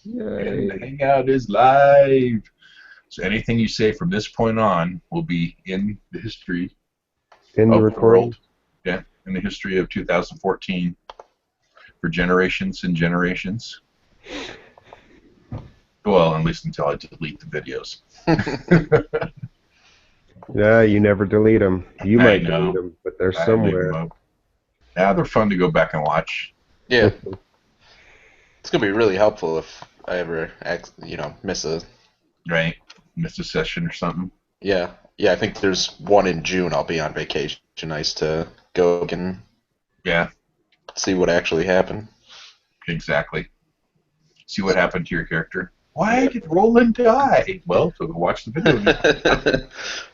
And Yay. Hangout is live. So anything you say from this point on will be in the history In the of the recording. world. Yeah, in the history of 2014 for generations and generations. Well, at least until I delete the videos. Yeah, you never delete them. You I might delete know. them, but they're I leave them somewhere. up. Yeah, they're fun to go back and watch. Yeah, it's gonna be really helpful if I ever, miss a. Right? Miss a session or something. Yeah, yeah. I think there's one in June. I'll be on vacation. Nice to go and Yeah, see what actually happened. exactly. See what happened to your character. Why Yeah. did Roland die? Well, so go watch the video and you'll find out.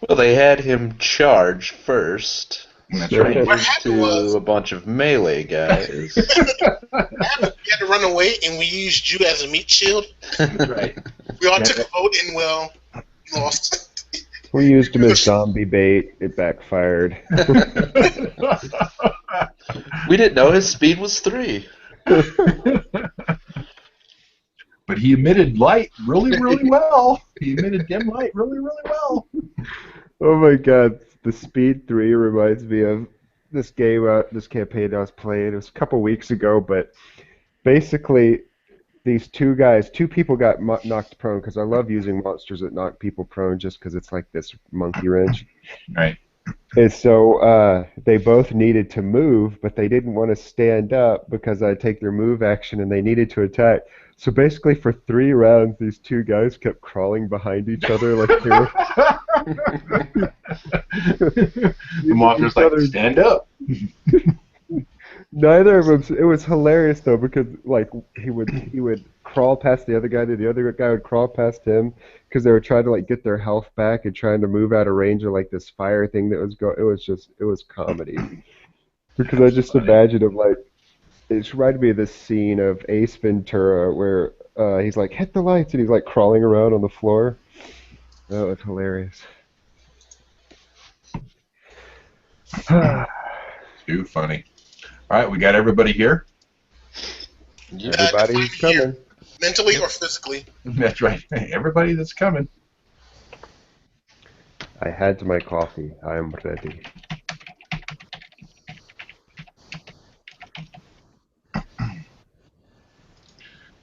Well, they had him charge first, And that's right. What switch happened to was, a bunch of melee guys. we had to run away, and we used you as a meat shield. That's right. We all Yeah, took a vote, and well, we lost. We used him as zombie bait. It backfired. We didn't know his speed was 3. but he emitted light really, really well. He emitted dim light really, really well. Oh my god, the Speed 3 reminds me of this game, this campaign I was playing. It was a couple weeks ago, but basically these two people got knocked prone because I love using monsters that knock people prone just because it's like this monkey wrench. Right. And so they both needed to move, but they didn't want to stand up because I'd take their move action and they needed to attack. So basically, for 3 rounds, these two guys kept crawling behind each other like they were The using monster's each like, other's. stand up. Neither of them. It was hilarious though because like he would crawl past the other guy, then the other guy would crawl past him because they were trying to like get their health back and trying to move out of range of like this fire thing that was going. It was comedy because I That's just funny. imagined of like it reminded me of this scene of Ace Ventura where he's like hit the lights and he's like crawling around on the floor. That was hilarious. Too funny. All right, we got everybody here. Yep. Everybody's Define here, coming. mentally or physically. That's right. Everybody that's coming. I had my coffee. I am ready.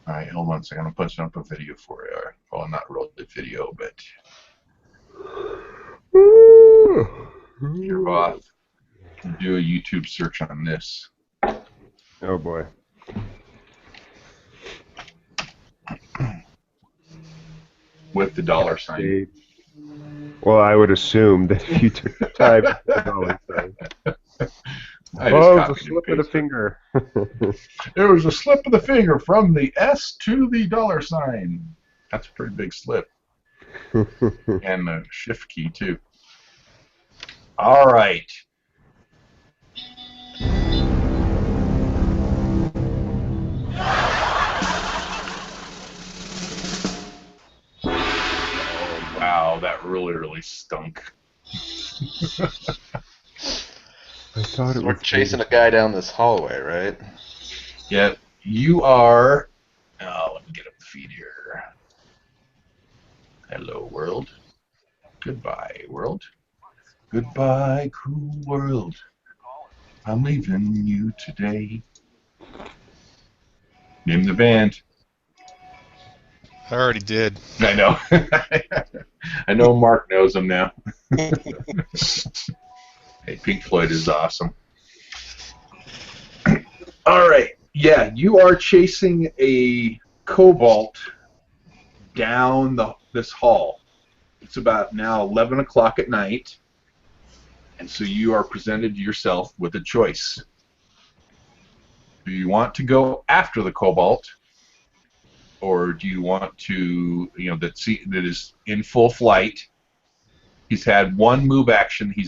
All right, hold on a second. I'm going to put up a video for you. Well, not really a video, but you're off. Do a YouTube search on this. Oh boy. With the dollar sign. Well, I would assume that if you took the time to put a dollar sign. I just Oh, it was a copied and slip of the pasted. finger. It was a slip of the finger from the S to the dollar sign. That's a pretty big slip. And the shift key, too. All right. Oh, wow, that really, really stunk. I thought it We're was chasing a guy down this hallway, right? Yeah, you are. Oh, let me get up the feed here. Hello, world. Goodbye, world. Goodbye, cruel world. I'm leaving you today. Name the band. I already did. I know. I know Mark knows them now. Hey, Pink Floyd is awesome. All right. Yeah, you are chasing a cobalt down this hall. It's about now 11 o'clock at night, and so you are presented yourself with a choice. Do you want to go after the cobalt, or do you want to, that is in full flight? He's had one move action. He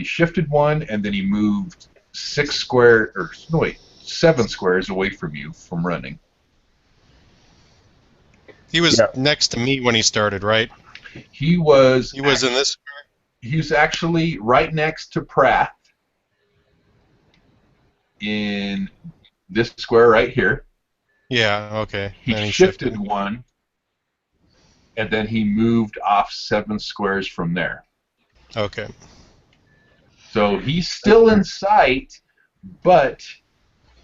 shifted one, and then he moved 7 squares away from you from running. He was Yeah. next to me when he started, right? He was He was in this. He's actually right next to Pratt in this square right here. Yeah, okay. He Then he shifted one, and then he moved off 7 squares from there. Okay. So he's still in sight, but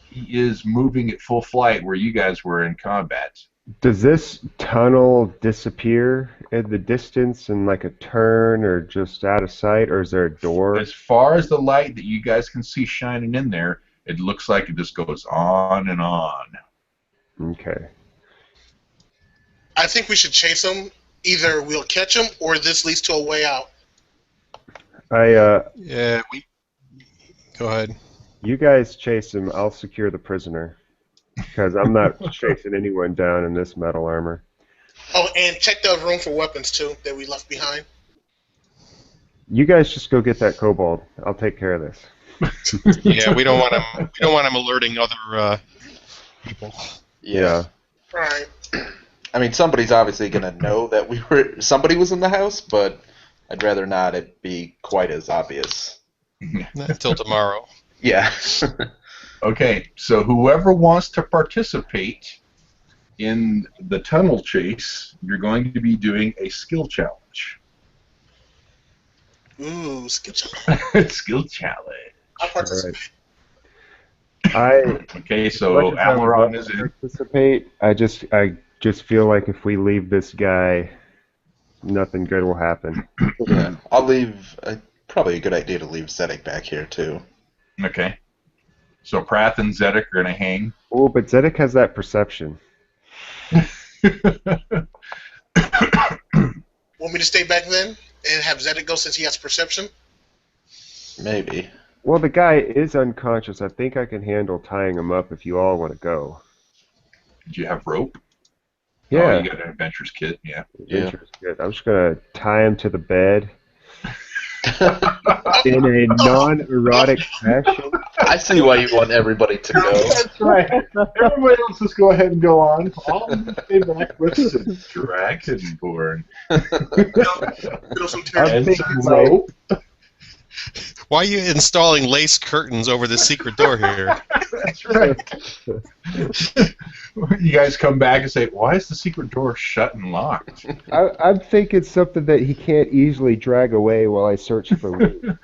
he is moving at full flight where you guys were in combat. Does this tunnel disappear in the distance in like a turn or just out of sight, or is there a door? As far as the light that you guys can see shining in there, it looks like it just goes on and on. Okay. I think we should chase him. Either we'll catch him, or this leads to a way out. Yeah, go ahead. You guys chase him. I'll secure the prisoner because I'm not chasing anyone down in this metal armor. Oh, and check the room for weapons too that we left behind. You guys just go get that kobold. I'll take care of this. Yeah, we don't want him. We don't want him alerting other people. Yeah. All right. I mean, somebody's obviously gonna know that somebody was in the house, but I'd rather not it be quite as obvious. Not until tomorrow. Yeah. Okay, so whoever wants to participate in the tunnel chase, you're going to be doing a skill challenge. Ooh, skill challenge. Skill challenge. I'll participate. Okay, so Alaron is in. Participate. I just feel like if we leave this guy, nothing good will happen. Yeah. I'll leave. Probably a good idea to leave Zedek back here too. Okay. So Prath and Zedek are going to hang. Oh, but Zedek has that perception. Want me to stay back then and have Zedek go since he has perception? Maybe. Well, the guy is unconscious. I think I can handle tying him up if you all want to go. Did you have rope? Yeah. Oh, you got an adventurer's kit, yeah. Adventure's good. I'm just going to tie him to the bed in a non-erotic fashion. I see why you want everybody to go. That's right. Everybody else just go ahead and go on. I'll stay back with the Dragonborn. I'm thinking Some like, rope. Why are you installing lace curtains over the secret door here? That's right. You guys come back and say, why is the secret door shut and locked? I'm thinking something that he can't easily drag away while I search for loot.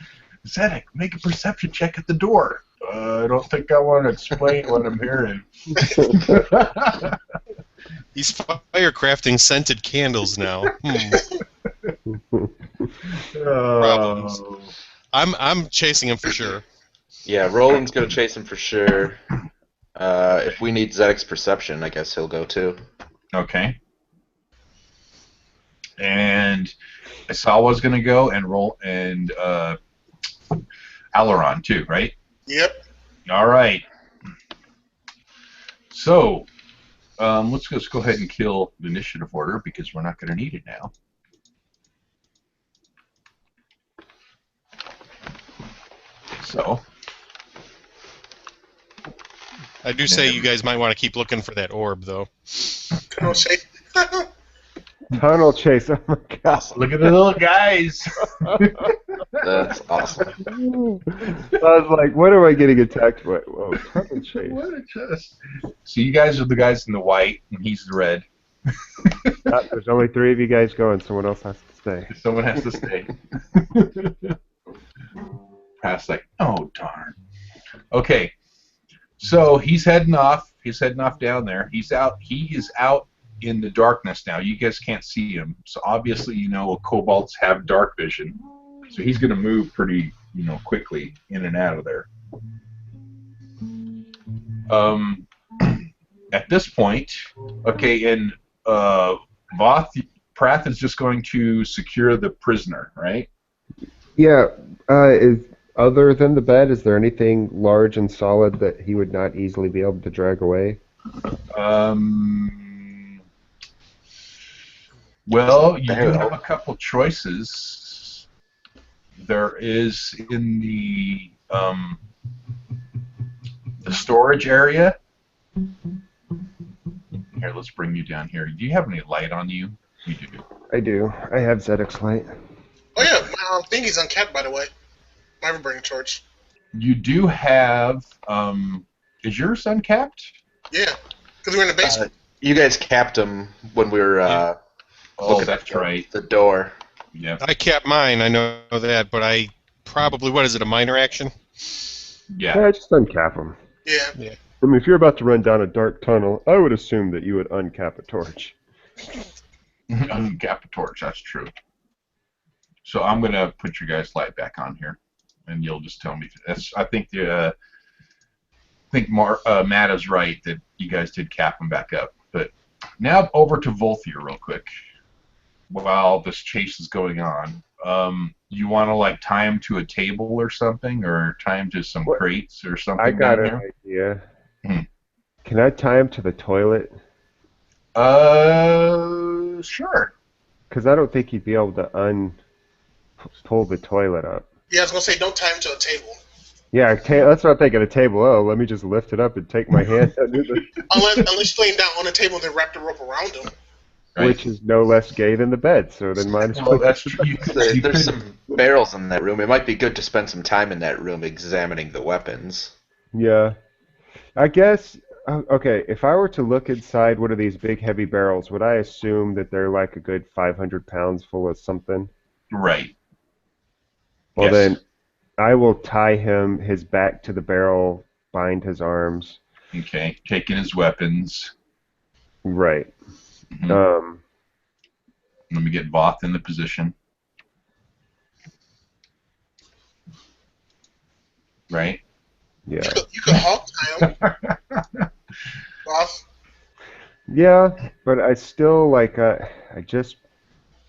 Zedek, make a perception check at the door. I don't think I want to explain what I'm hearing. He's firecrafting scented candles now. Problems. I'm chasing him for sure. Yeah, Roland's gonna chase him for sure. If we need Zedek's perception, I guess he'll go too. Okay. And Isawa's going to go and roll, and Alaron too, right? Yep. All right. So, let's just go ahead and kill the initiative order because we're not going to need it now. So, I do say you guys might want to keep looking for that orb, though. Come on, Shay. Tunnel chase. Oh my god. look at the little guys. That's awesome. I was like, what am I getting attacked by? Whoa, tunnel chase. What a chest. So you guys are the guys in the white, and he's the red. There's only 3 of you guys going. Someone else has to stay. Someone has to stay. Pat's like, oh darn. Okay, so he's heading off. He's heading off down there. He's out. He is out in the darkness now. You guys can't see him, so obviously you know kobolds have dark vision. So he's going to move pretty, quickly in and out of there. At this point, okay, and Prath is just going to secure the prisoner, right? Yeah. Other than the bed, is there anything large and solid that he would not easily be able to drag away? Well, you do have a couple choices. There is in the storage area. Here, let's bring you down here. Do you have any light on you? You do. I do. I have Zedek's light. Oh yeah, my thingy's uncapped, by the way. My burning torch. You do have. Is yours uncapped? Yeah, Because we're in the basement. You guys capped him when we were looking that's at right. the door. Yeah. I capped mine, I know that, but I probably, what is it, a minor action? Yeah. Yeah, just uncap them. Yeah. Yeah. I mean, if you're about to run down a dark tunnel, I would assume that you would uncap a torch. Uncap a torch. That's true. So I'm gonna put your guys' light back on here, and you'll just tell me. I think Matt is right that you guys did cap them back up. But now over to Volthia real quick. While this chase is going on, you want to like tie him to a table or something, or tie him to some crates or something I got down an there? idea. Hmm. Can I tie him to the toilet? Sure. Because I don't think he'd be able to pull the toilet up. Yeah, I was going to say, don't tie him to a table. Yeah, that's what I'm thinking. A table. Oh, let me just lift it up and take my hand under the. Unless you lay him down on the table and then wrap the rope around him. Right. Which is no less gay than the bed. So then might as well. Well, that's true. There's some barrels in that room. It might be good to spend some time in that room examining the weapons. Yeah, I guess. Okay, if I were to look inside one of these big heavy barrels, would I assume that they're like a good 500 pounds full of something? Right. Well, Yes. then I will tie his back to the barrel, bind his arms. Okay. Taking his weapons. Right. Mhm. Let me get Voth in the position. Right. Yeah. You could hawk tie him. Boss. Yeah, but I still I just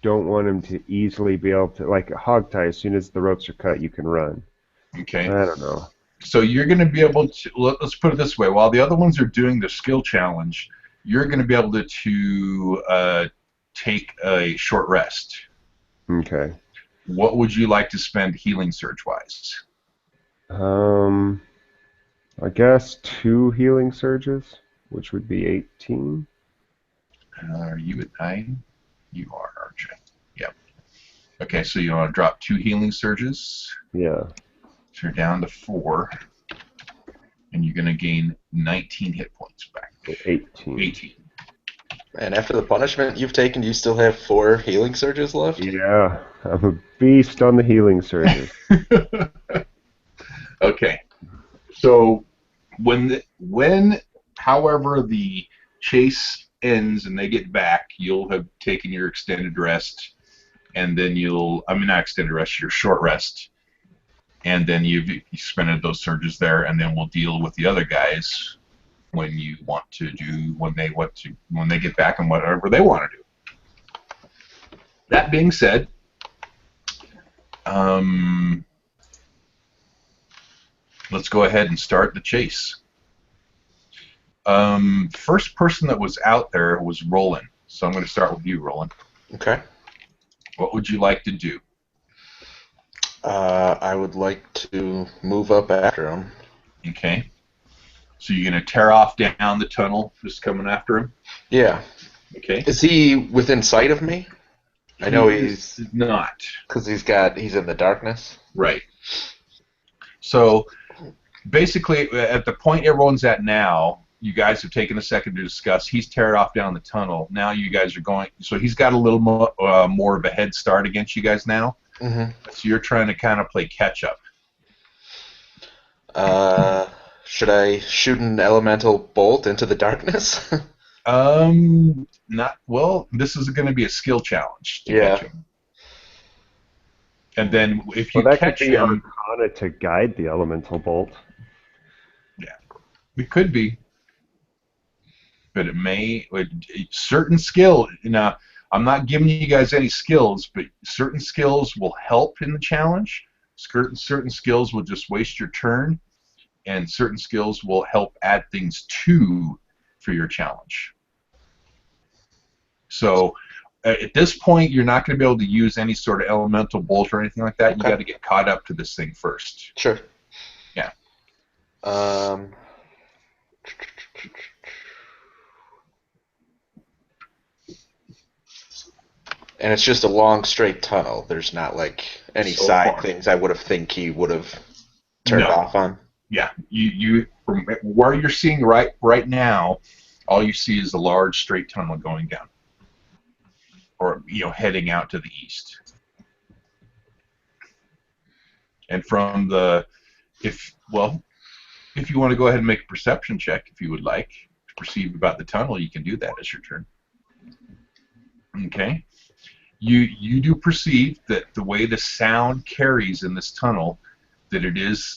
don't want him to easily be able to like a hog tie. As soon as the ropes are cut, you can run. Okay. I don't know. So you're going to be able to, let's put it this way, while the other ones are doing the skill challenge, you're going to be able to take a short rest. Okay. What would you like to spend healing surge-wise? I guess 2 healing surges, which would be 18. Are you at 9? You are, aren't you? Yep. Okay, so you want to drop 2 healing surges. Yeah. So you're down to 4. And you're going to gain 19 hit points back. 18. 18. And after the punishment you've taken, you still have 4 healing surges left? Yeah, I'm a beast on the healing surges. Okay. So however the chase ends and they get back, you'll have taken your extended rest, and then not extended rest, your short rest, and then you've expended those surges there, and then we'll deal with the other guys when they get back and whatever they want to do. That being said, let's go ahead and start the chase. First person that was out there was Roland, so I'm going to start with you, Roland. Okay. What would you like to do? I would like to move up after him. Okay. So you're going to tear off down the tunnel, just coming after him? Yeah. Okay. Is he within sight of me? I know he's not. Because he's in the darkness. Right. So basically, at the point everyone's at now, you guys have taken a second to discuss. He's teared off down the tunnel. Now you guys are going. So he's got a little more of a head start against you guys now. Mm-hmm. So you're trying to kind of play catch up. Should I shoot an elemental bolt into the darkness? Not well. This is going to be a skill challenge to Yeah. catch him. And then if you Well, that catch could be him, Arcana to guide the elemental bolt. it could be, but it may. Certain skill. Now, I'm not giving you guys any skills, but certain skills will help in the challenge. Certain skills will just waste your turn, and certain skills will help add things for your challenge. So at this point, you're not going to be able to use any sort of elemental bolt or anything like that. You Okay. got to get caught up to this thing first. Sure. Yeah. And it's just a long, straight tunnel. There's not like any So side far. things I would have think he would have turned No. off on. Yeah, you from where you're seeing right now, all you see is a large straight tunnel going down, or heading out to the east. And from the, if you want to go ahead and make a perception check, if you would like to perceive about the tunnel, you can do that as your turn. Okay. You do perceive that the way the sound carries in this tunnel, that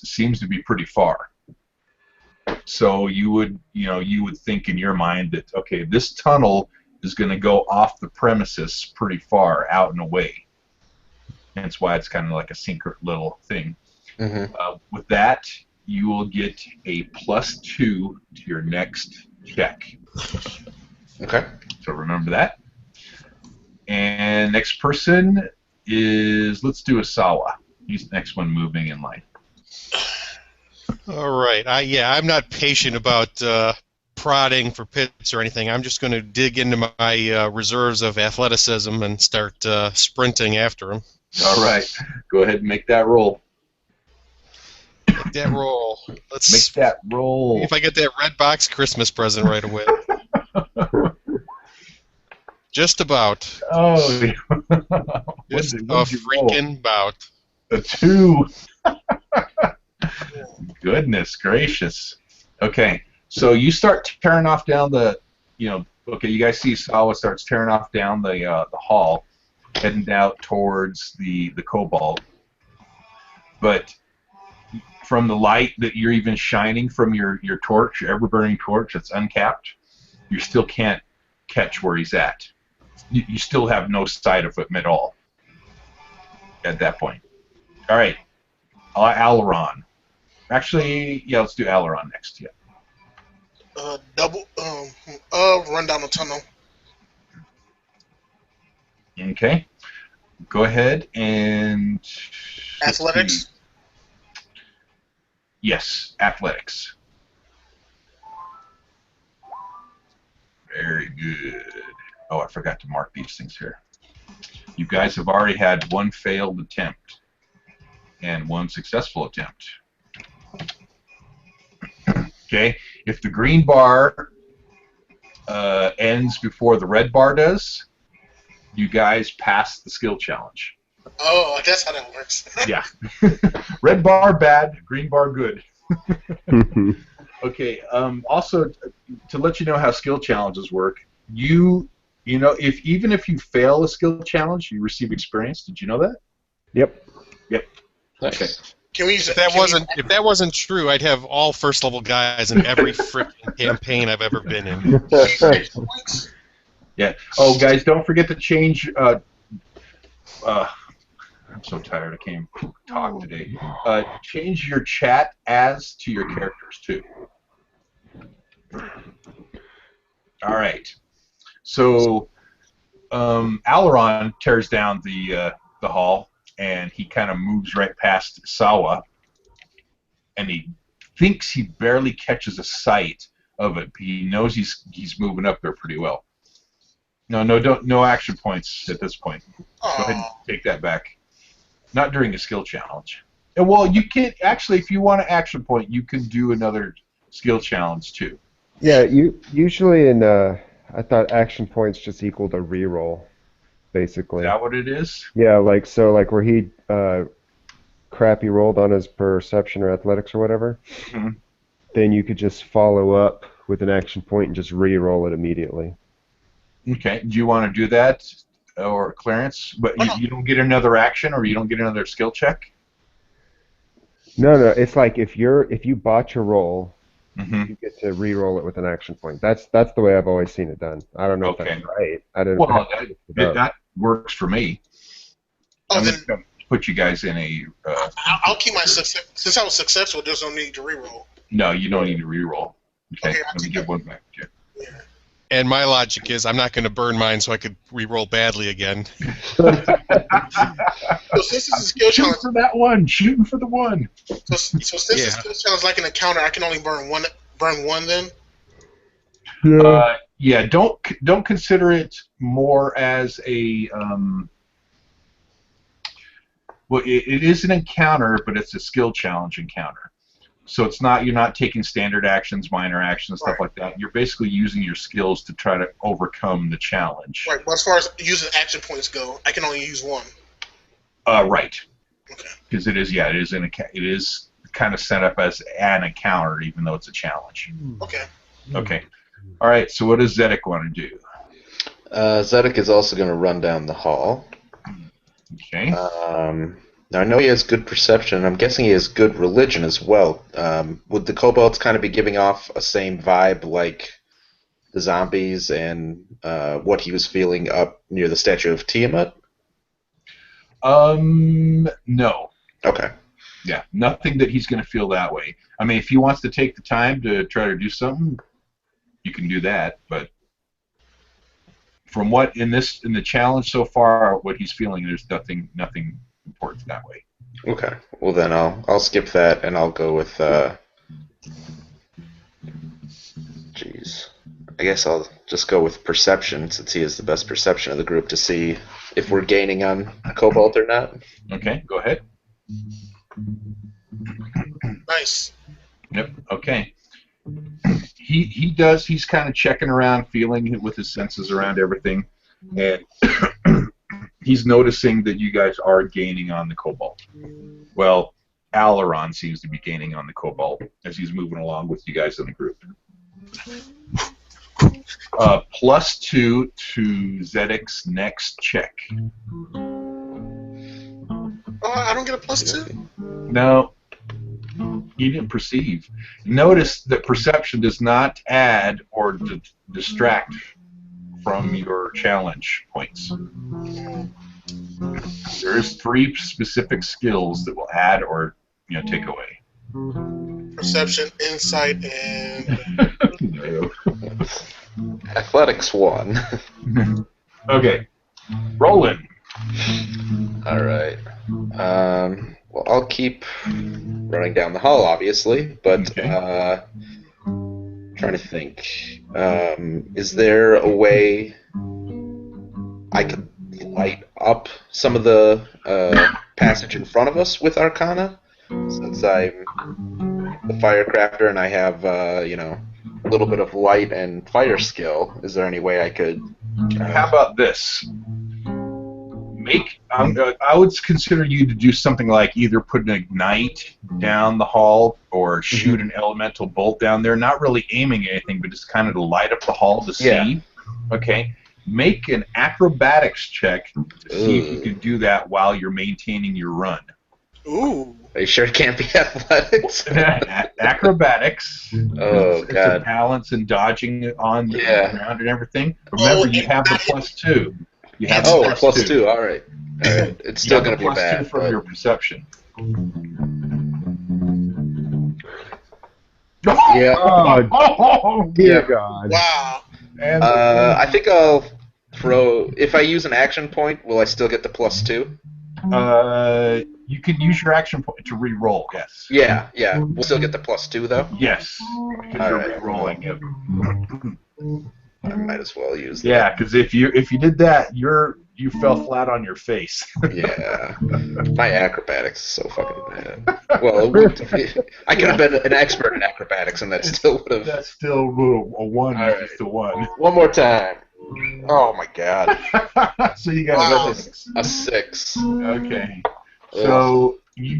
seems to be pretty far. So you would think in your mind that, okay, this tunnel is going to go off the premises pretty far out and away. That's why it's kind of like a secret little thing. With that, you will get a +2 to your next check. Okay. So remember that. And next person is, let's do Asawa. He's the next one moving in line. All right. I'm not patient about prodding for pits or anything. I'm just going to dig into my reserves of athleticism and start sprinting after him. All right. Go ahead and make that roll. Make that roll. Let's Make that roll. see if I get that red box Christmas present right away. Just about. Oh, Just a freaking bout. A 2. Goodness gracious. Okay, so you start tearing off down the, okay, you guys see Sawa starts tearing off down the hall, heading out towards the cobalt. But from the light that you're even shining from your torch, your ever-burning torch that's uncapped, you still can't catch where he's at. You still have no sight of him at all at that point. All right, Aileron. Actually, yeah, let's do Aileron next. Yeah. Run down the tunnel. Okay. Go ahead and. Athletics. Yes, athletics. Very good. Oh, I forgot to mark these things here. You guys have already had one failed attempt and one successful attempt. Okay, if the green bar ends before the red bar does, you guys pass the skill challenge. Oh, that's how that works. Yeah. Red bar bad, green bar good. Okay, also, to let you know how skill challenges work, even if you fail a skill challenge, you receive experience. Did you know that? Yep. Yep. Okay. Can we use If that wasn't true, I'd have all first level guys in every freaking campaign I've ever been in. Yeah. Oh, guys, don't forget to change. I'm so tired. I can't even talk today. Change your chat as to your characters too. All right. So, Aileron tears down the hall, and he kind of moves right past Sawa, and he thinks he barely catches a sight of it. He knows he's moving up there pretty well. No action points at this point. Go ahead and take that back. Not during a skill challenge. And, well, you can actually, if you want an action point, you can do another skill challenge too. Yeah, usually in I thought action points just equaled a reroll, basically. Is that what it is? Yeah, like where he crappy rolled on his perception or athletics or whatever. Mm-hmm. Then you could just follow up with an action point and just re-roll it immediately. Okay. Do you want to do that, or Clarence? But you don't get another action, or you don't get another skill check? No, it's like if you botch your roll, Mm-hmm. you get to re-roll it with an action point. That's the way I've always seen it done. I don't know if that's right. I don't. Well, that works for me. Oh, I'm then going to put you guys in a. I'll keep my success. Since I was successful, there's no need to reroll. No, you don't need to re-roll. Okay, I'll let me take give that. one back. Okay. Yeah. And my logic is I'm not going to burn mine so I could re-roll badly again. So since it's a skill Shooting challenge, for that one. Shooting for the one. so since it's a skill challenge like an encounter, I can only burn one then. Yeah. Don't consider it more as a. Well, it is an encounter, but it's a skill challenge encounter. So it's not you're not taking standard actions, minor actions, stuff like that. You're basically using your skills to try to overcome the challenge. Right. But as far as using action points go, I can only use one. Right. Okay. Because it is kind of set up as an encounter, even though it's a challenge. Okay. Okay. All right. So what does Zedek want to do? Zedek is also going to run down the hall. Okay. Now I know he has good perception. I'm guessing he has good religion as well. Would the kobolds kind of be giving off a same vibe like the zombies and what he was feeling up near the statue of Tiamat? No. Okay. Yeah, nothing that he's going to feel that way. I mean, if he wants to take the time to try to do something, you can do that. But from what in the challenge so far, what he's feeling, there's nothing important that way. Okay. Well then I'll skip that and I'll go with jeez. I guess I'll just go with perception since he has the best perception of the group to see if we're gaining on Cobalt or not. Okay, go ahead. Nice. Yep. Okay. He's kind of checking around, feeling with his senses around everything, and he's noticing that you guys are gaining on the Cobalt. Well, Alaron seems to be gaining on the Cobalt as he's moving along with you guys in the group. +2 to Zedek's next check. I don't get a +2? No, you didn't perceive. Notice that perception does not add or distract from your challenge points. There's 3 specific skills that will add or take away. Perception, insight, and... No. Athletics 1. Okay. Rollin'. Alright. Well, I'll keep running down the hall, obviously, but Okay. trying to think. Is there a way I could light up some of the passage in front of us with Arcana? Since I'm the firecrafter and I have, a little bit of light and fire skill, is there any way I could... How about this? I would consider you to do something like either put an ignite down the hall or shoot an elemental bolt down there. Not really aiming anything, but just kind of to light up the hall to see. Yeah. Okay. Make an acrobatics check to see if you can do that while you're maintaining your run. Ooh. Are you sure it can't be athletics? Acrobatics. Oh, It's God. a balance and dodging on the ground and everything. Remember, Oh, you have the +2. You have Oh, the +2. All right. It's still going to be +2 bad. from But... your perception. Yeah. Oh, dear God. Wow. And I think I'll throw... If I use an action point, will I still get the +2? you can use your action point to re-roll. Yes. Yeah. We'll still get the +2, though? Yes. Because All you're right. re-rolling it. I might as well use that. Yeah, because if you did that, you fell flat on your face. Yeah. My acrobatics is so fucking bad. Well, I could have been an expert in acrobatics, and that still would have... That's still a 1. All right. Just a 1. One more time. Oh, my God. So you got Wow. A 6. Okay. So you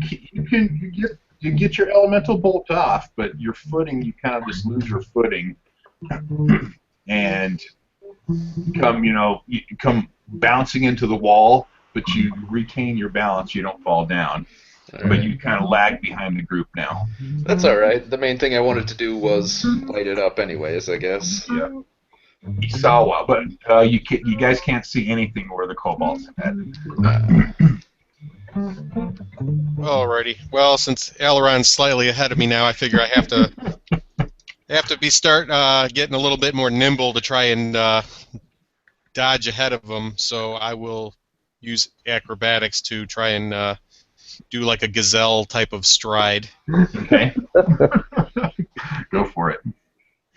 get your elemental bolt off, but your footing, you kind of just lose your footing, and you come bouncing into the wall, but you retain your balance. You don't fall down, but you kind of lag behind the group now. That's all right. The main thing I wanted to do was light it up, anyways, I guess. Yeah. Isawa, but you guys can't see anything where the cobalt's at. Alrighty. Well, since Aileron's slightly ahead of me now, I figure I have to start getting a little bit more nimble to try and dodge ahead of him. So I will use acrobatics to try and do like a gazelle type of stride Okay. Go for it.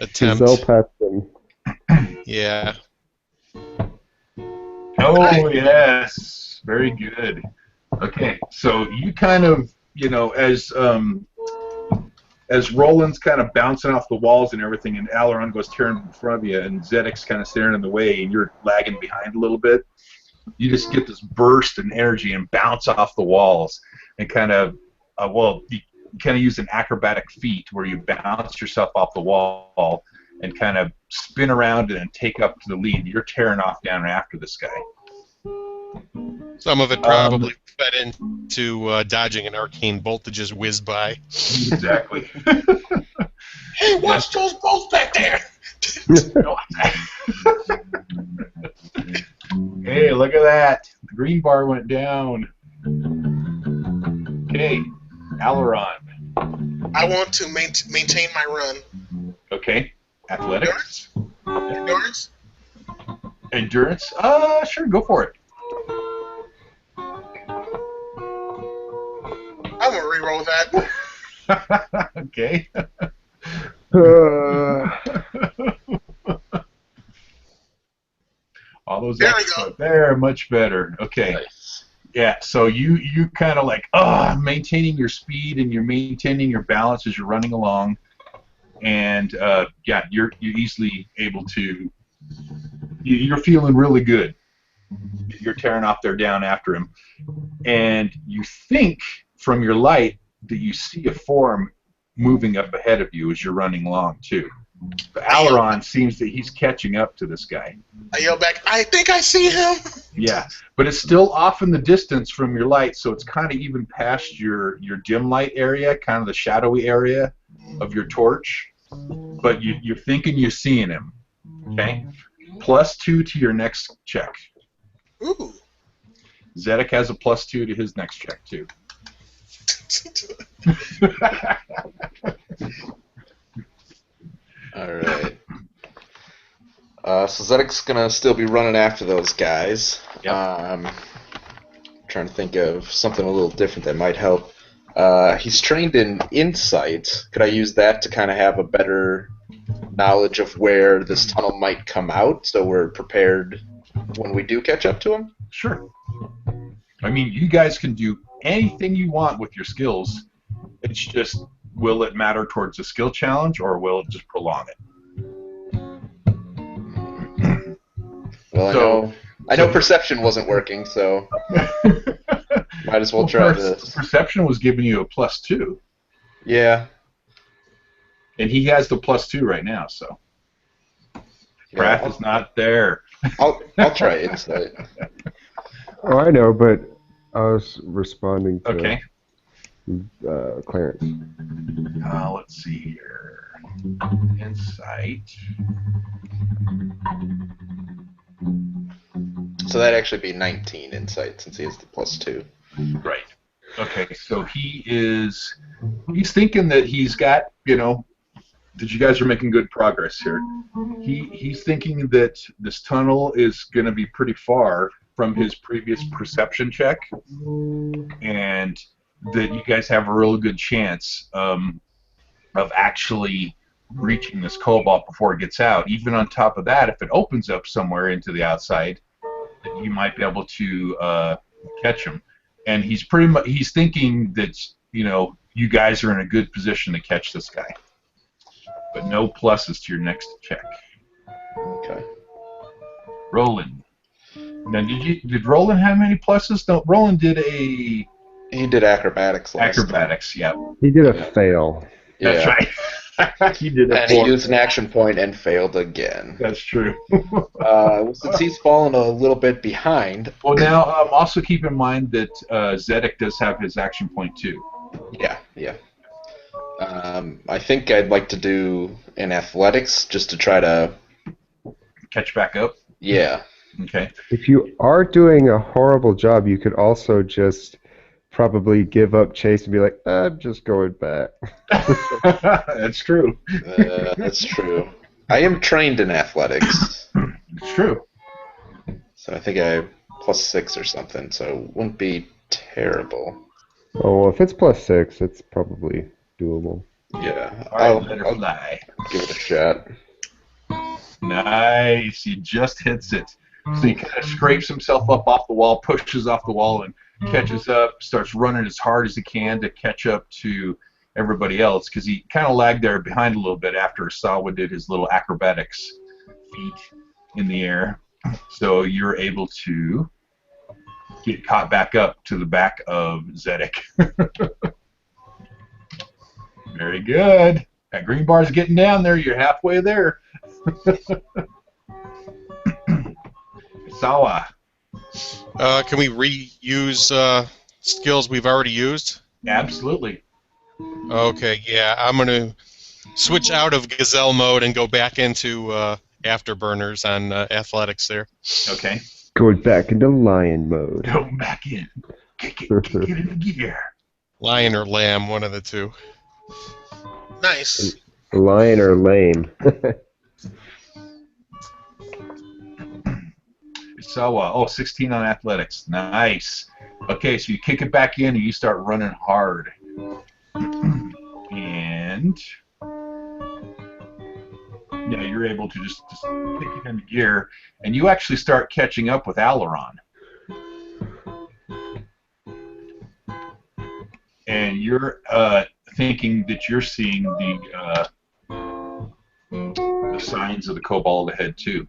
attempt. Gazelle Paxton. Yeah. Oh, yes. Very good. Okay, so you kind of, as as Roland's kind of bouncing off the walls and everything, and Aileron goes tearing in front of you, and Zedek's kind of staring in the way, and you're lagging behind a little bit, you just get this burst in energy and bounce off the walls, and kind of, you kind of use an acrobatic feat where you bounce yourself off the wall and kind of spin around and take up to the lead. You're tearing off down after this guy. Some of it probably fed into dodging an arcane bolt that just whizzed by. Exactly. Hey, watch those bolts back there! Hey, look at that. The green bar went down. Okay, Aileron. I want to maintain my run. Okay, athletics. Endurance? Endurance? Sure, go for it. I'm going to re-roll that. Okay. All those There we extra, go. there, much better. Okay. Nice. Yeah, so you kind of like, maintaining your speed and you're maintaining your balance as you're running along. And, you're easily able to, you're feeling really good. You're tearing off there down after him. And you think from your light that you see a form moving up ahead of you as you're running along, too. But Aileron seems that he's catching up to this guy. I yell back, I think I see him! Yeah, but it's still off in the distance from your light, so it's kind of even past your dim light area, kind of the shadowy area of your torch. But you're thinking you're seeing him. Okay? +2 to your next check. Ooh. Zedek has a +2 to his next check, too. Alright. So Zedek's gonna still be running after those guys. Yep. Trying to think of something a little different that might help. He's trained in insight. Could I use that to kind of have a better knowledge of where this tunnel might come out, so we're prepared when we do catch up to him? Sure. I mean, you guys can do anything you want with your skills. It's just, will it matter towards the skill challenge, or will it just prolong it? Well, I know perception wasn't working, so might as well try this. Perception was giving you a +2. Yeah. And he has the +2 right now, so. Wrath is not there. I'll try insight. Oh, I know, but I was responding to Okay. Clarence. Let's see here. Insight. So that'd actually be 19 insight since he has the +2. Right. Okay, so he's thinking that he's got, that you guys are making good progress here. He's thinking that this tunnel is going to be pretty far from his previous perception check, and that you guys have a real good chance of actually reaching this cobalt before it gets out. Even on top of that, if it opens up somewhere into the outside, that you might be able to catch him. And he's thinking that you guys are in a good position to catch this guy. But no pluses to your next check. Okay. Roland. Now, did Roland have any pluses? No, Roland did a He did acrobatics last acrobatics. Yeah, He did a fail. time. that's right. He did a And he 4. used an action point and failed again. That's true. Since he's fallen a little bit behind. Well, now also keep in mind that Zedek does have his action point too. Yeah. I think I'd like to do an athletics just to try to. Catch back up. Yeah. Okay. If you are doing a horrible job, you could also just probably give up chase and be like, I'm just going back. That's true. That's true. I am trained in athletics, It's true. so I think I have +6 or something, so it wouldn't be terrible. Oh, well, if it's +6, it's probably doable. Yeah. All right, let her fly. give it a shot. Nice. He just hits it. So he kind of scrapes himself up off the wall, pushes off the wall, and catches up, starts running as hard as he can to catch up to everybody else because he kind of lagged there behind a little bit after Sawa did his little acrobatics feat in the air. So you're able to get caught back up to the back of Zedek. Very good. That green bar's getting down there. You're halfway there. Sawa. Can we reuse skills we've already used? Absolutely. Okay, yeah, I'm going to switch out of Gazelle mode and go back into Afterburners on athletics there. Okay. Going back into lion mode. Go back in. Kick it into gear. Lion or lamb, one of the two. Nice. Lion or lame. So, 16 on athletics. Nice. Okay, so you kick it back in and you start running hard. And yeah, you're able to just kick it into gear, and you actually start catching up with Alaron. And you're thinking that you're seeing the signs of the kobold ahead too.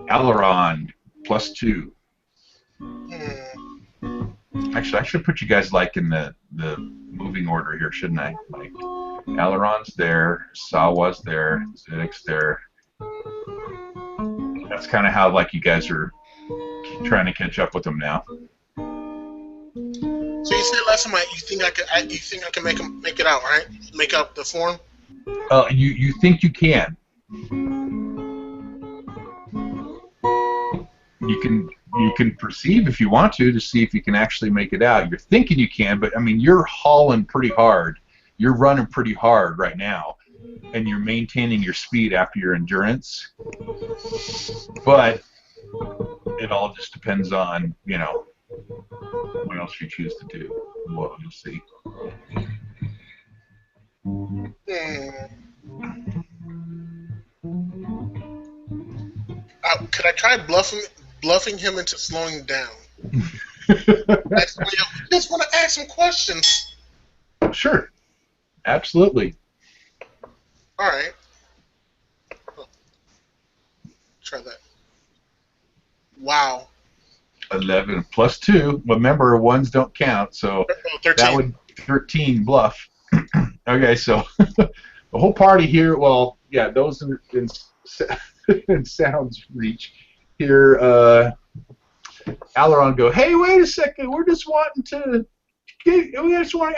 Alaron, +2. Actually, I should put you guys like in the moving order here, shouldn't I? Like, Alaron's there, Sawa's there, Zedek's there. That's kind of how like you guys are trying to catch up with them now. So you said last time you think I can make it out, right? Make out the form. You think you can? You can perceive if you want to see if you can actually make it out. You're thinking you can, but I mean you're hauling pretty hard. You're running pretty hard right now, and you're maintaining your speed after your endurance. But it all just depends on what else you choose to do. Well, you'll see. Could I try bluffing him into slowing down? I just want to ask some questions. Sure. Absolutely. All right. Try that. Wow. 11 +2. Remember, ones don't count, so 13. that would 13 bluff. Okay, so the whole party here. Well, yeah, those in sounds reach. Hear Alaron go, "Hey, wait a second. We just want to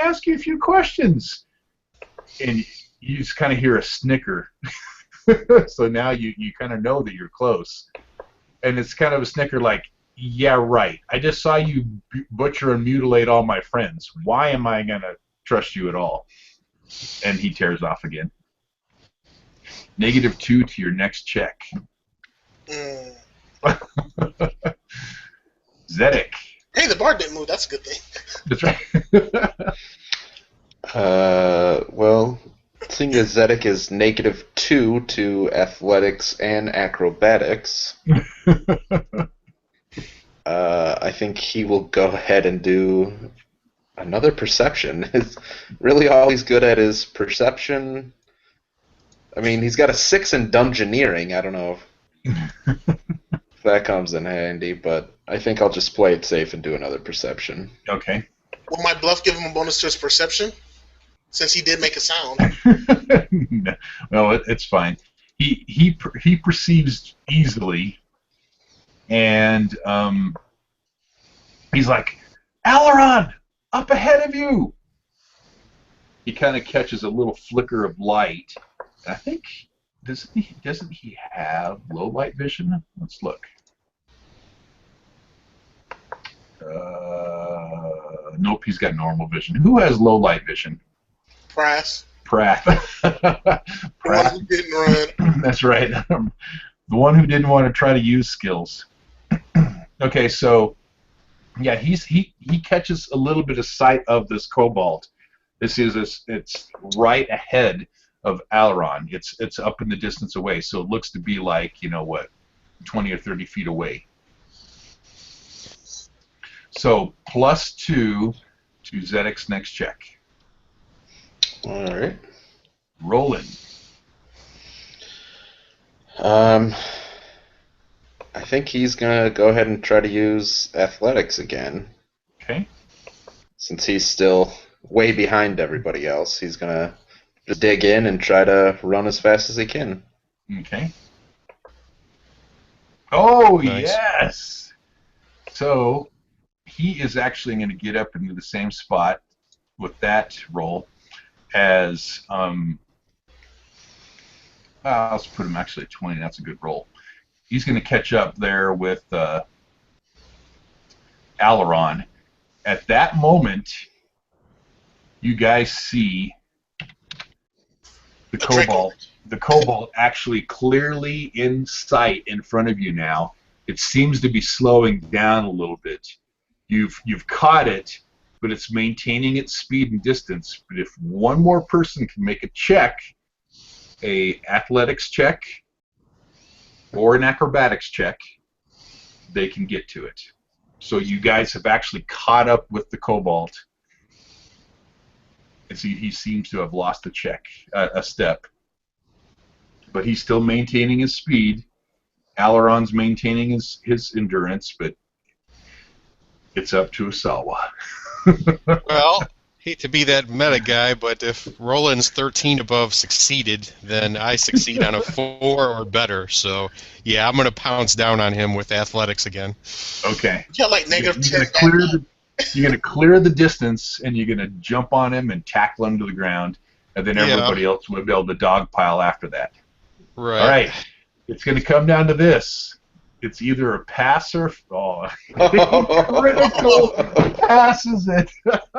ask you a few questions." And you just kind of hear a snicker. So now you kind of know that you're close. And it's kind of a snicker like, "Yeah, right. I just saw you butcher and mutilate all my friends. Why am I going to trust you at all?" And he tears off again. -2 to your next check. Zedek. Hey, the bar didn't move. That's a good thing. That's right. Well, seeing as Zedek is -2 to athletics and acrobatics, I think he will go ahead and do another perception. It's really all he's good at is perception. I mean, he's got a 6 in dungeoneering. I don't know if that comes in handy, but I think I'll just play it safe and do another perception. Okay. Will my bluff give him a bonus to his perception? Since he did make a sound. No, it's fine. He perceives easily, and he's like, "Alaron, up ahead of you!" He kind of catches a little flicker of light. I think doesn't he have low light vision? Let's look. Nope, he's got normal vision. Who has low light vision? Pratt. The one who didn't run. That's right. The one who didn't want to try to use skills. Okay, so yeah, he catches a little bit of sight of this cobalt. It's right ahead of Alaron. It's up in the distance away, so it looks to be like 20 or 30 feet away. So +2 to Zedek's next check. All right. Rolling. I think he's gonna go ahead and try to use athletics again. Okay. Since he's still way behind everybody else, he's gonna just dig in and try to run as fast as he can. Okay. Oh, Nice. yes! So, he is actually going to get up into the same spot with that roll as, let's put him actually at 20. That's a good roll. He's going to catch up there with Aileron. At that moment, you guys see the cobalt actually clearly in sight in front of you now. It seems to be slowing down a little bit. You've caught it, but it's maintaining its speed and distance. But if one more person can make a check, a athletics check or an acrobatics check, they can get to it. So you guys have actually caught up with the cobalt. And so he seems to have lost a step. But he's still maintaining his speed. Aileron's maintaining his endurance, but it's up to Asawa. Well, hate to be that meta guy, but if Roland's 13 above succeeded, then I succeed on a 4 or better. So, yeah, I'm going to pounce down on him with athletics again. Okay. Yeah, like negative 10. You're going to clear the distance, and you're going to jump on him and tackle him to the ground, and then everybody else will be able to dogpile after that. Right. All right. It's going to come down to this. It's either a pass or critical passes it.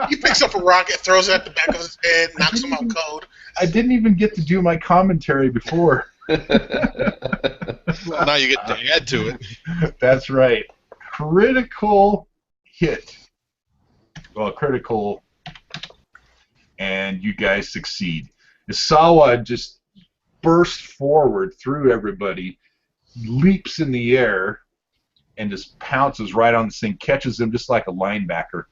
He picks up a rocket, throws it at the back of his head, knocks him out cold. I didn't even get to do my commentary before. Well, now you get to add to it. That's right. Critical hit. Well, critical, and you guys succeed. Isawa just bursts forward through everybody, leaps in the air, and just pounces right on this thing, catches him just like a linebacker,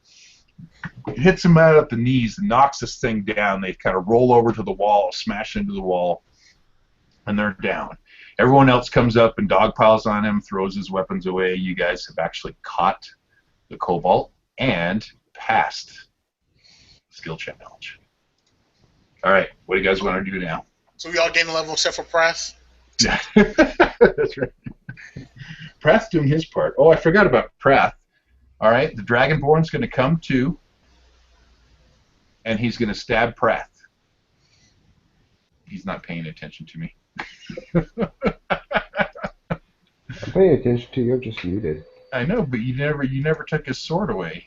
hits him out at the knees, and knocks this thing down. They kind of roll over to the wall, smash into the wall, and they're down. Everyone else comes up and dogpiles on him, throws his weapons away. You guys have actually caught the cobalt and passed the skill challenge. All right, what do you guys want to do now? So we all gain a level except for Press. Yeah, that's right. Prath's doing his part. Oh, I forgot about Prath. All right, the Dragonborn's going to come too, and he's going to stab Prath. He's not paying attention to me. I'm paying attention to you. I'm just muted. I know, but you never took his sword away.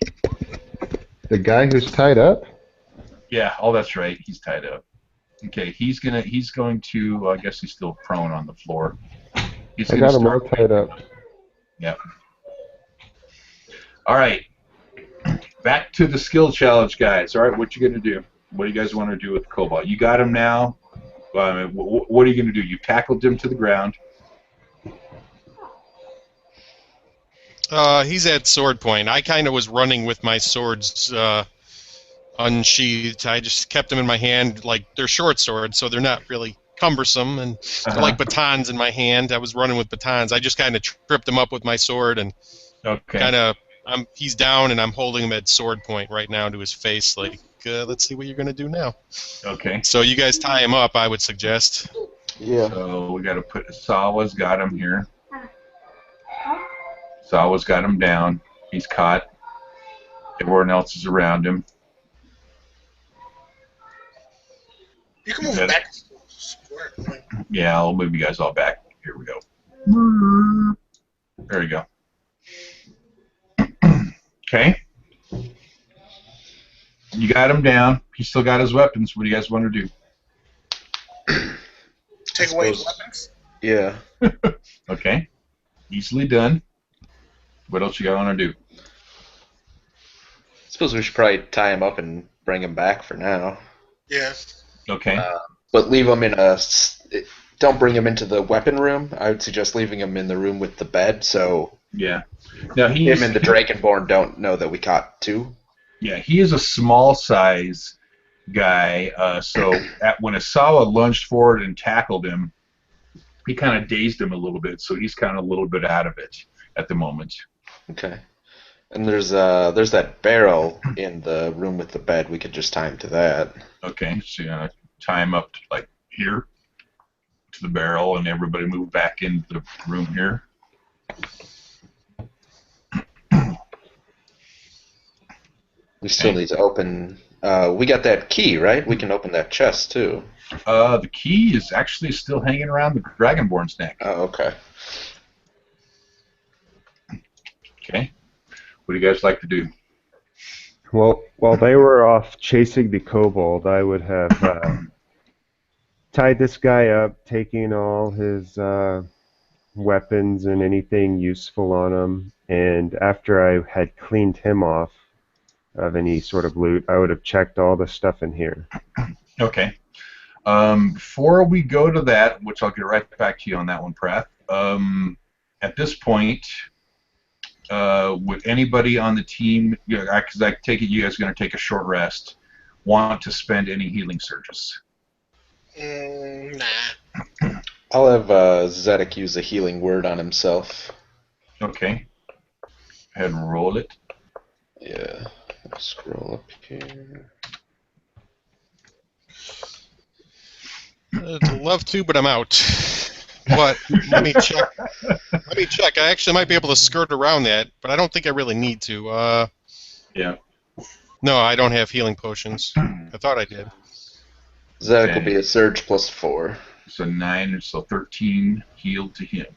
The guy who's tied up? Yeah. Oh, that's right. He's tied up. Okay. He's going to. I guess he's still prone on the floor. He's I got him all tied up. Yep. All right. Back to the skill challenge, guys. All right. What you gonna do? What do you guys want to do with Cobalt? You got him now. What are you gonna do? You tackled him to the ground. He's at sword point. I kind of was running with my swords unsheathed. I just kept them in my hand. Like, they're short swords, so they're not really cumbersome, and they're like batons in my hand. I was running with batons. I just kind of tripped him up with my sword, and kind of he's down, and I'm holding him at sword point right now to his face. Like, let's see what you're gonna do now. Okay. So you guys tie him up, I would suggest. Yeah. So we got to put Sawa's got him here. Sawa's got him down. He's caught. Everyone else is around him. You can move back. Yeah, I'll move you guys all back. Here we go. There we go. Okay. You got him down. He's still got his weapons. What do you guys want to do? Take away his weapons? Yeah. Okay. Easily done. What else you guys want to do? I suppose we should probably tie him up and bring him back for now. Yeah. Okay. But leave him in a... Don't bring him into the weapon room. I would suggest leaving him in the room with the bed, so... Yeah. Now him and the Dragonborn don't know that we caught two. Yeah, he is a small size guy. When Asawa lunged forward and tackled him, he kind of dazed him a little bit, so he's kind of a little bit out of it at the moment. Okay. And there's that barrel in the room with the bed. We could just tie him to that. Okay, so you're gonna tie him up to, like, here to the barrel, and everybody move back into the room here. We still need to open. We got that key, right? We can open that chest too. The key is actually still hanging around the Dragonborn's neck. Oh, okay. Okay. What do you guys like to do? Well, while they were off chasing the kobold, I would have tied this guy up, taking all his weapons and anything useful on him, and after I had cleaned him off of any sort of loot, I would have checked all the stuff in here. Okay. Before we go to that, which I'll get right back to you on that one, Prath, at this point, would anybody on the team, because I take it you guys are going to take a short rest, want to spend any healing surges? Nah. I'll have Zedek use a healing word on himself. Okay. Go ahead and roll it. Yeah. Scroll up here. I'd love to, but I'm out. But let me check. Let me check. I actually might be able to skirt around that, but I don't think I really need to. Yeah. No, I don't have healing potions. I thought I did. Zedek will be a surge plus 4. So 9, so 13 healed to him.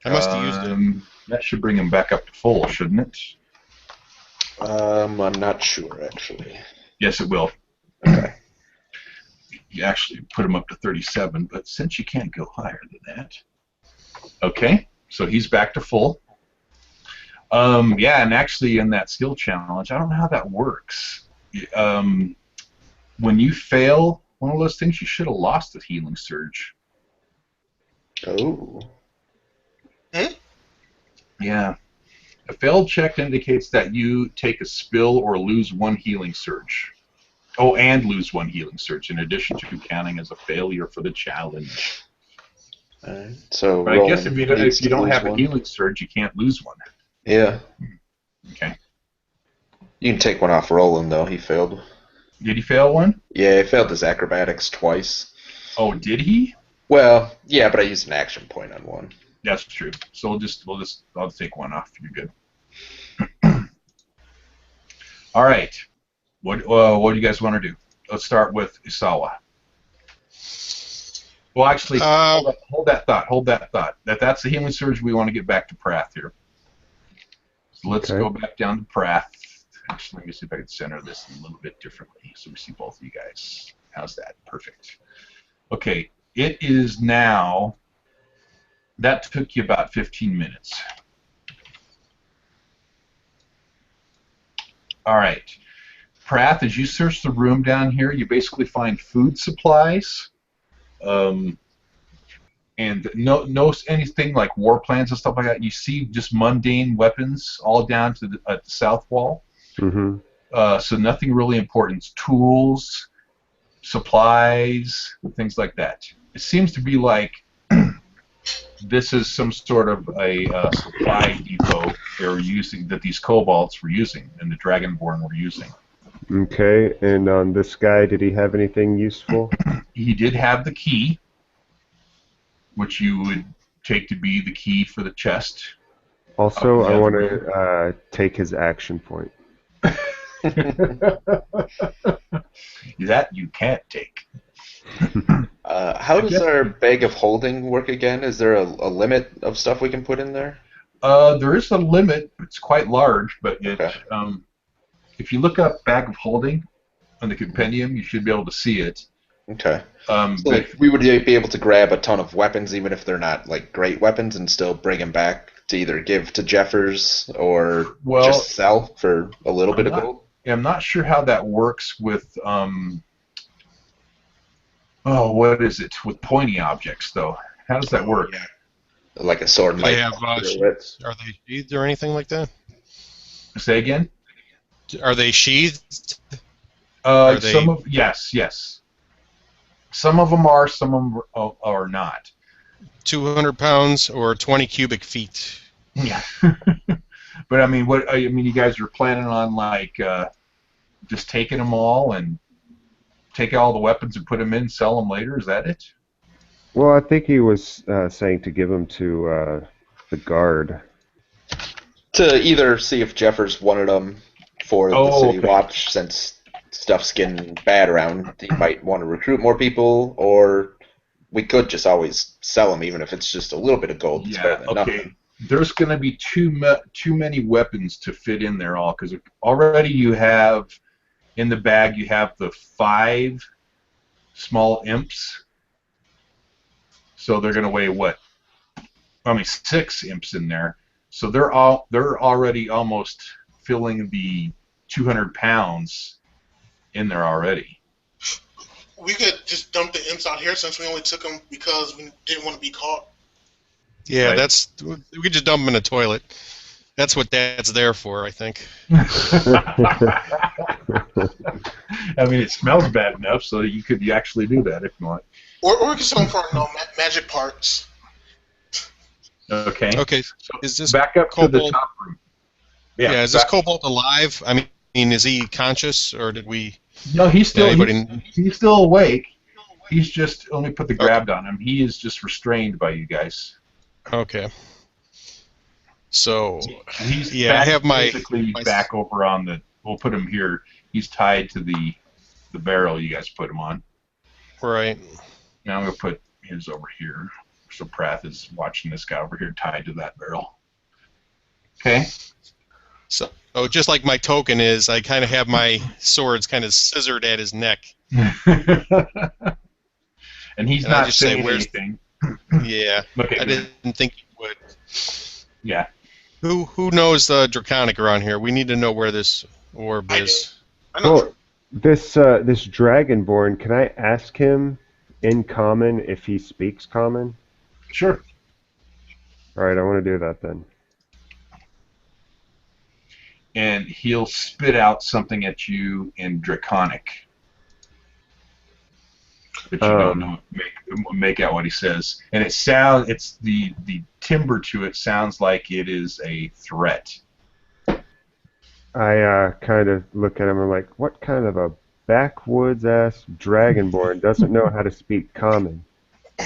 I must have used it. That should bring him back up to full, shouldn't it? I'm not sure, actually. Yes, it will. Okay. You actually put him up to 37, but since you can't go higher than that. Okay, so he's back to full. Yeah, and actually in that skill challenge, I don't know how that works. When you fail one of those things, you should have lost the healing surge. Oh. Hmm? Yeah. A failed check indicates that you take a spill or lose 1 healing surge. Oh, and lose 1 healing surge, in addition to counting as a failure for the challenge. Alright. So But I guess if you don't have a healing surge, you can't lose 1. Yeah. Okay. You can take one off Roland, though. He failed. Did he fail 1? Yeah, he failed his acrobatics twice. Oh, did he? Well, yeah, but I used an action point on 1. That's true. So I'll just take 1 off. You're good. All right. What do you guys want to do? Let's start with Isawa. Well, actually, hold that thought. That's the healing surge. We want to get back to Prath here. So let's go back down to Prath. Actually, let me see if I can center this a little bit differently so we see both of you guys. How's that? Perfect. Okay, it is now. That took you about 15 minutes. All right. Prath, as you search the room down here, you basically find food supplies, and no anything like war plans and stuff like that. You see just mundane weapons all down to the south wall. Mm-hmm. So nothing really important. Tools, supplies, things like that. It seems to be like this is some sort of a supply depot they were using, that these kobolds were using and the Dragonborn were using. Okay, and on this guy, did he have anything useful? He did have the key, which you would take to be the key for the chest. Also, I want to take his action point. That you can't take. How does our bag of holding work again? Is there a limit of stuff we can put in there? There is a limit. It's quite large, but Okay. If you look up bag of holding on the compendium, you should be able to see it. Okay. So like we would be able to grab a ton of weapons, even if they're not like great weapons, and still bring them back to either give to Jeffers or just sell for a little bit of gold. I'm not sure how that works with what is it with pointy objects though? How does that work? Yeah. Like a sword Do might they have cut through it. are they sheathed or anything like that? Say again. Are they sheathed? Are they Yes. Some of them are, some of them are not. 200 pounds or 20 cubic feet? Yeah. But I mean, you guys are planning on like just taking them all and take all the weapons and put them in, sell them later. Is that it? Well, I think he was saying to give him to the guard. To either see if Jeffers wanted them for the Oh, city okay. watch, since stuff's getting bad around, he might want to recruit more people, or we could just always sell them, even if it's just a little bit of gold. It's better than Okay. nothing. There's going to be too many weapons to fit in there all, because already you have in the bag you have the 5 small imps, so they're going to weigh what? I mean, 6 imps in there, so they're already almost filling the 200 pounds in there already. We could just dump the imps out here since we only took them because we didn't want to be caught. Yeah, Right. we could just dump them in a toilet. That's what that's there for, I think. I mean, it smells bad enough, so you could actually do that if you want. Or we could sell them for magic parts. Okay. Okay, So is this back up to the kobold? top room. Yeah, is this kobold alive? I mean, is he conscious, or did we? No, he's still Anybody? he's still awake. He's just, let me put the Okay. grabbed on him. He is just restrained by you guys. Okay. So He's yeah, I have basically my back over on the. We'll put him here. He's tied to the barrel you guys put him on. right. Now I'm gonna put his over here. So Prath is watching this guy over here tied to that barrel. Okay. So just like my token is, I kind of have my swords kind of scissored at his neck. And he's And I not just say, saying "Where's-" anything. Yeah, Okay. I Good. didn't think he would. Yeah. Who knows the Draconic around here? We need to know where this orb I is. I know. Well, this Dragonborn, can I ask him in common if he speaks common? Sure. All right, I want to do that then. And he'll spit out something at you in Draconic. But you don't know, make out what he says. And it's the timbre to it sounds like it is a threat. I kind of look at him and I'm like, what kind of a backwoods-ass Dragonborn doesn't know how to speak common?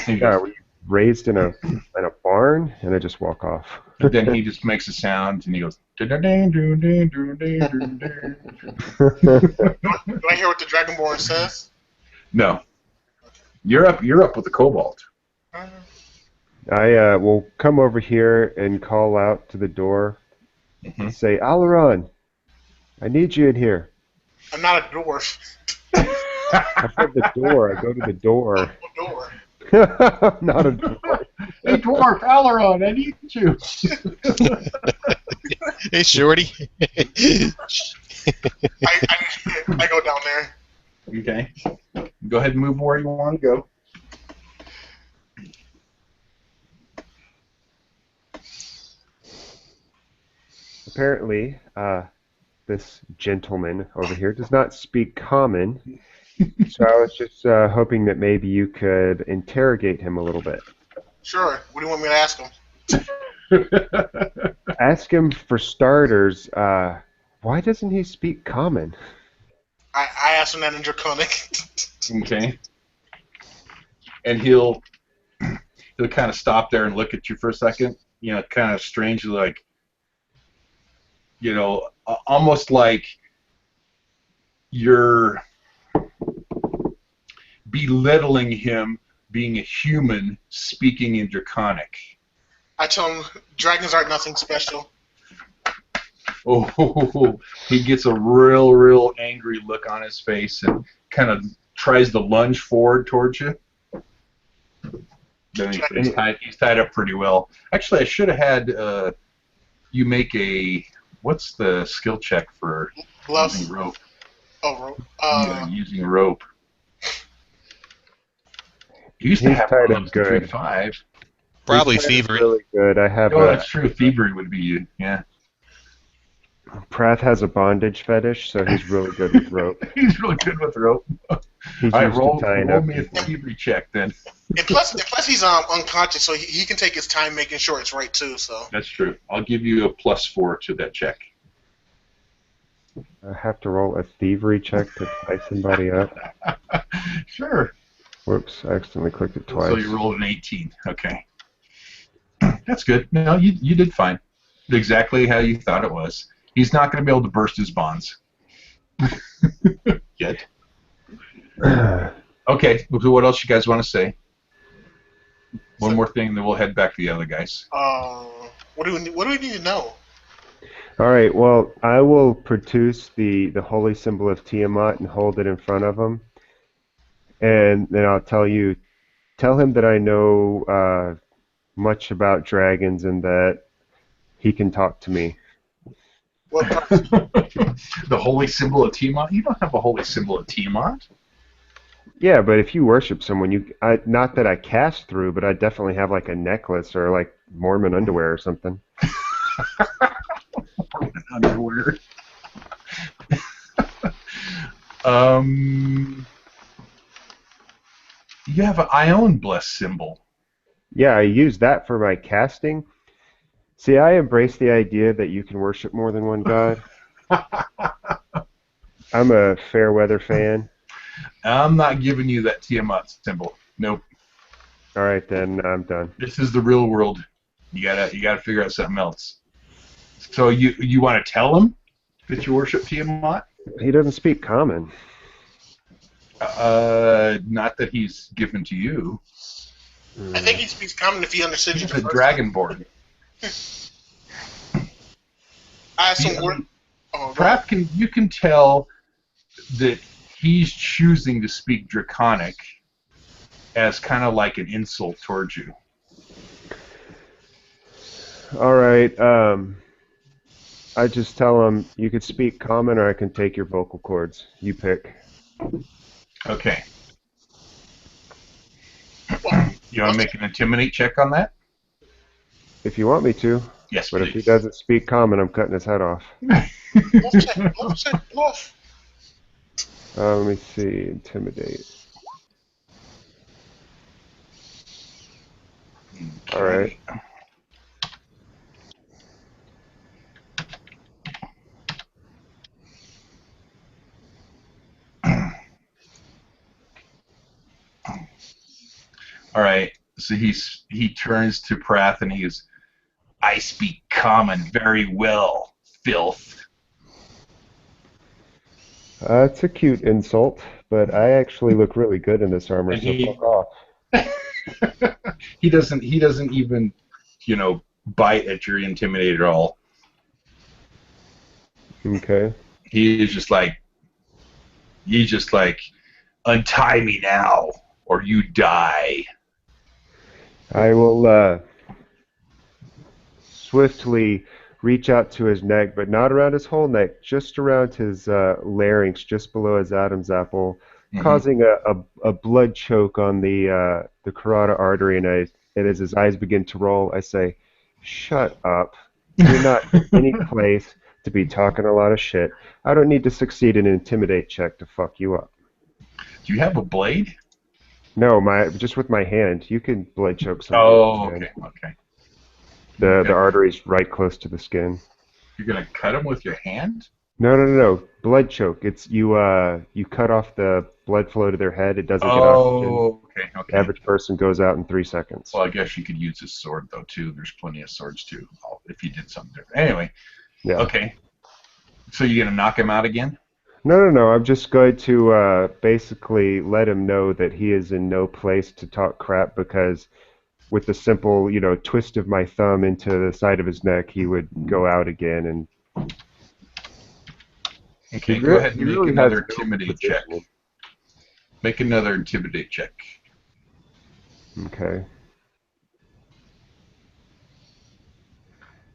He Yeah, goes, were you raised in a barn? And I just walk off. but then he just makes a sound and he goes. Do I hear what the Dragonborn says? No. You're up with the Cobalt. I will come over here and call out to the door and say, Alaron, I need you in here. I'm not a dwarf. I said the door. I go to the door. A door. Not a door. Hey, dwarf, Alaron, I need you. Hey, Shorty. I go down there. Okay. Go ahead and move where you want to go. Apparently, this gentleman over here does not speak common, so I was just hoping that maybe you could interrogate him a little bit. Sure. What do you want me to ask him? Ask him, for starters, why doesn't he speak common? I asked him that in Draconic. Okay. And he'll kind of stop there and look at you for a second. You know, kind of strangely, like, you know, almost like you're belittling him being a human speaking in Draconic. I tell him dragons aren't nothing special. Oh, he gets a real angry look on his face and kind of tries to lunge forward towards you. Then he's tied up pretty well. Actually, I should have had you make a, what's the skill check for Bluff. using rope? Oh, Yeah, using rope. You used to He's have tied up gloves between good. 5. Probably Pratt is thievery. really good. I have Oh, a that's true. Thievery would be you. Yeah. Pratt has a bondage fetish, so he's really good with rope. He's really good with rope. He's All right, used to tying roll up me a people. thievery check then. And plus he's unconscious, so he can take his time making sure it's right too. So That's true. I'll give you a +4 to that check. I have to roll a thievery check to tie somebody up. Sure. Whoops, I accidentally clicked it twice. So you rolled an 18. Okay. That's good. No, you did fine. Exactly how you thought it was. He's not going to be able to burst his bonds. Yet. Okay, so what else you guys want to say? One more thing, then we'll head back to the other guys. what do we need to know? All right, well, I will produce the holy symbol of Tiamat and hold it in front of him. And then I'll tell him that I know much about dragons and that he can talk to me. What The holy symbol of Tiamat? You don't have a holy symbol of Tiamat. Yeah, but if you worship someone, not that I cast through, but I definitely have like a necklace or like Mormon underwear or something. Underwear. You have an Ion Bless symbol. Yeah, I use that for my casting. See, I embrace the idea that you can worship more than one god. I'm a fair weather fan. I'm not giving you that Tiamat symbol. Nope. All right, then I'm done. This is the real world. You gotta figure out something else. So you want to tell him that you worship Tiamat? He doesn't speak common. Not that he's given to you. I think he speaks common if he understood you He's the a first dragonborn. I have some word. Perhaps you can tell that he's choosing to speak Draconic as kind of like an insult towards you. All right. I just tell him you could speak common or I can take your vocal cords. You pick. Okay. You want to make an intimidate check on that? If you want me to. Yes, But please. if he doesn't speak common, I'm cutting his head off. Bluff. Let me see. Intimidate. Okay. All right. All right. So he turns to Prath and he goes, "I speak common very well, filth." It's a cute insult, but I actually look really good in this armor, And so fuck off. He doesn't even, bite at your intimidate at all. Okay. He's just like, untie me now, or you die. I will swiftly reach out to his neck, but not around his whole neck, just around his larynx, just below his Adam's apple, causing a blood choke on the carotid artery. And as his eyes begin to roll, I say, "Shut up! You're not in any place to be talking a lot of shit. I don't need to succeed in an intimidate check to fuck you up." Do you have a blade? No, just with my hand. You can blood choke someone. Oh, with your hand. okay. The artery's right close to the skin. You're gonna cut him with your hand? No. Blood choke. It's you cut off the blood flow to their head. It doesn't get oxygen. Oh, okay. The average person goes out in 3 seconds. Well, I guess you could use his sword though too. There's plenty of swords too. If you did something different. Anyway. Yeah. Okay. So you're gonna knock him out again? No. I'm just going to basically let him know that he is in no place to talk crap because with the simple, twist of my thumb into the side of his neck, he would go out again. And Okay, He go ahead and he make really another has no intimidate check. positioning. Make another intimidate check. Okay.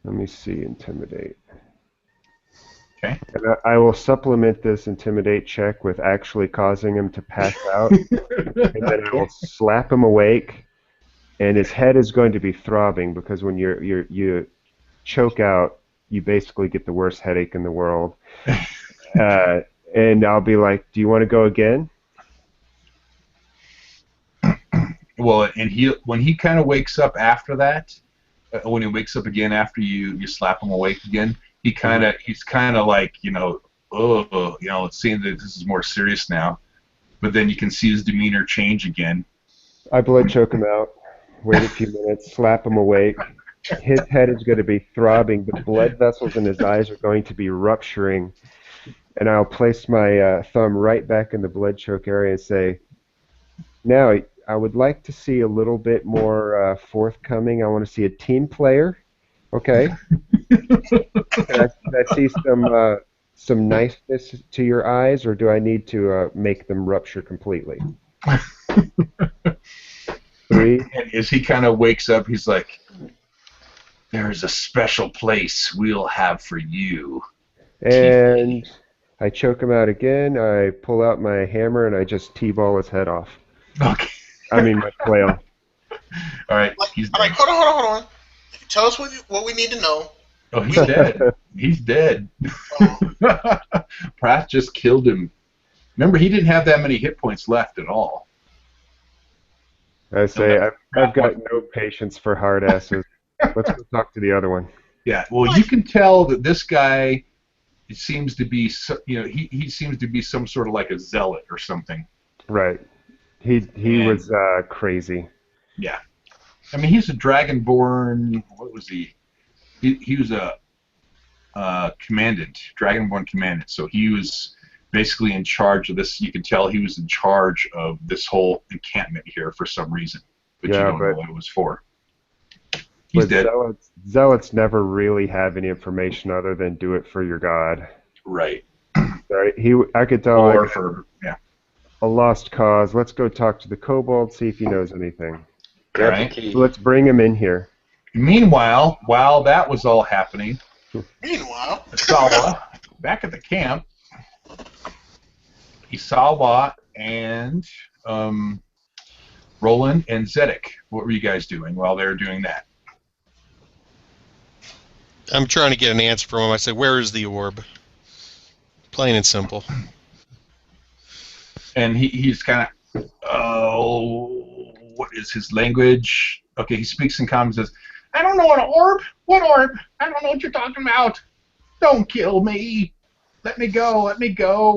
Let me see, intimidate. Okay. And I will supplement this intimidate check with actually causing him to pass out, and then I will slap him awake, and his head is going to be throbbing because when you choke out, you basically get the worst headache in the world. Uh, and I'll be like, "Do you want to go again?" Well, and when he kind of wakes up after that, when he wakes up again after you slap him awake again, he's kind of like, oh, it seems that this is more serious now. But then you can see his demeanor change again. I blood choke him out, wait a few minutes, slap him awake. His head is going to be throbbing. The blood vessels in his eyes are going to be rupturing. And I'll place my thumb right back in the blood choke area and say, "Now, I would like to see a little bit more forthcoming. I want to see a team player. Okay? Can I see some niceness to your eyes, or do I need to make them rupture completely?" 3. And as he kind of wakes up, he's like, "There's a special place we'll have for you." And I choke him out again. I pull out my hammer and I just T-ball his head off. Okay. I mean my flail. All right. He's All right, dead. hold on. Tell us what we need to know. Oh, he's dead. He's dead. Pratt just killed him. Remember, he didn't have that many hit points left at all. I say, I've got no patience for hard asses. Let's go talk to the other one. Yeah. Well, you can tell that this guy seems to be, he seems to be some sort of like a zealot or something. Right. He was crazy. Yeah. I mean, he's a Dragonborn. What was he? He was a commandant, Dragonborn commandant. So he was basically in charge of this. You can tell he was in charge of this whole encampment here for some reason, but you don't know what it was for. He's dead. Zealots never really have any information other than do it for your god. Right. Right. I could tell. Or like, for a lost cause. Let's go talk to the kobold, see if he knows anything. Grab Right. the key. So let's bring him in here. Meanwhile, while that was all happening, Meanwhile, Sawa, back at the camp, Isawa and Roland and Zedek. What were you guys doing while they were doing that? I'm trying to get an answer from him. I said, "Where is the orb?" Plain and simple. And he's kind of, what is his language? Okay, he speaks in common and says, "I don't know an orb. What orb? I don't know what you're talking about. Don't kill me. Let me go,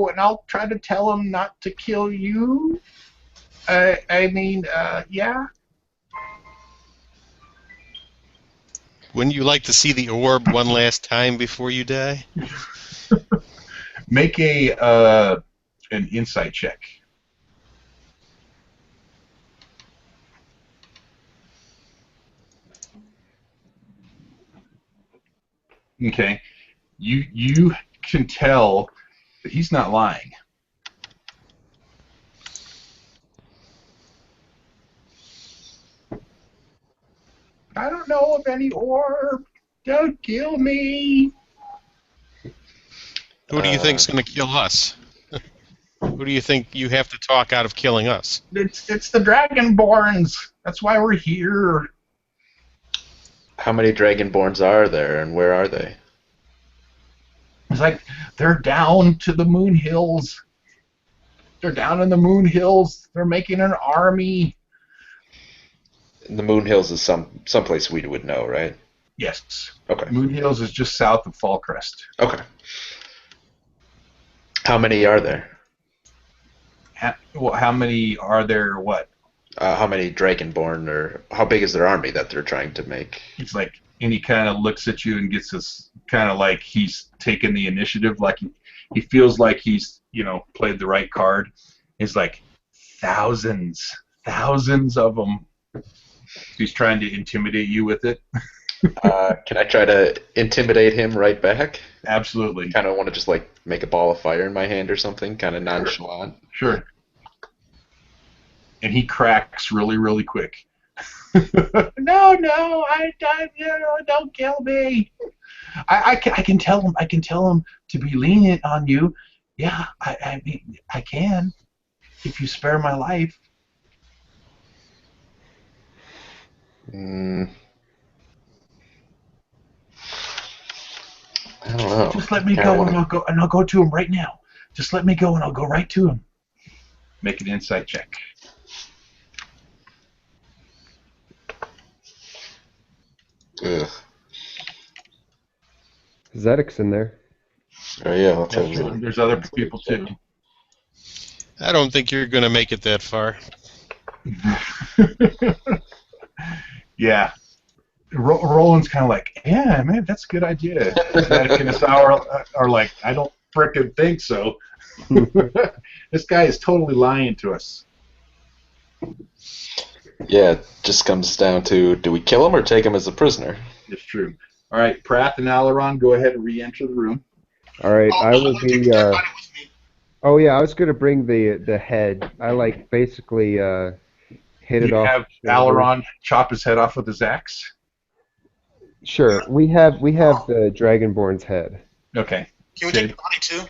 and I'll try to tell him not to kill you. Yeah." Wouldn't you like to see the orb one last time before you die? Make an insight check. Okay. You can tell that he's not lying. I don't know of any orb. Don't kill me. Who do you think's going to kill us? Who do you think you have to talk out of killing us? It's the Dragonborns. That's why we're here. How many Dragonborns are there, and where are they? It's like they're down to the Moon Hills. They're down in the Moon Hills. They're making an army. The Moon Hills is someplace we would know, right? Yes. Okay. Moon Hills is just south of Fallcrest. Okay. How many are there? How many are there? What? How many Dragonborn, or how big is their army that they're trying to make? It's like, and he kind of looks at you and gets this kind of like he's taken the initiative, like he feels like he's played the right card. He's like thousands of them. He's trying to intimidate you with it. Can I try to intimidate him right back? Absolutely. Kind of want to just like make a ball of fire in my hand or something, kind of nonchalant. Sure. And he cracks really, really quick. No, don't kill me. I can tell him. I can tell him to be lenient on you. Yeah, I mean, I can if you spare my life. Mm, I don't know. Just let me go, and I'll go to him right now. Just let me go, and I'll go right to him. Make an insight check. Ugh. Zedek's in there. Oh yeah, let's have a There's other people too. I don't think you're going to make it that far. Yeah. Roland's kind of like, yeah, man, that's a good idea. Zedek and Asau are like, I don't frickin' think so. This guy is totally lying to us. Yeah, it just comes down to, do we kill him or take him as a prisoner? It's true. All right, Prath and Alaron, go ahead and re-enter the room. All right, Oh, I I will want to take be. the dead body with me. Oh yeah, I was gonna bring the head. I like basically hit it You off have the shoulder. Alaron chop his head off with his axe. Sure, we have the Dragonborn's head. Okay. Can we Good. take the body too?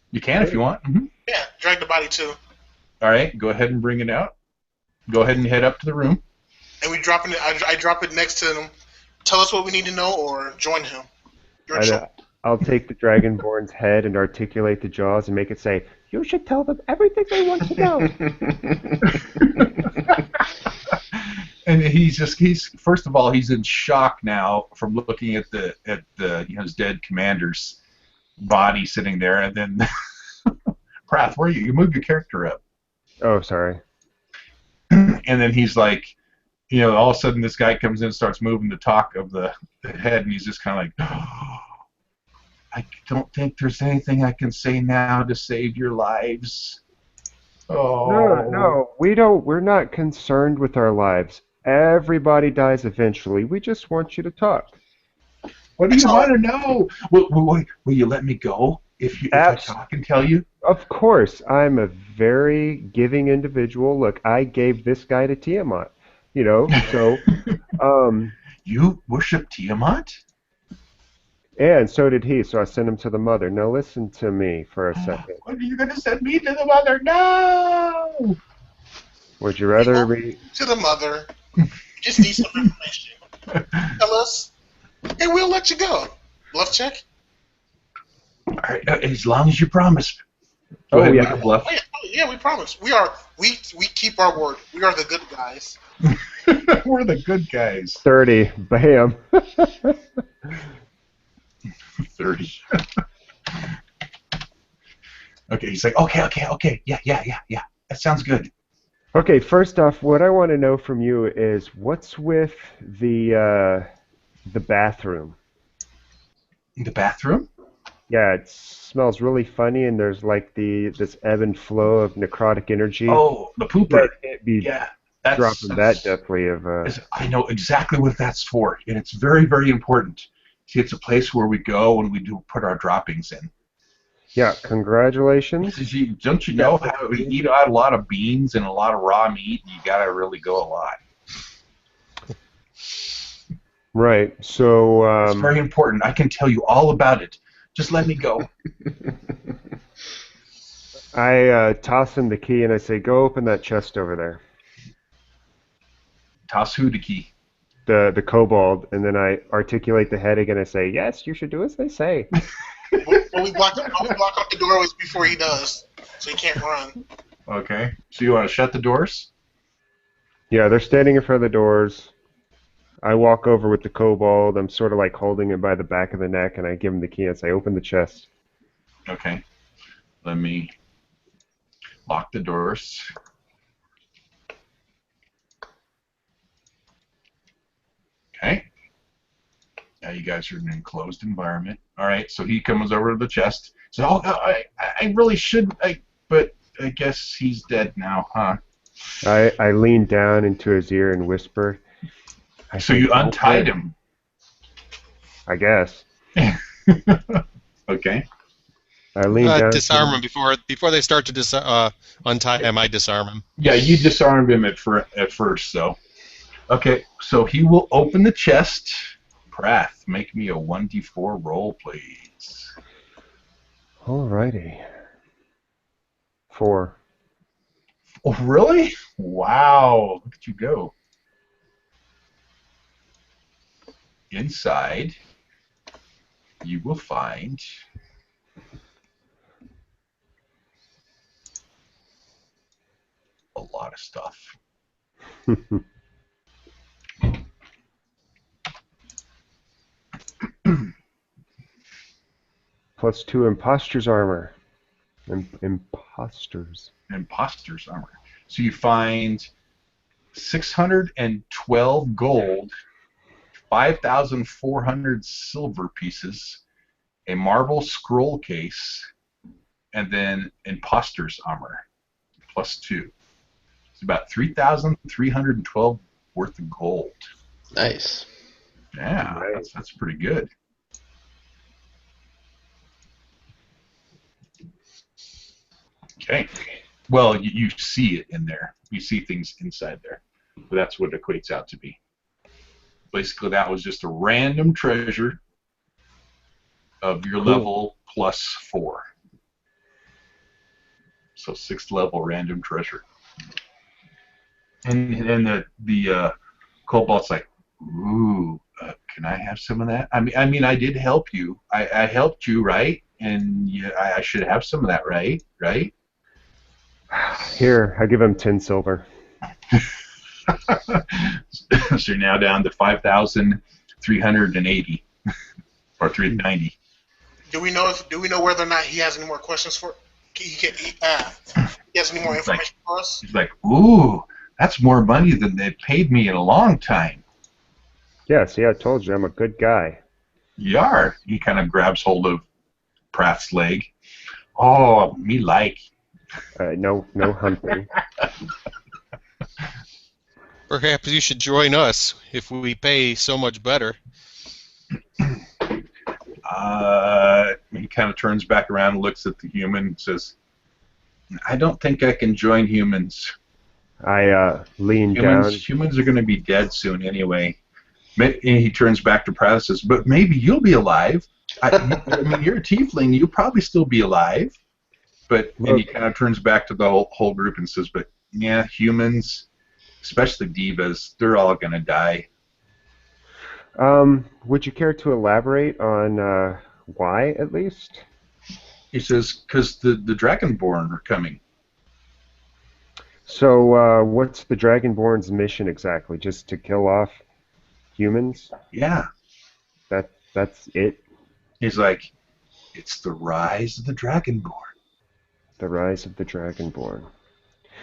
You can if you want. Yeah, drag the body too. All right, go ahead and bring it out. Go ahead and head up to the room. And we drop it. I drop it next to him. Tell us what we need to know, or join him. Your choice. I'll take the Dragonborn's head and articulate the jaws and make it say, "You should tell them everything they want to know." And he's first of all, he's in shock now from looking at the his dead commander's body sitting there, and then Prath, where are you? You moved your character up. Oh, sorry. And then he's like, all of a sudden this guy comes in and starts moving the talk of the head, and he's just kind of like, oh, I don't think there's anything I can say now to save your lives. Oh. No, we don't. We're not concerned with our lives. Everybody dies eventually. We just want you to talk. What do you want to know? Will you let me go if I talk and tell you? Of course, I'm a very giving individual. Look, I gave this guy to Tiamat, so, You worship Tiamat? and so did he, so I sent him to the mother. Now listen to me for a second. When are you going to send me to the mother? No! Would you rather read? To the mother. You just need some information. Tell us, and we'll let you go. Bluff check. All right, as long as you promise. Go Oh, ahead, yeah. make a bluff. Oh yeah, we promise. We keep our word. We are the good guys. We're the good guys. 30. Bam. 30. Okay, he's like, okay. Yeah. That sounds good. Okay, first off, what I want to know from you is what's with the bathroom? The bathroom? Yeah, it smells really funny, and there's like this ebb and flow of necrotic energy. Oh, the pooper. You can't be Yeah. dropping that deftly of. I know exactly what that's for, and it's very, very important. See, it's a place where we go and we do put our droppings in. Yeah, congratulations. Don't you know how we eat out a lot of beans and a lot of raw meat? You gotta really go a lot. Right. So. It's very important. I can tell you all about it. Just let me go. I toss him the key and I say, "Go open that chest over there." Toss who the key? The kobold, and then I articulate the head again. I say, "Yes, you should do as they say." we block up the doorways before he does, so he can't run. Okay. So you want to shut the doors? Yeah, they're standing in front of the doors. I walk over with the kobold. I'm sort of like holding him by the back of the neck, and I give him the key and say, "Open the chest." Okay. Let me lock the doors. Okay. Now you guys are in an enclosed environment. All right. So he comes over to the chest. So I really should. But I guess he's dead now, huh? I lean down into his ear and whisper. So you untied him. I guess. Okay. I lean down. Disarm him before they start to untie him. I disarm him. Yeah, you disarmed him at first, so. Okay, so he will open the chest. Prath, make me a 1d4 roll, please. Alrighty. 4. Oh, really? Wow, look at you go. inside, you will find a lot of stuff. +2 imposters armor. Imposters. Imposter's armor. So you find 612 gold, 5,400 silver pieces, a marble scroll case, and then imposter's armor, +2. It's about 3,312 worth of gold. Nice. Yeah, Right. that's pretty good. Okay. Well, you see it in there. You see things inside there. But that's what it equates out to be. Basically, that was just a random treasure of your Cool. level +4. So 6th level random treasure. And the Cobalt's like, ooh, can I have some of that? I mean, I did help you. I helped you, right? And I should have some of that, right? Right? Here, I give him 10 silver. So you're now down to 5,380 or 390. Do we know whether or not he has any more questions for? He has any more information for us? He's like, ooh, that's more money than they've paid me in a long time. Yeah, see, I told you, I'm a good guy. Yar. He kind of grabs hold of Pratt's leg. Oh, me like. No hunting. Perhaps you should join us if we pay so much better. He kind of turns back around and looks at the human and says, I don't think I can join humans. I lean down. Humans are going to be dead soon anyway. And he turns back to Pratt and says, but maybe you'll be alive. I mean, you're a tiefling. You'll probably still be alive. And he kind of turns back to the whole group and says, but yeah, humans, especially divas, they're all going to die. Would you care to elaborate on why, at least? He says, because the Dragonborn are coming. So, what's the Dragonborn's mission exactly? Just to kill off humans? Yeah. That's it? He's like, it's the rise of the Dragonborn. The rise of the Dragonborn.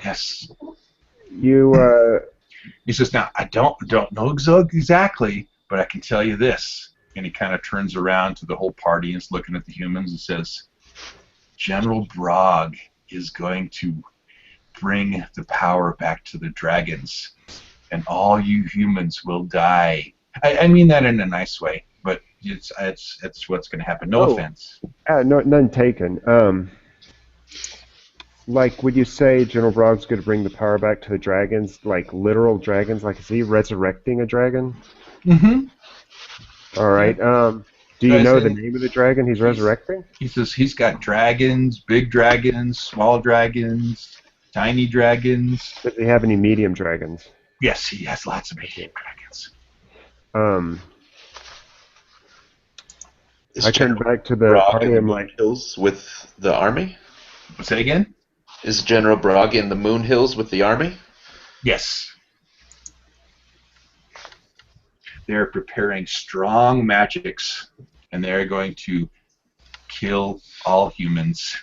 Yes. You, He says, now, I don't know exactly, but I can tell you this. And he kind of turns around to the whole party and is looking at the humans and says, General Brog is going to bring the power back to the dragons, and all you humans will die. I mean that in a nice way, but it's what's going to happen. No offense. none taken. Like, would you say General Brog's going to bring the power back to the dragons, like literal dragons? Like, is he resurrecting a dragon? Mm-hmm. All right. Do you know the name of the dragon he's resurrecting? He says he's got dragons, big dragons, small dragons, tiny dragons. Does he have any medium dragons? Yes, he has lots of medium dragons. Is I turned General back to the Brog party. in the I'm Moon like, Hills with the army? Say again? Is General Brog in the Moon Hills with the army? Yes. They're preparing strong magics, and they're going to kill all humans.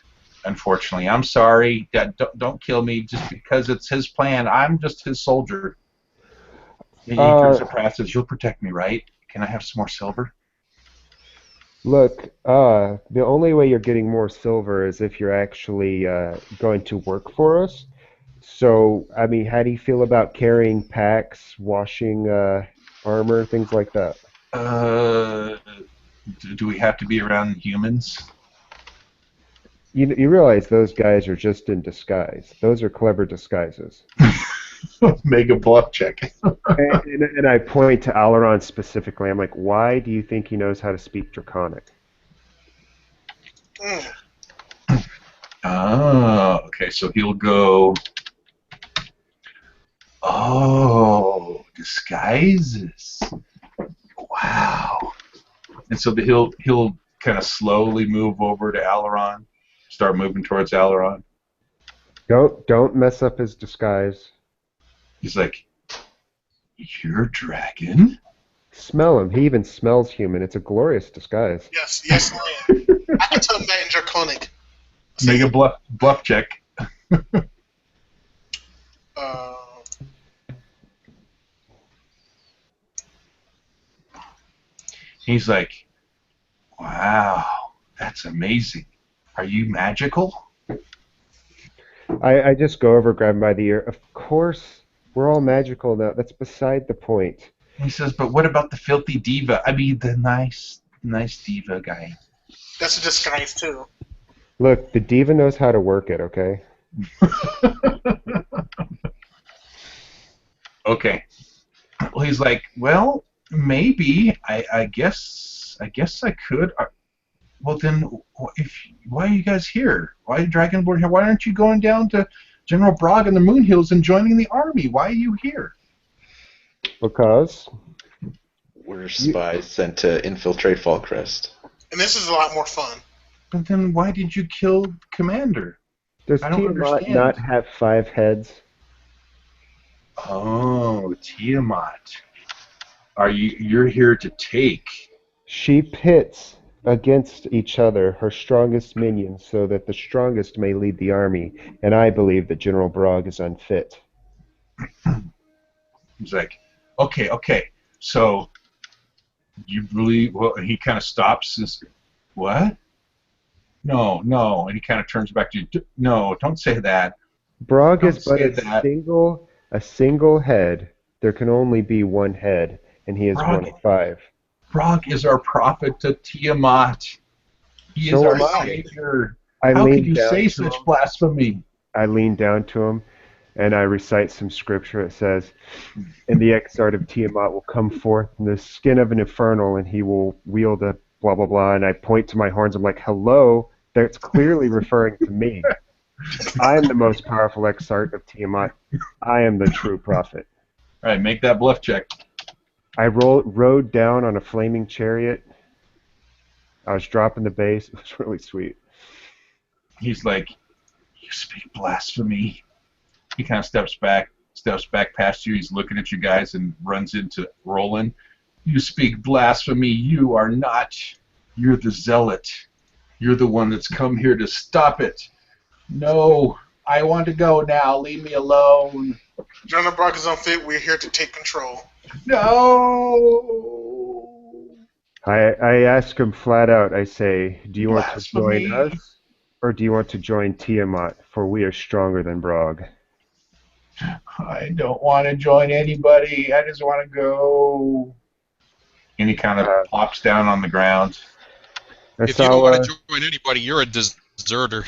Unfortunately, I'm sorry. Don't kill me just because it's his plan. I'm just his soldier. He turns to Pratt and says, you'll protect me, right? Can I have some more silver? look, the only way you're getting more silver is if you're actually going to work for us. So, I mean, how do you feel about carrying packs, washing armor, things like that? Do we have to be around humans? You realize those guys are just in disguise. Those are clever disguises. Make a bluff check. And I point to Alaron specifically. I'm like, why do you think he knows how to speak Draconic? Oh, okay, so he'll go. Oh, disguises. wow. And so he'll kind of slowly move over to Alaron, start moving towards Alaron. Don't mess up his disguise. He's like, "You're a dragon?" Smell him. He even smells human. It's a glorious disguise. Yes, I am. I can tell him that in Draconic. Make a bluff check. Uh, He's like, "Wow, that's amazing. Are you magical?" I just go over, grab him by the ear. Of course, we're all magical now. That's beside the point. He says, "But what about the filthy diva? I mean, the nice diva guy." that's a disguise, too. Look, the diva knows how to work it, okay? Okay. Well, he's like, "Well, maybe. I guess I could. Well, then, why are you guys here? Why are you Dragonborn here? Why aren't you going down to General Brog in the Moon Hills and joining the army? Why are you here?" Because We're spies sent to infiltrate Fallcrest. And this is a lot more fun. But then why did you kill Commander? does I don't Tiamat understand. not have 5 heads? Oh, Tiamat. You're here to take. She pits against each other her strongest minions so that the strongest may lead the army, and I believe that General Brog is unfit. He's like, okay. So you believe? Well, he kind of stops. Says, "What? No." And he kind of turns back to you. "No, don't say that." Brog Don't is but say that. a single head. There can only be one head, and he is Brog- one of 5. Brog is our prophet to Tiamat. He is So our am I. savior. I How lean could you down say to such him. blasphemy? I lean down to him, and I recite some scripture. It says, "And the exarch of Tiamat will come forth in the skin of an infernal, and he will wield a blah blah blah." And I point to my horns. I'm like, "Hello." That's clearly referring to me. I am the most powerful exarch of Tiamat. I am the true prophet. All right, make that bluff check. I rode down on a flaming chariot. I was dropping the bass. It was really sweet. He's like, "You speak blasphemy." He kind of steps back past you. He's looking at you guys and runs into Roland. "You speak blasphemy. You are not. You're the zealot. You're the one that's come here to stop it. No, I want to go now. Leave me alone." General Brock is unfit. We're here to take control. No. I ask him flat out. I say, "Do you want to Blasphemy. join us, or do you want to join Tiamat? For we are stronger than Brog." I don't want to join anybody. I just want to go. And he kind of plops down on the ground. If you don't want to join anybody, you're a deserter,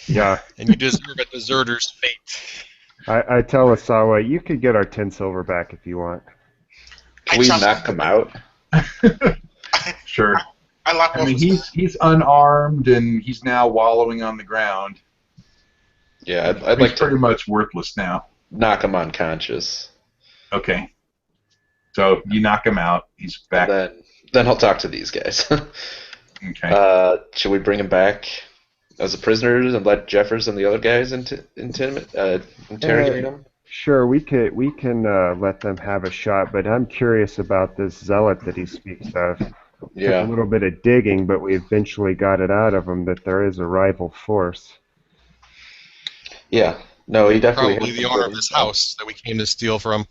Yeah, and you deserve a deserter's fate. I tell Asawa, "You could get our 10 silver back if you want." Can we knock him out? Sure. I lock I off mean, his he's unarmed and he's now wallowing on the ground. Yeah, I'd He's like pretty to much worthless now. knock him unconscious. Okay. So you knock him out. He's back. And then I'll talk to these guys. Okay. Should we bring him back as a prisoner and let Jeffers and the other guys interrogate him? Sure, we can let them have a shot, but I'm curious about this zealot that he speaks of. Took a Yeah. little bit of digging, but we eventually got it out of him that there is a rival force. Yeah. No, he definitely Probably has the some owner good of this info. house that we came to steal from.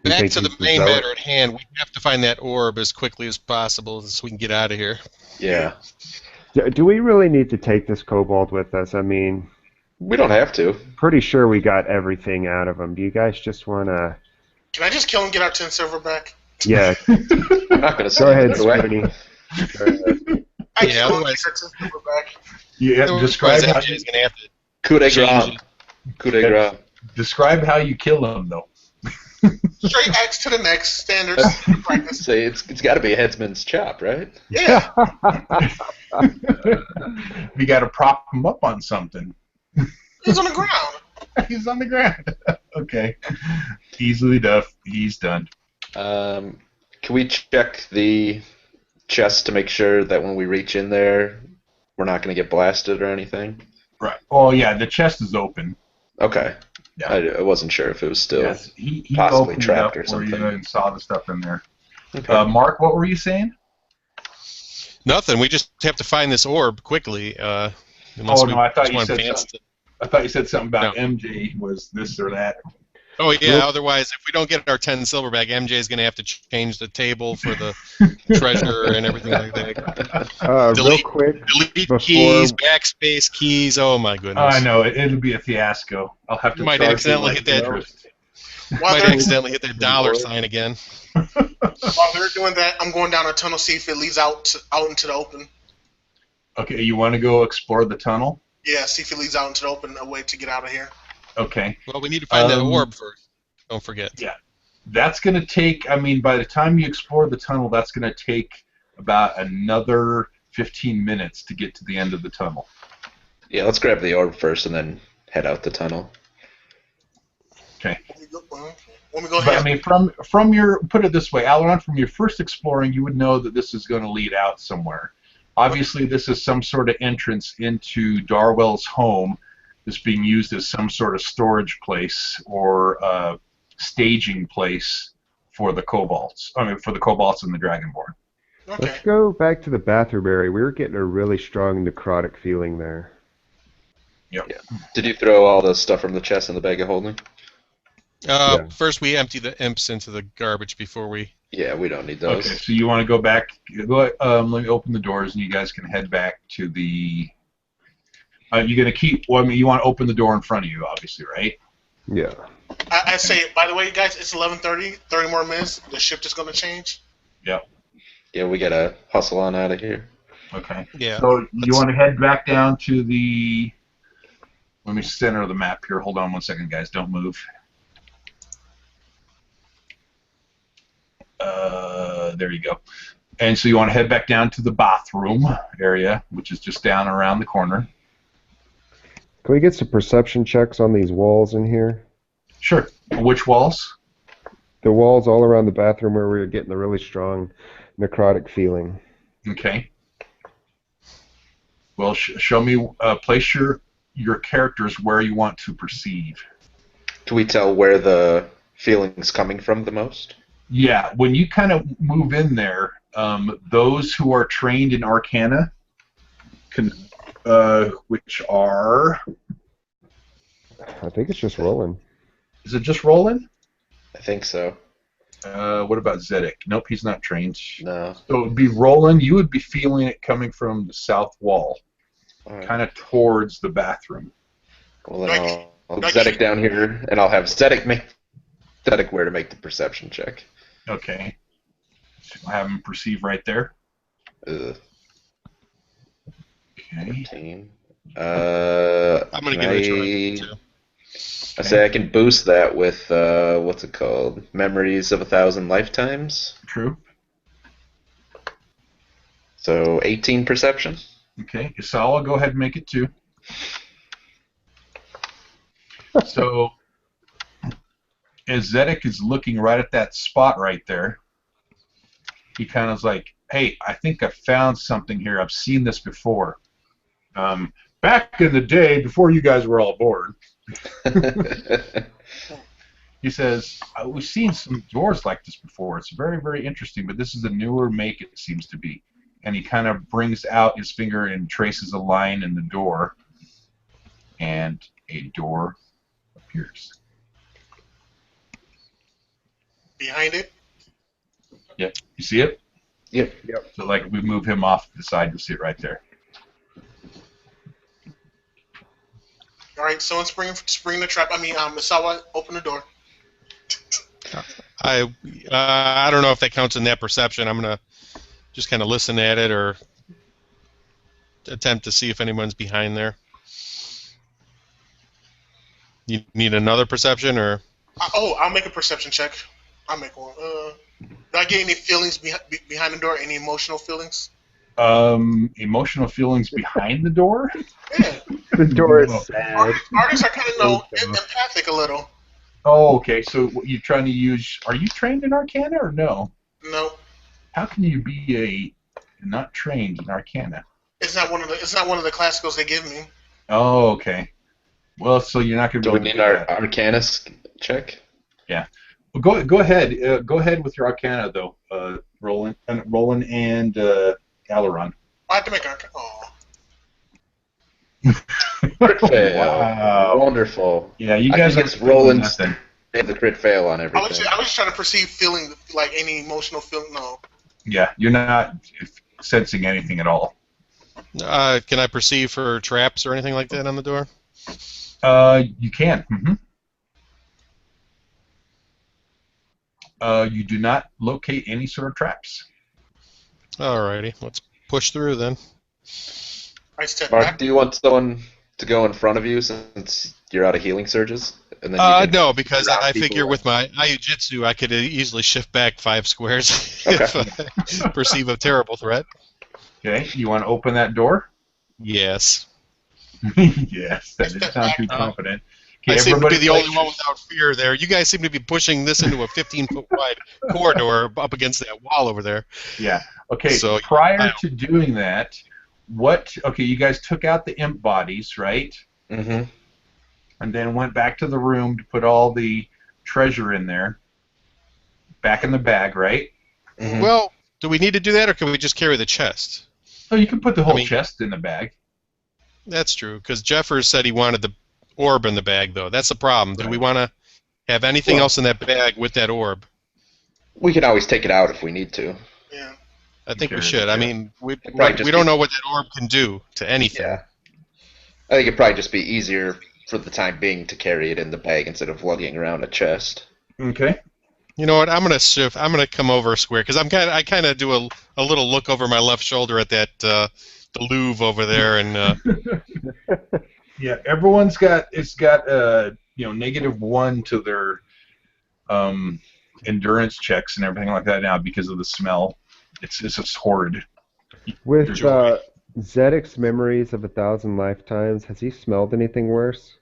You Back think to the he's the main zealot? matter at hand. We have to find that orb as quickly as possible so we can get out of here. Yeah. Do we really need to take this kobold with us? I mean, We don't have to. pretty sure we got everything out of him. Do you guys just want to... Can I just kill him, get our 10 silver back? Yeah, I'm not going to go say ahead, it away. Spoony. Go ahead. I Yeah, kill him, otherwise- get our 10 silver back. Yeah. Describe how MJ is going to have to Coup de change grace. it. Coup de grace. describe how you kill him though. Straight axe to the neck, standards, practice. Say it's got to be a headsman's chop, right? Yeah. We got to prop him up on something. He's on the ground. He's on the ground. Okay. Easily enough. He's done. Can Can we check the chest to make sure that when we reach in there, we're not going to get blasted or anything? Right. Oh yeah, the chest is open. Okay. Yeah. I wasn't sure if it was still Yes, he possibly opened it up trapped or for you something. and saw the stuff in there. Okay. Mark, what were you saying? Nothing. We just have to find this orb quickly. Unless No, I thought just you want to said advance something. I thought you said something about No. MJ was this or that. Oh yeah. Otherwise, if we don't get our 10 silver back, MJ is going to have to change the table for the treasure and everything like that. Real Delete- quick, Delete before keys, backspace keys. Oh my goodness. I know it'll be a fiasco. I'll have to Might charge you accidentally like hit that- interest. While Might they're, accidentally hit that dollar sign again. while they're doing that, I'm going down a tunnel, see if it leads out into the open. Okay, you want to go explore the tunnel? Yeah, see if it leads out into the open, a way to get out of here. Okay. Well, we need to find that orb first. Don't forget. Yeah. That's going to take, by the time you explore the tunnel, that's going to take about another 15 minutes to get to the end of the tunnel. Yeah, let's grab the orb first and then head out the tunnel. Okay. When we go But here, from your, put it this way, Alaron, from your first exploring, you would know that this is going to lead out somewhere. Obviously, this is some sort of entrance into Darwell's home that's being used as some sort of storage place or staging place for the kobolds. For the kobolds and the dragonborn. okay. let's go back to the bathroom area. We were getting a really strong necrotic feeling there. Yep. Yeah. Did you throw all the stuff from the chest in the bag of holding? Yeah. First, we empty the imps into the garbage before we. Yeah, we don't need those. Okay, so you want to go back. Let me open the doors, and you guys can head back to the. You're gonna keep. Well, you want to open the door in front of you, obviously, right? Yeah. I say, by the way, guys, it's 11:30. 30 more minutes. The shift is going to change. Yep. Yeah, we gotta hustle on out of here. Okay. Yeah. So you want to head back down to the. Let me center the map here. Hold on one second, guys. Don't move. There you go. And so you want to head back down to the bathroom area, which is just down around the corner. Can we get some perception checks on these walls in here? Sure. Which walls? The walls all around the bathroom where we were getting the really strong necrotic feeling. Okay. Well, show me. Place your characters where you want to perceive. Can we tell where the feeling's coming from the most? Yeah, when you kind of move in there, those who are trained in Arcana, which are... I think it's just rolling. Is it just Roland? I think so. What about Zedek? Nope, he's not trained. No. So it would be Roland. You would be feeling it coming from the south wall, All right. kind of towards the bathroom. Well, then I'll Zedek down here, and I'll have Zedek where to make the perception check. Okay. So I'll have him perceive right there. Ugh. Okay. 13. I'm gonna give it a try too. I say I can boost that with what's it called? Memories of 1,000 Lifetimes. True. So 18 perception. Okay, Isala, go ahead and make it 2. So, as Zedek is looking right at that spot right there, he kind of is like, hey, I think I found something here. I've seen this before. Back in the day, before you guys were all born, he says, we've seen some doors like this before. It's very, very interesting, but this is a newer make, it seems to be. And he kind of brings out his finger and traces a line in the door, and a door appears. Behind it. Yep. You see it? Yep. So, like, if we move him off to the side, you'll see it right there. All right, someone spring the trap. Misawa, open the door. I don't know if that counts in that perception. I'm gonna just kind of listen at it or attempt to see if anyone's behind there. You need another perception, or? I'll make a perception check. I'll make one. Do I get any feelings behind the door? Any emotional feelings? Emotional feelings behind the door? Yeah. The door is No. sad. Artists are kind of empathic a little. Oh, okay. So what you're trying to use? Are you trained in Arcana or no? No. How can you be not trained in Arcana? It's not one of the classicals they give me. Oh, okay. Well, so you're not going to Do be we able to need do our that. Arcana check? Yeah. Well, go ahead. Go ahead with your Arcana though, Roland and Aileron. I have to make Arcana. Oh. Crit fail. Wow. Wonderful. Yeah, you I guys think are it's feeling Roland's nothing. the crit fail on I everything. was just trying to perceive feeling like any emotional feeling. No. Yeah, you're not sensing anything at all. Can I perceive for traps or anything like that on the door? You can. You do not locate any sort of traps. Alrighty, let's push through then. I step Mark, back. do you want someone to go in front of you since you're out of healing surges? And then you can No, because round I people figure up? with my Aiujitsu, I could easily shift back 5 squares Okay. if I perceive a terrible threat. Okay, you want to open that door? Yes. Yes, that didn't sound too confident. Okay, I seem to be everybody the only place one your- without fear there. You guys seem to be pushing this into a 15-foot wide corridor up against that wall over there. Yeah. Okay. So, prior to doing that, okay, you guys took out the imp bodies, right? Mm-hmm. And then went back to the room to put all the treasure in there. Back in the bag, right? Mm-hmm. Well, do we need to do that, or can we just carry the chest? Oh, you can put the whole mean- chest in the bag. That's true, because Jeffers said he wanted the orb in the bag, though. That's the problem. Do we Right. want to have anything Well- else in that bag with that orb? We can always take it out if we need to. Yeah. I think we Carry should. the I chest. mean, we probably just don't be- know what that orb can do to anything. Yeah. I think it'd probably just be easier for the time being to carry it in the bag instead of lugging around a chest. Okay. You know what? I'm gonna shift. I'm gonna come over a square because I kind of do a little look over my left shoulder at that the Louvre over there, and Yeah, everyone's got -1 to their endurance checks and everything like that now because of the smell. It's just horrid. With Joy. Zedek's memories of 1,000 lifetimes, has he smelled anything worse?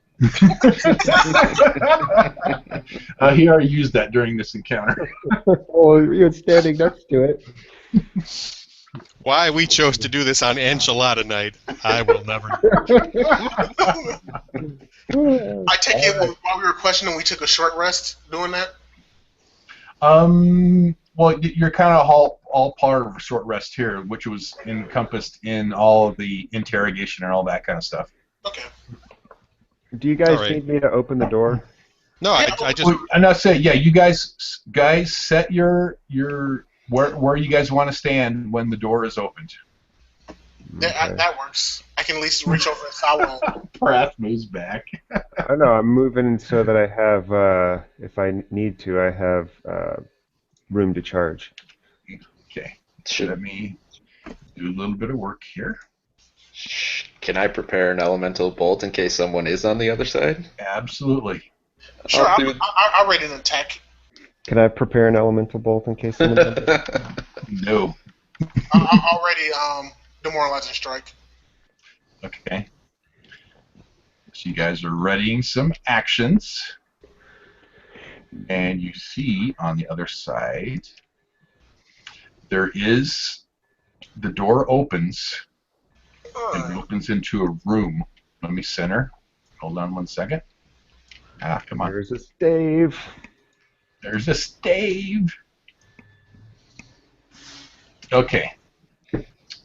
He already used that during this encounter. Oh, you're standing next to it. why we chose to do this on enchilada night, I will never. I take it while we were questioning, we took a short rest doing that. Well, you're kind of all part of a short rest here, which was encompassed in all of the interrogation and all that kind of stuff. Okay. Do you guys All right. need me to open the door? No, I just I'm not saying, yeah, you guys set your where you guys want to stand when the door is opened. That works. I can at least reach over and towel. Prath moves back. I know, I'm moving so that I have, if I need to, I have room to charge. Okay, Should let me do a little bit of work here. Can I prepare an elemental bolt in case someone is on the other side? Absolutely. Sure, I'll do it. I'll ready an attack. Can I prepare an elemental bolt in case someone does? No. I'll ready demoralizing strike. Okay. So you guys are readying some actions. And you see on the other side, the door opens, and it opens into a room. Let me center. Hold on 1 second. Come on. There's a stave. There's a stave. Okay.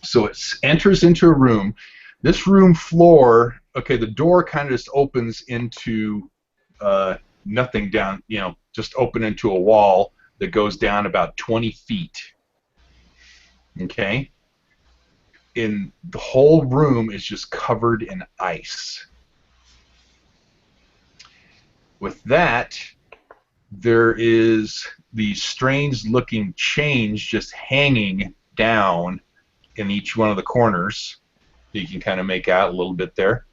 So it enters into a room. This room floor, okay, the door kind of just opens into nothing down, just open into a wall that goes down about 20 feet. Okay? In the whole room is just covered in ice. With that, there is the strange looking chains just hanging down in each one of the corners. You can kind of make out a little bit there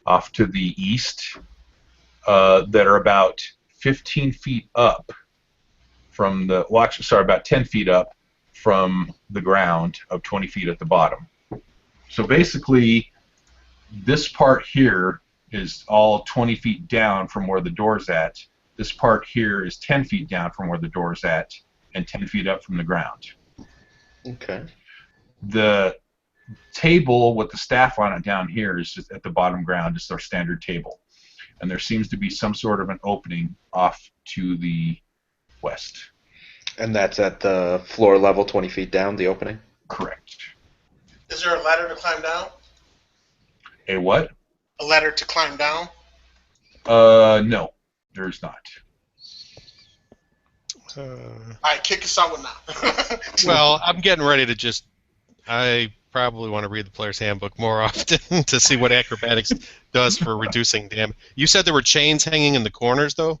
off to the east that are about 15 feet up from the, well, actually, sorry, about 10 feet up from the ground of 20 feet at the bottom. So basically, this part here is all 20 feet down from where the door's at. This part here is 10 feet down from where the door's at and 10 feet up from the ground. Okay. The table with the staff on it down here is just at the bottom ground, just our standard table. And there seems to be some sort of an opening off to the west. And that's at the floor level, 20 feet down, the opening? Correct. Is there a ladder to climb down? A what? A ladder to climb down? No, there's not. All right, kick us out with now. Well, I'm getting ready to just. I probably want to read the player's handbook more often to see what acrobatics does for reducing damage. You said there were chains hanging in the corners, though?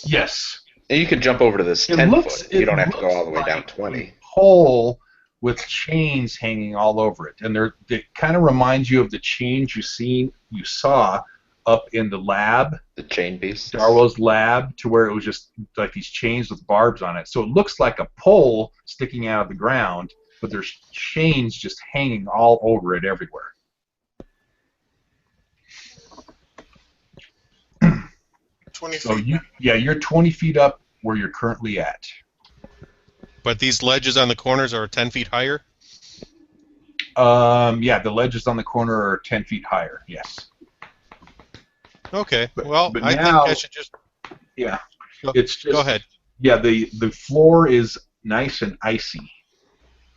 Yes. And you can jump over to this It 10 looks. foot. You don't have to go looks all the way down like 20. a pole with chains hanging all over it, and it kind of reminds you of the chains you saw up in the lab, The chain beast. Darwell's lab, to where it was just like these chains with barbs on it. So it looks like a pole sticking out of the ground, but there's chains just hanging all over it everywhere. 20 So feet. you're 20 feet up where you're currently at. But these ledges on the corners are 10 feet higher? The ledges on the corner are 10 feet higher. Yes. Okay. But- Well, but I now- think I should just. Yeah. Go- It's just, Go ahead. Yeah, the floor is nice and icy,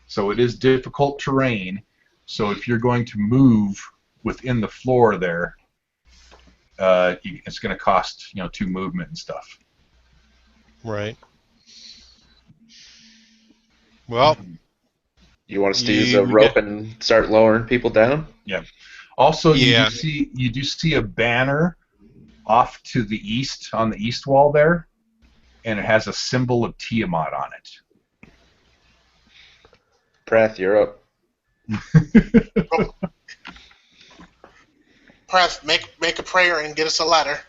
so it is difficult terrain. So if you're going to move within the floor there, it's going to cost 2 movement and stuff. Right. Well, You want us to You- use a we rope and start lowering people down? Also, Yeah. you do see a banner off to the east on the east wall there, and it has a symbol of Tiamat on it. Prath, you're up. Perhaps make a prayer and get us a ladder.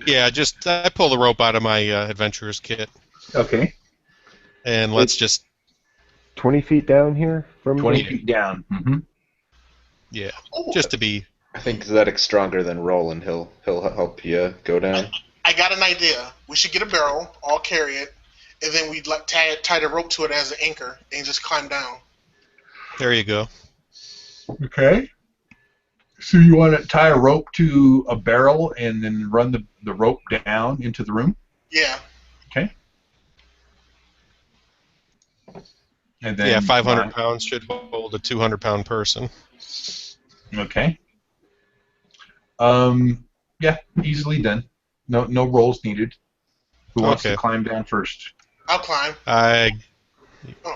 yeah, just I pull the rope out of my adventurer's kit, Okay, and let's just 20 feet down here from 20 me? feet down. yeah, Oh, just to be. I think Zedek's stronger than Roland. He'll help you go down. I got an idea. We should get a barrel, all carry it, and then we'd like tie the rope to it as an anchor and just climb down. There you go. Okay. So you want to tie a rope to a barrel and then run the rope down into the room? Yeah. Okay. And then Yeah, 500 pounds should hold a 200-pound person. Okay. Yeah, easily done. No rolls needed. Who wants to Okay. climb down first? I'll climb.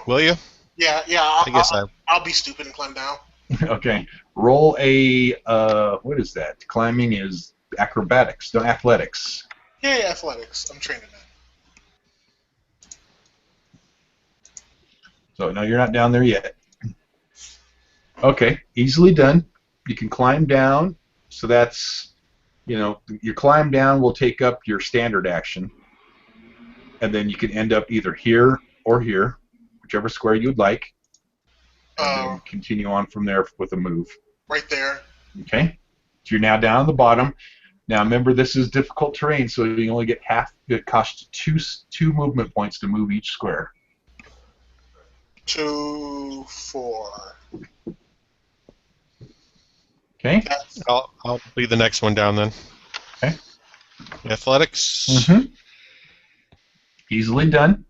Will you? Yeah. I guess I'll be stupid and climb down. Okay. Roll a what is that? Climbing is acrobatics, no athletics. Yeah, athletics. I'm trained in that. So no, you're not down there yet. Okay, easily done. You can climb down. So that's, your climb down will take up your standard action, and then you can end up either here or here, whichever square you'd like, and then continue on from there with a move. Right there. Okay, so you're now down at the bottom. Now remember, this is difficult terrain, so you only get half. It costs two movement points to move each square. 2, 4. Okay. I'll be the next one down then. Okay. Athletics. Mm-hmm. Easily done.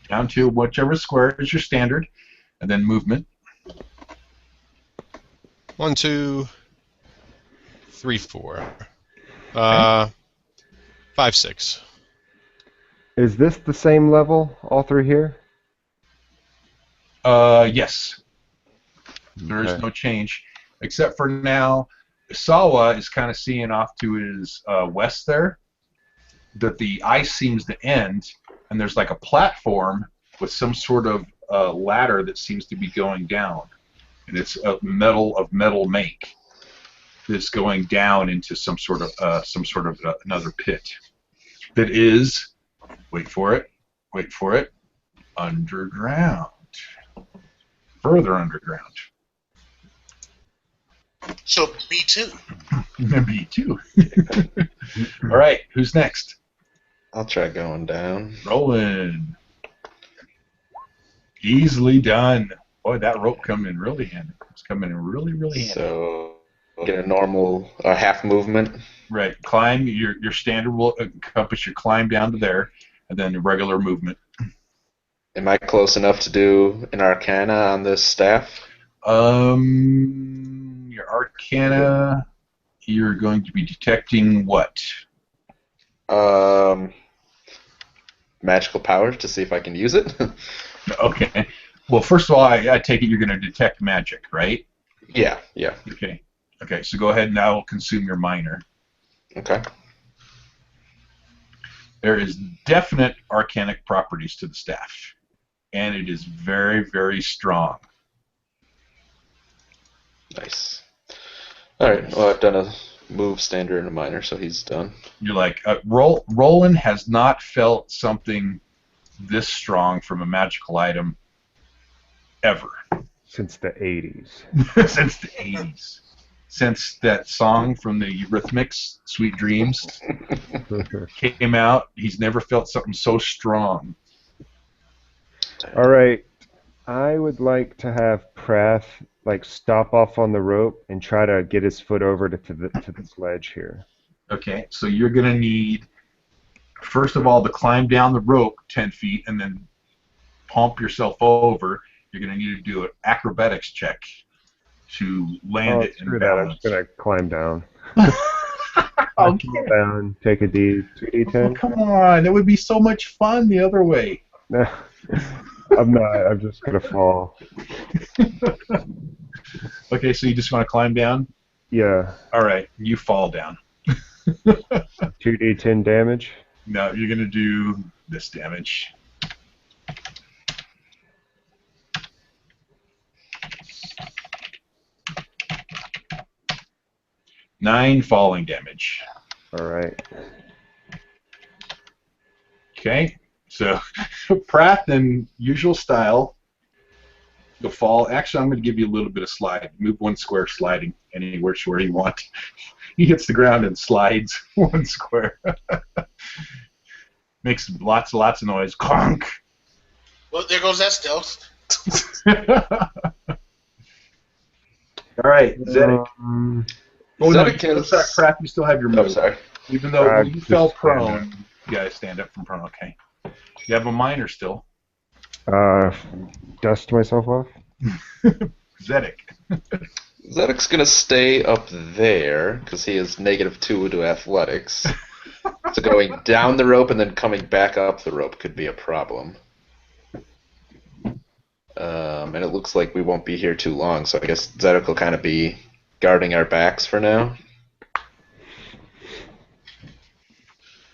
Down to whichever square is your standard, and then movement. 1, 2, 3, 4. 5, 6. Is this the same level all through here? Yes. There is Okay. no change, except for now, Sawa is kind of seeing off to his west there, that the ice seems to end, and there's like a platform with some sort of ladder that seems to be going down, and it's of metal make that's going down into some sort of another pit that is, wait for it, underground, further underground. So B2. B2. All right, who's next? I'll try going down. Roland. Easily done. Boy, that rope coming in really handy. It's coming in really, really handy. So get a normal half movement. Right. Climb. Your standard will encompass your climb down to there, and then regular movement. Am I close enough to do an Arcana on this staff? Your Arcana. You're going to be detecting what? Magical power to see if I can use it. Okay. Well, first of all, I take it you're going to detect magic, right? Yeah. Okay. Okay, so go ahead and I will consume your minor. Okay. There is definite arcanic properties to the staff, and it is very, very strong. Nice. All right. Well, I've done a move, standard, and a minor, so he's done. You're like, Roland has not felt something this strong from a magical item ever. Since the 80s. Since the 80s. Since that song from the Eurythmics, Sweet Dreams, came out, he's never felt something so strong. All right. I would like to have Prath stop off on the rope and try to get his foot over to the sledge here. Okay, so you're going to need, first of all, to climb down the rope 10 feet and then pump yourself over. You're going to need to do an acrobatics check to land it in Screw that. I'm balance. just going to climb down. Okay. Climb down, take a D10. Oh, come on, it would be so much fun the other way. No, I'm not. I'm just going to fall. Okay, so you just want to climb down? Yeah. All right, you fall down. 2d10 damage. Now you're going to do this damage. Nine falling damage. All right. Okay, so Pratt, in usual style, you'll fall. Actually, I'm going to give you a little bit of slide. Move one square sliding anywhere where you want. He hits the ground and slides one square. Makes lots of noise. Clunk! Well, there goes that stealth. All right, Zedek. Oh, no, Zedek Pratt, you still have your move. Oh, sorry. Even though you fell just prone, you gotta stand up from prone. Okay. You have a minor still. Dust myself off. Zedek. Zedek's gonna stay up there because he is -2 to athletics. So going down the rope and then coming back up the rope could be a problem. And it looks like we won't be here too long, so I guess Zedek will kind of be guarding our backs for now.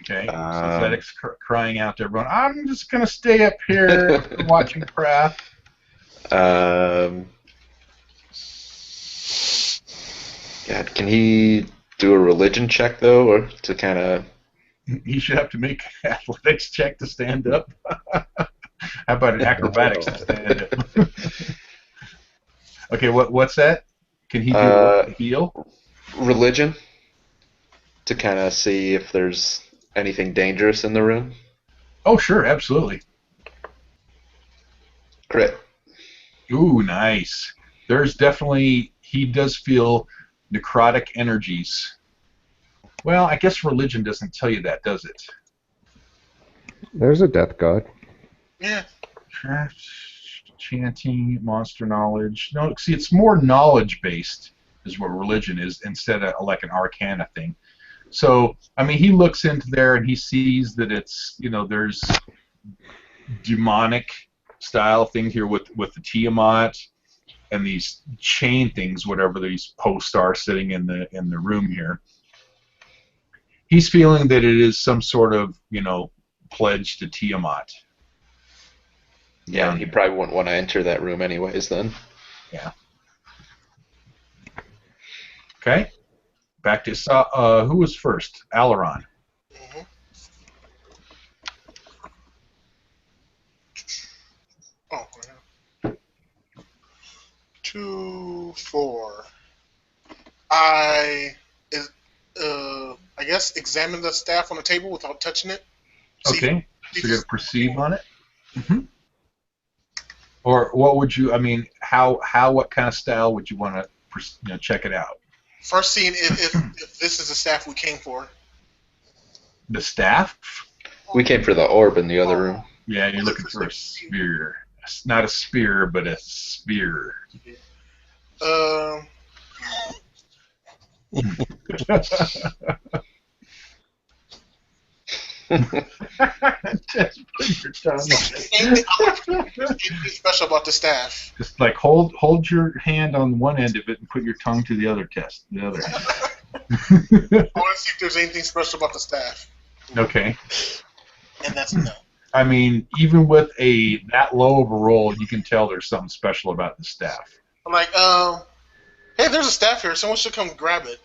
Okay, so Zedek's crying out to everyone, I'm just going to stay up here watching Prath. God, can he do a religion check, though, or to kind of... He should have to make an athletics check to stand up. How about an acrobatics to stand up? Okay, what's that? Can he do heal? Religion, to kind of see if there's anything dangerous in the room. Oh, sure, absolutely. Crit. Ooh, nice. There's definitely, he does feel necrotic energies. Well, I guess religion doesn't tell you that, does it? There's a death god. Yeah. Chanting, monster knowledge. No, see, it's more knowledge-based is what religion is instead of like an arcana thing. So, I mean, he looks into there and he sees that it's, there's demonic style things here with the Tiamat and these chain things, whatever these posts are sitting in the room here. He's feeling that it is some sort of, pledge to Tiamat. Yeah, and he probably wouldn't want to enter that room anyways then. Yeah. Okay. Back to who was first? Alaron. Mm-hmm. Oh, yeah. 2, 4. I guess examine the staff on the table without touching it. Okay. So you got to perceive on it. Mm-hmm. Or what would you? I mean, what kind of style would you want to check it out? First, seeing if this is the staff we came for. The staff? We came for the orb in the other room. Yeah, you're looking for a sphere. It's not a spear, but a sphere. Just put your tongue. Anything special about the staff? Just like hold your hand on one end of it and put your tongue to the other the other end. I want to see if there's anything special about the staff. Okay. And that's no. I mean, even with that low of a roll, you can tell there's something special about the staff. I'm like, hey, there's a staff here. Someone should come grab it.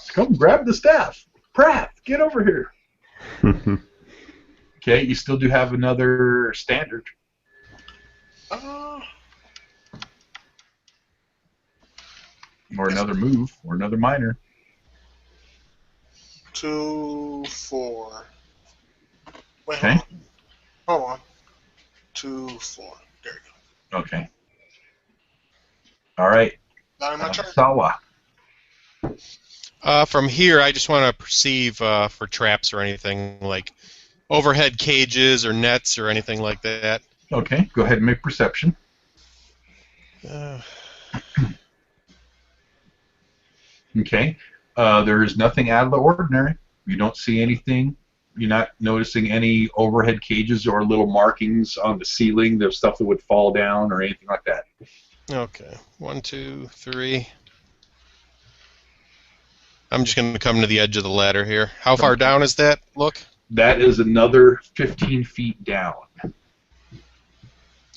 Come grab the staff. Pratt, get over here. Okay, you still do have another standard. Or another move, or another minor. 2, 4. Wait, Okay. hold on. 2, 4. There you go. Okay. All right. Now my turn. Sawa. From here, I just want to perceive for traps or anything like overhead cages or nets or anything like that. Okay, go ahead and make perception. Okay. There is nothing out of the ordinary. You don't see anything. You're not noticing any overhead cages or little markings on the ceiling. There's stuff that would fall down or anything like that. Okay. 1, 2, 3. I'm just going to come to the edge of the ladder here. How far down is that? Look. That is another 15 feet down.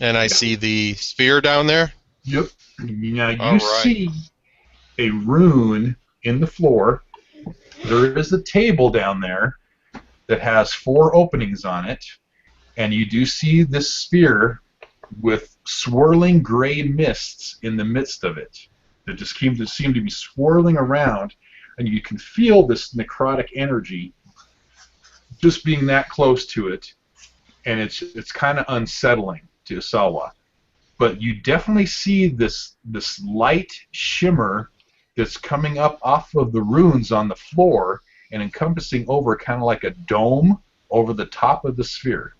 And I see the sphere down there? Yep. Now you see a rune in the floor. There is a table down there that has 4 openings on it, and you do see this sphere with swirling gray mists in the midst of it that just seem to be swirling around, and you can feel this necrotic energy just being that close to it, and it's kind of unsettling to Asawa. But you definitely see this light shimmer that's coming up off of the runes on the floor and encompassing over kind of like a dome over the top of the sphere.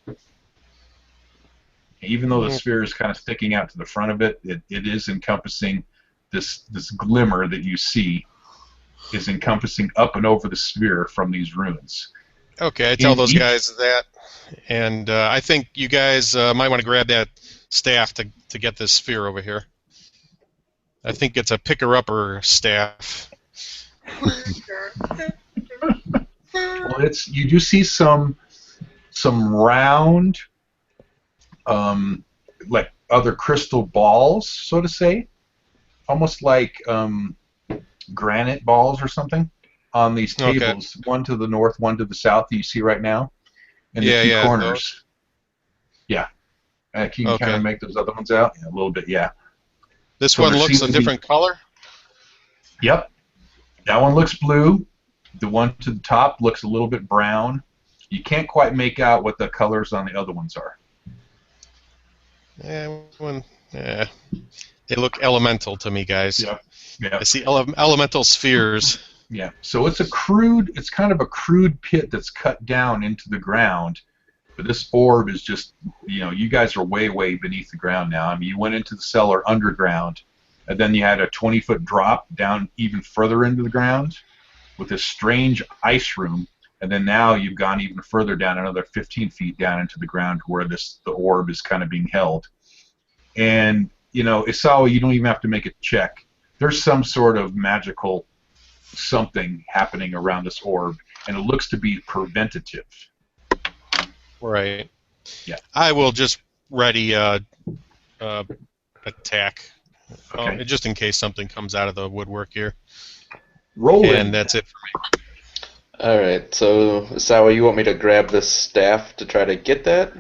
Even though the sphere is kind of sticking out to the front of it, it is encompassing this glimmer that you see is encompassing up and over the sphere from these runes. Okay, I tell those guys that, and I think you guys might want to grab that staff to get this sphere over here. I think it's a picker-upper staff. Well, you do see some round, like other crystal balls, so to say, almost like granite balls or something on these tables. Okay. One to the north, one to the south that you see right now, and the two corners. Those. Yeah, can you kind of make those other ones out? Yeah, a little bit, yeah. This one looks a different color? Yep. That one looks blue. The one to the top looks a little bit brown. You can't quite make out what the colors on the other ones are. They look elemental to me, guys. Yep. Yeah. I see elemental spheres. Yeah. So it's kind of a crude pit that's cut down into the ground. But this orb is just, you guys are way, way beneath the ground now. I mean, you went into the cellar underground, and then you had a 20-foot drop down even further into the ground with this strange ice room, and then now you've gone even further down, another 15 feet down into the ground where the orb is kind of being held. And, Isawa, you don't even have to make a check. There's some sort of magical something happening around this orb, and it looks to be preventative. Right. Yeah. I will just ready attack, just in case something comes out of the woodwork here. Roll and that's it for me. All right. So, Sawa, you want me to grab this staff to try to get that?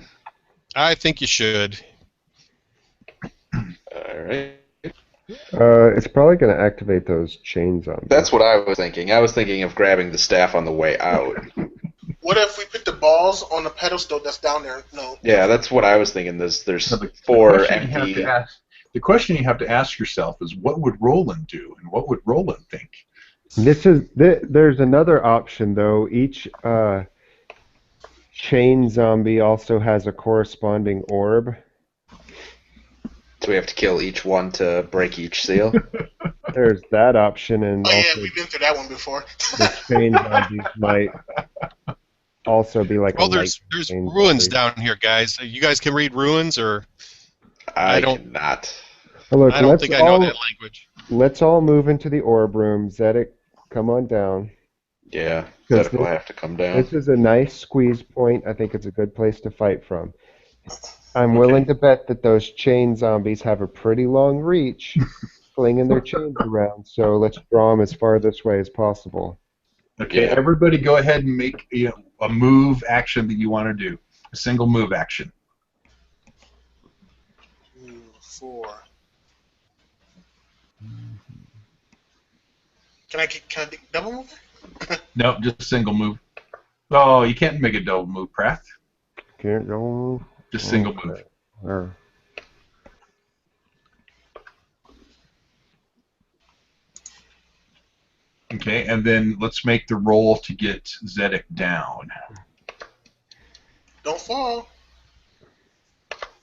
I think you should. All right. It's probably going to activate those chains on. That's what I was thinking. I was thinking of grabbing the staff on the way out. What if we put the balls on the pedestal that's down there? No. Yeah, that's what I was thinking. There's So the four question you have empty. to ask. The question you have to ask yourself is, what would Roland do, and what would Roland think? There's another option though. Each chain zombie also has a corresponding orb. So we have to kill each one to break each seal. There's that option, and Oh yeah, also we've been through that one before. the chain zombies might also be like Well, a there's light chain ruins zombie. down here, guys. You guys can read ruins, or I don't- cannot. Well, look, I don't think I know that language. let's all move into the orb room. Zedek, come on down. Yeah, 'Cause that will have to come down. This is a nice squeeze point. I think it's a good place to fight from. I'm willing to bet that those chain zombies have a pretty long reach, flinging their chains around. So let's draw them as far this way as possible. Okay, Yeah. everybody go ahead and make a move action that you want to do. A single move action. 2, 4. Can I do double move? No, just a single move. Oh, you can't make a double move, Prath. Can't go. Just single move. Or, Okay, and then let's make the roll to get Zedek down. Don't fall.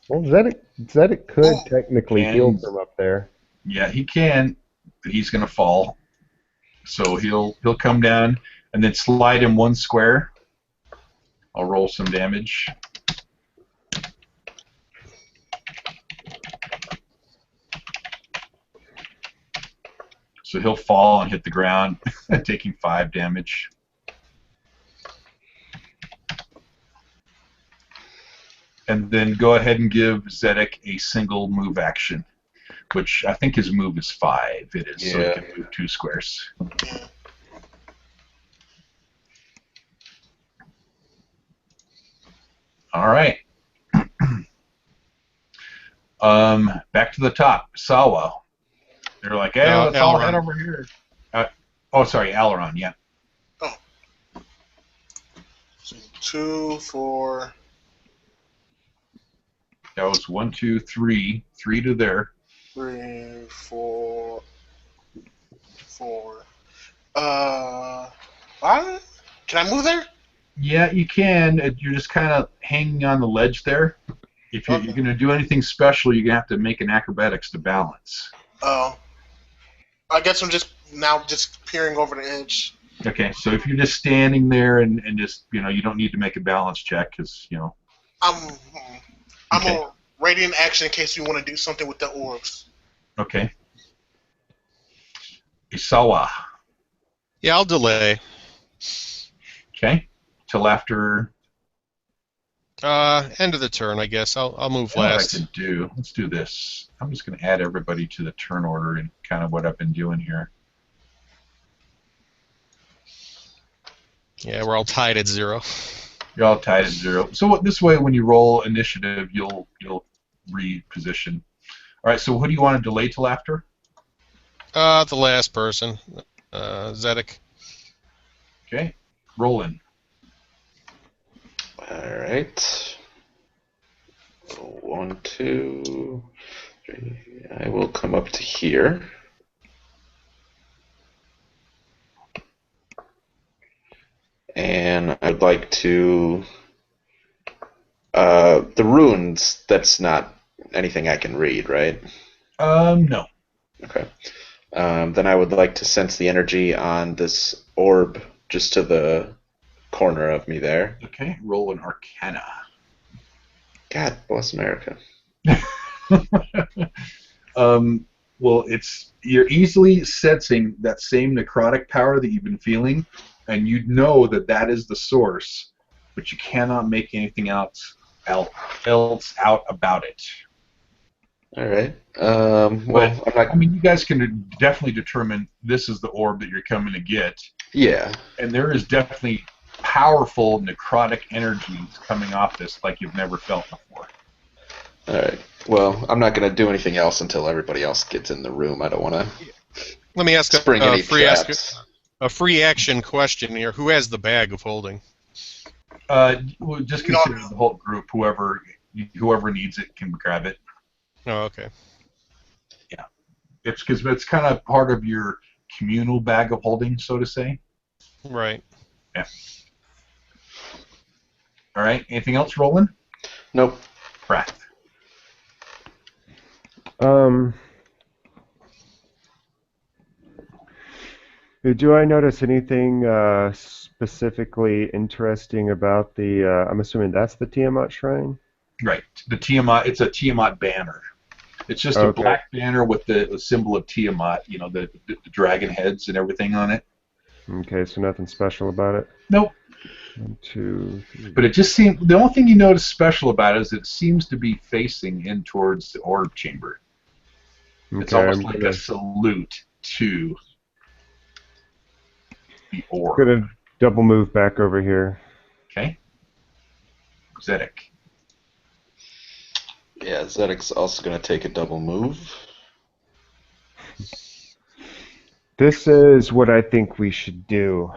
well, Zedek could Oh. technically And- heal from up there. Yeah, he can, but he's gonna fall. So he'll come down and then slide him one square. I'll roll some damage. So he'll fall and hit the ground, taking 5 damage. And then go ahead and give Zedek a single move action, which I think his move is 5. It is, so Yeah. he can move 2 squares. All right. Back to the top. Sawa. They're like, hey, let's all head Aileron. over here. Oh, sorry, Aileron, yeah. So 2, 4. That was 1, 2, 3. 3 to there. 3, 4, 4. 5? Can I move there? Yeah, you can. You're just kind of hanging on the ledge there. If you're going to do anything special, you're going to have to make an acrobatics to balance. Oh. I guess I'm just peering over the edge. Okay, so if you're just standing there and just, you don't need to make a balance check because, I'm Okay. a radiant action in case we want to do something with the orbs. Okay. Isawa. Yeah, I'll delay. Okay. Till after. End of the turn, I guess. I'll move What I last. could do. Let's do this. I'm just going to add everybody to the turn order and kind of what I've been doing here. Yeah, we're all tied at 0. You're all tied at 0. So this way, when you roll initiative, you'll reposition. All right. So who do you want to delay till after? The last person, Zedek. Okay. Roland. All right. 1, 2, 3. I will come up to here. And I'd like to. The runes, that's not anything I can read, right? No. Okay. Then I would like to sense the energy on this orb just to the corner of me there. Okay. Roll an Arcana. God bless America. Well, you're easily sensing that same necrotic power that you've been feeling, and you know that is the source, but you cannot make anything else out about it. All right. Well, I'm not. I mean, you guys can definitely determine this is the orb that you're coming to get, Yeah. and there is definitely powerful necrotic energies coming off this like you've never felt before. All right. Well, I'm not going to do anything else until everybody else gets in the room. I don't want to Let me ask spring a any free traps. a free action question here. Who has the bag of holding? We'll just No. consider the whole group. Whoever needs it can grab it. Oh, okay. It's because it's kind of part of your communal bag of holding, so to say. Right. Yeah. All right. Anything else, Roland? Nope. Pratt. Do I notice anything specifically interesting about the? I'm assuming that's the Tiamat shrine. Right. The Tiamat. It's a Tiamat banner. It's just a Okay. black banner with the symbol of Tiamat. You know, the dragon heads and everything on it. Okay, so nothing special about it. Nope. 1, 2, 3. But it just seems the only thing you notice special about it is it seems to be facing in towards the orb chamber. It's Okay, almost I'm like gonna, a salute to the orb. gonna double move back over here. Okay. Zedek. Yeah, Zedek's also going to take a double move. This is what I think we should do.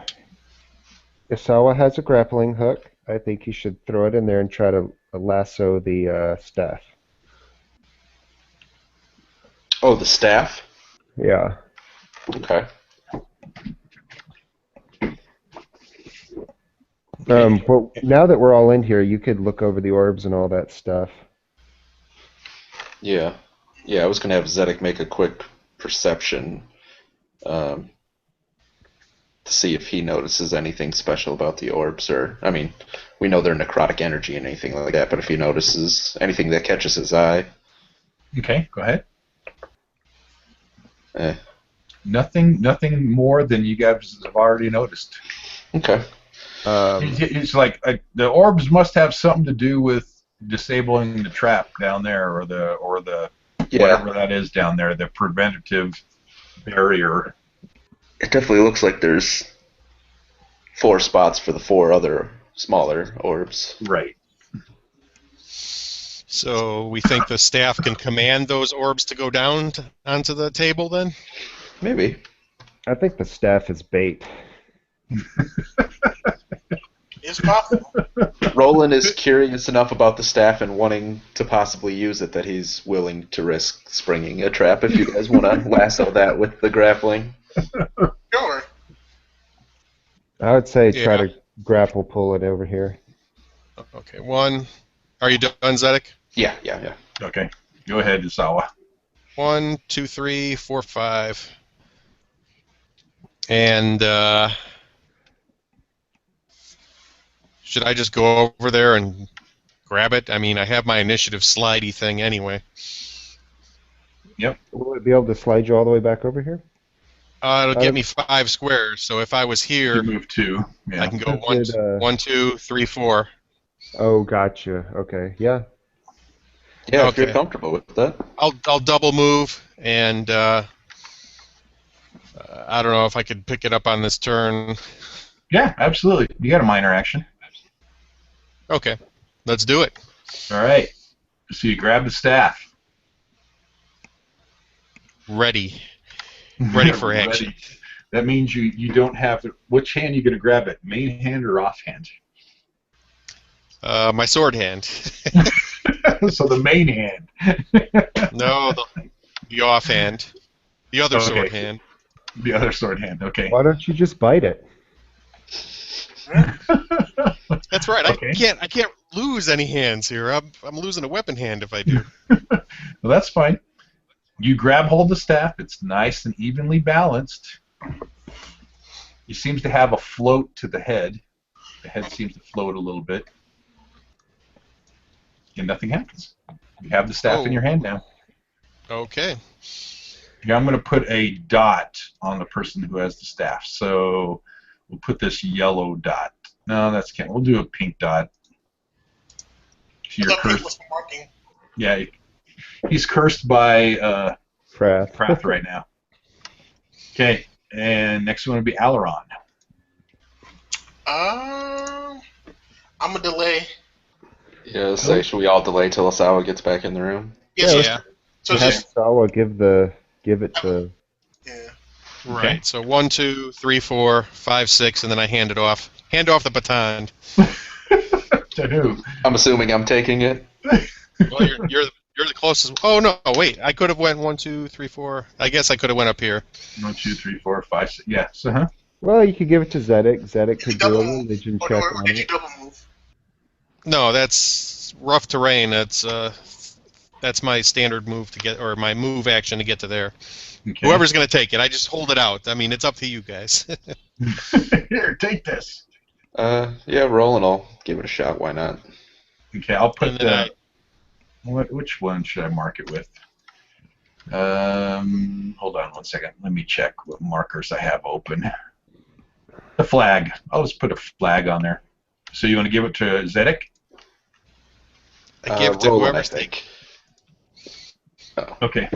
Isawa has a grappling hook. I think he should throw it in there and try to lasso the staff. Oh, the staff? Yeah. Okay. But now that we're all in here, you could look over the orbs and all that stuff. Yeah. Yeah, I was going to have Zedek make a quick perception to see if he notices anything special about the orbs. Or, I mean, we know they're necrotic energy and anything like that, but if he notices anything that catches his eye. Okay, go ahead. Eh. Nothing more than you guys have already noticed. Okay. It's like the orbs must have something to do with disabling the trap down there, or the Yeah. whatever that is down there, the preventative barrier. It definitely looks like there's 4 spots for the 4 other smaller orbs. Right. So we think the staff can command those orbs to go down onto the table then? Maybe. I think the staff is bait. It's possible. Roland is curious enough about the staff and wanting to possibly use it that he's willing to risk springing a trap if you guys want to lasso that with the grappling. Sure. I would say try Yeah. to grapple pull it over here. Okay, 1. Are you done, Zedek? Yeah. Okay. Go ahead, Isawa. 1, 2, 3, 4, 5. And should I just go over there and grab it? I mean, I have my initiative slidey thing anyway. Will it be able to slide you all the way back over here? It'll get me 5 squares, so if I was here, You move 2. Yeah. I can go Is it, 1, 2, 3, 4. Oh, gotcha. Okay, yeah. Yeah, if you're Okay. comfortable with that. I'll double move, and I don't know if I could pick it up on this turn. Yeah, absolutely. You got a minor action. Okay, let's do it. All right. So you grab the staff. Ready for action. Ready. That means you don't have it. Which hand are you going to grab it? Main hand or offhand? My sword hand. So the main hand. No, the offhand. The other Okay. sword hand. The other sword hand. Okay. Why don't you just bite it? That's right. Okay. I can't lose any hands here. I'm losing a weapon hand if I do. Well, that's fine. You grab hold of the staff. It's nice and evenly balanced. It seems to have a float to the head. The head seems to float a little bit. And nothing happens. You have the staff in your hand now. Okay. Now I'm going to put a dot on the person who has the staff. So we'll put this yellow dot. No, that's can't. We'll do a pink dot. So you're The pink was cursed. for marking. Yeah, he's cursed by Frath. Prath right now. Okay, and next one would be Alaron. I'm gonna delay. Yeah, say, should we all delay till Asawa gets back in the room? Yes, Yeah. So Have just Sawa give it to. yeah. Right. So 1, 2, 3, 4, 5, 6, and then I hand it off. Hand off the baton. To who? I'm assuming I'm taking it. Well, you're the closest. Oh no, wait. I could have went 1, 2, 3, 4. I guess I could have went up here. 1, 2, 3, 4, 5, 6. Yes. Uh-huh. Well, you could give it to Zedek. Zedek Did you could do double a move? religion Or, check or on did you it. double move? No, that's rough terrain. That's my standard move to get, or my move action to get to there. Okay. Whoever's going to take it, I just hold it out. I mean, it's up to you guys. Here, take this. Yeah, roll and I'll give it a shot. Why not? Okay, I'll put And then which one should I mark it with? Hold on one second. Let me check what markers I have open. The flag. I'll just put a flag on there. So you want to give it to Zedek? I give it to roll it, I whoever's think. Okay,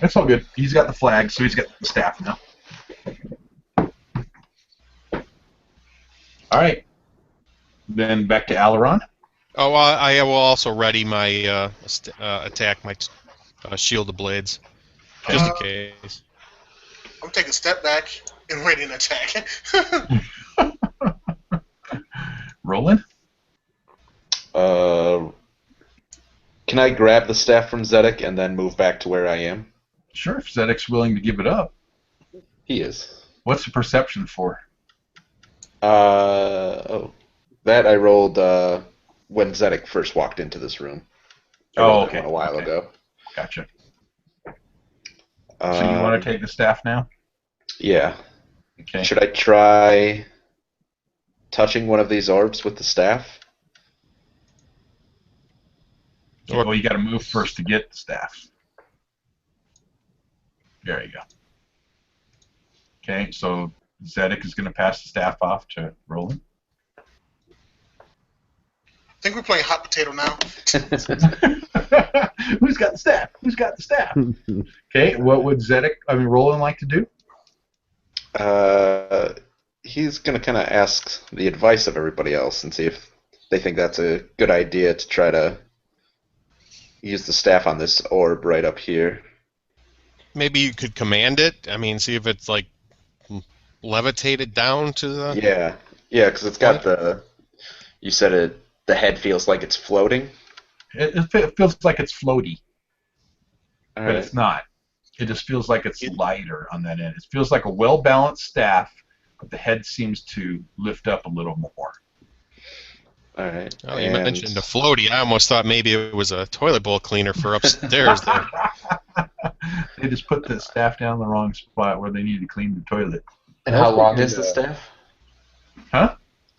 that's all good. He's got the flag, so he's got the staff now. All right. Then back to Alaron. Oh, I will also ready my attack, my shield of blades, just in case. I'm taking a step back and ready an attack. Roland. Can I grab the staff from Zedek and then move back to where I am? Sure, if Zedek's willing to give it up. He is. What's the perception for? That I rolled when Zedek first walked into this room. I rolled that one a while ago. Gotcha. So you want to take the staff now? Yeah. Okay. Should I try touching one of these orbs with the staff? Well, you got to move first to get the staff. There you go. Okay, so Zedek is going to pass the staff off to Roland. I think we're playing hot potato now. Who's got the staff? Who's got the staff? Okay, what would Roland like to do? He's going to kind of ask the advice of everybody else and see if they think that's a good idea to try to use the staff on this orb right up here. Maybe you could command it. I mean, see if it's like levitated down to the. Yeah, because it's got the. You said it. The head feels like it's floating. It feels like it's floaty, All but right. it's not. It just feels like it's lighter on that end. It feels like a well-balanced staff, but the head seems to lift up a little more. All right. Oh, you mentioned a floaty. I almost thought maybe it was a toilet bowl cleaner for upstairs there. They just put the staff down in the wrong spot where they need to clean the toilet. And how long is the staff? Huh?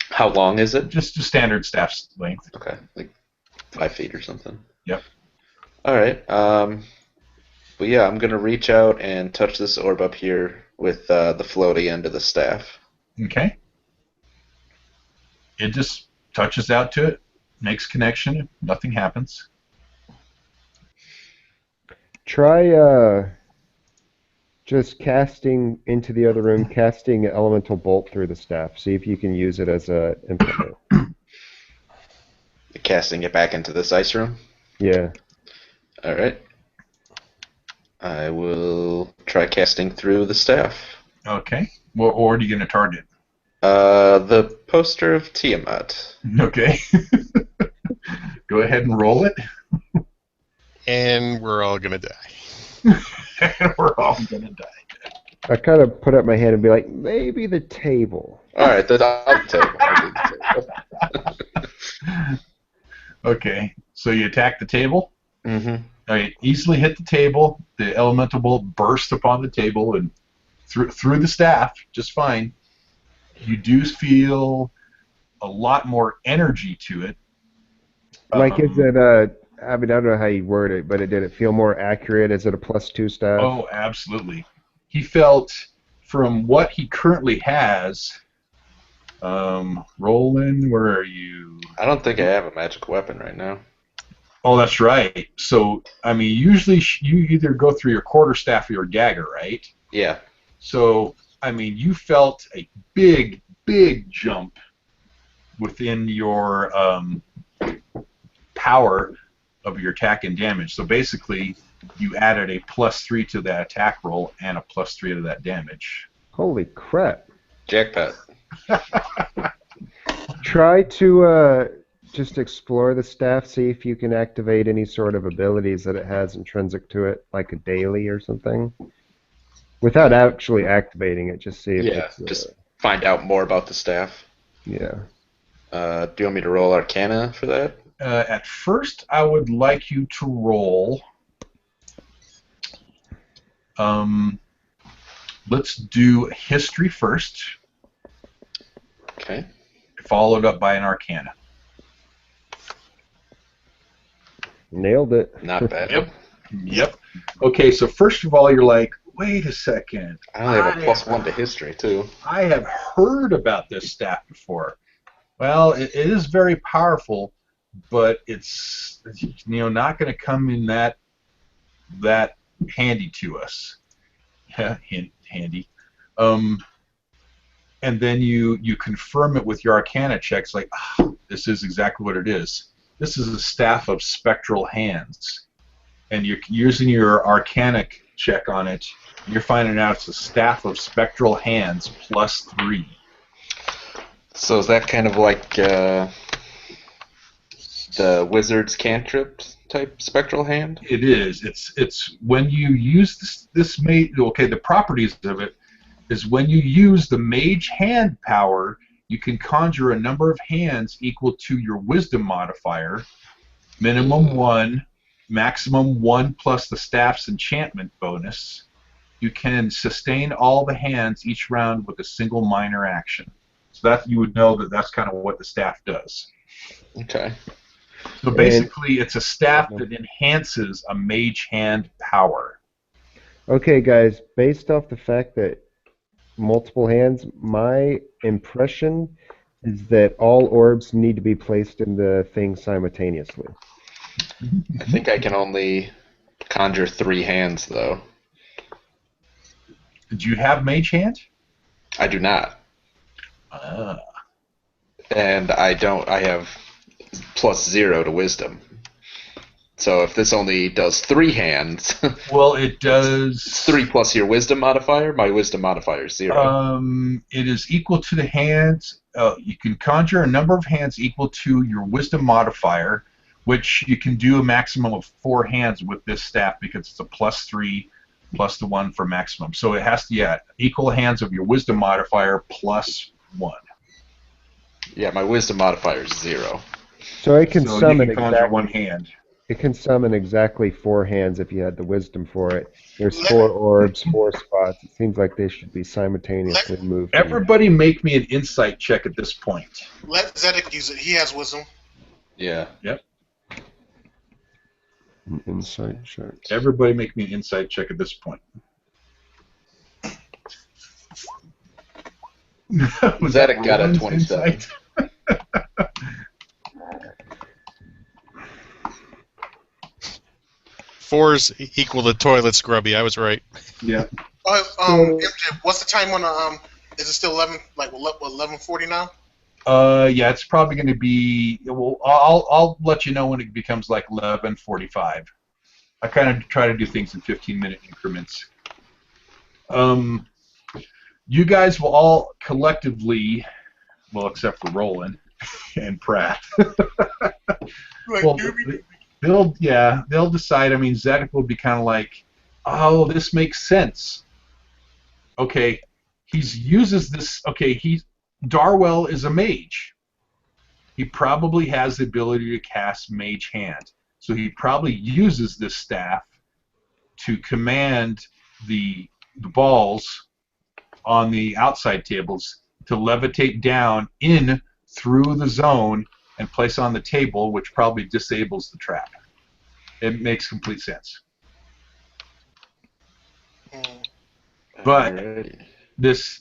How long is it? Just a standard staff length. Okay, like 5 feet or something. Yep. All right. But yeah, I'm gonna reach out and touch this orb up here with the floaty end of the staff. Okay. It just touches out to it, makes connection, nothing happens. Try just casting into the other room, casting an elemental bolt through the staff. See if you can use it as a implement. Casting it back into this ice room. Yeah. All right. I will try casting through the staff. Okay. What orb are you going to target? The poster of Tiamat. Okay. Go ahead and roll it. And we're all gonna die. We're all going to die. I kind of put up my hand and be like, maybe the table. All right, I'll take it. Okay. So you attack the table. Mm-hmm. All right. Easily hit the table. The elemental bolt bursts upon the table and through the staff just fine. You do feel a lot more energy to it. Like, is it I mean, I don't know how you word it, but did it feel more accurate? Is it a +2 staff? Oh, absolutely. He felt from what he currently has. Roland, where are you? I don't think I have a magic weapon right now. Oh, that's right. So, I mean, usually you either go through your quarterstaff or your dagger, right? Yeah. So, I mean, you felt a big, big jump within your power of your attack and damage. So basically, you added a +3 to that attack roll and a +3 to that damage. Holy crap. Jackpot. Try to just explore the staff, see if you can activate any sort of abilities that it has intrinsic to it, like a daily or something. Without actually activating it, just see if Yeah, it's just find out more about the staff. yeah. Do you want me to roll Arcana for that? At first, I would like you to roll. Let's do history first, Okay. followed up by an Arcana. Nailed it. Not bad. Yep. Okay, so first of all, you're like, wait a second. I only have a +1 to history, too. I have heard about this staff before. Well, it is very powerful, but it's not going to come in that handy to us. Handy. And then you confirm it with your Arcana checks, like, this is exactly what it is. This is a staff of spectral hands. And you're using your Arcana check on it, and you're finding out it's a staff of spectral hands +3. So is that kind of like the wizard's cantrip type spectral hand? It is. It's when you use this mage. Okay, the properties of it is when you use the mage hand power, you can conjure a number of hands equal to your wisdom modifier, minimum 1, maximum 1 plus the staff's enchantment bonus. You can sustain all the hands each round with a single minor action. So that you would know that that's kind of what the staff does. Okay. So basically, it's a staff that enhances a mage hand power. Okay, guys, based off the fact that multiple hands, my impression is that all orbs need to be placed in the thing simultaneously. I think I can only conjure 3 hands, though. Did you have mage hand? I do not. And I have +0 to wisdom. So if this only does 3 hands, well, it does. It's 3 plus your wisdom modifier. My wisdom modifier is 0. It is equal to the hands. You can conjure a number of hands equal to your wisdom modifier, which you can do a maximum of 4 hands with this staff because it's a +3 plus the 1 for maximum. So it has to equal hands of your wisdom modifier +1. Yeah, my wisdom modifier is 0. So it can summon you can conjure 1 hand. It can summon exactly 4 hands if you had the wisdom for it. There's 4 orbs, 4 spots. It seems like they should be simultaneously moved. Everybody make me an insight check at this point. Let Zedek use it. He has wisdom. Yeah. Yep. An insight check. Everybody make me an insight check at this point. Zedek got a 27. Fours equal to toilet scrubby. I was right. Yeah. MJ, what's the time on is it still 11? Like 11:40 now? Yeah, it's probably going to be. Well, I'll let you know when it becomes like 11:45. I kind of try to do things in 15-minute increments. You guys will all collectively, well, except for Roland and Pratt. Well, they'll decide. I mean, Zedek will be kind of like, oh, this makes sense. Okay, he uses this. Okay, Darwell is a mage. He probably has the ability to cast Mage Hand, so he probably uses this staff to command the balls on the outside tables to levitate down in through the zone and place on the table, which probably disables the trap. It makes complete sense. But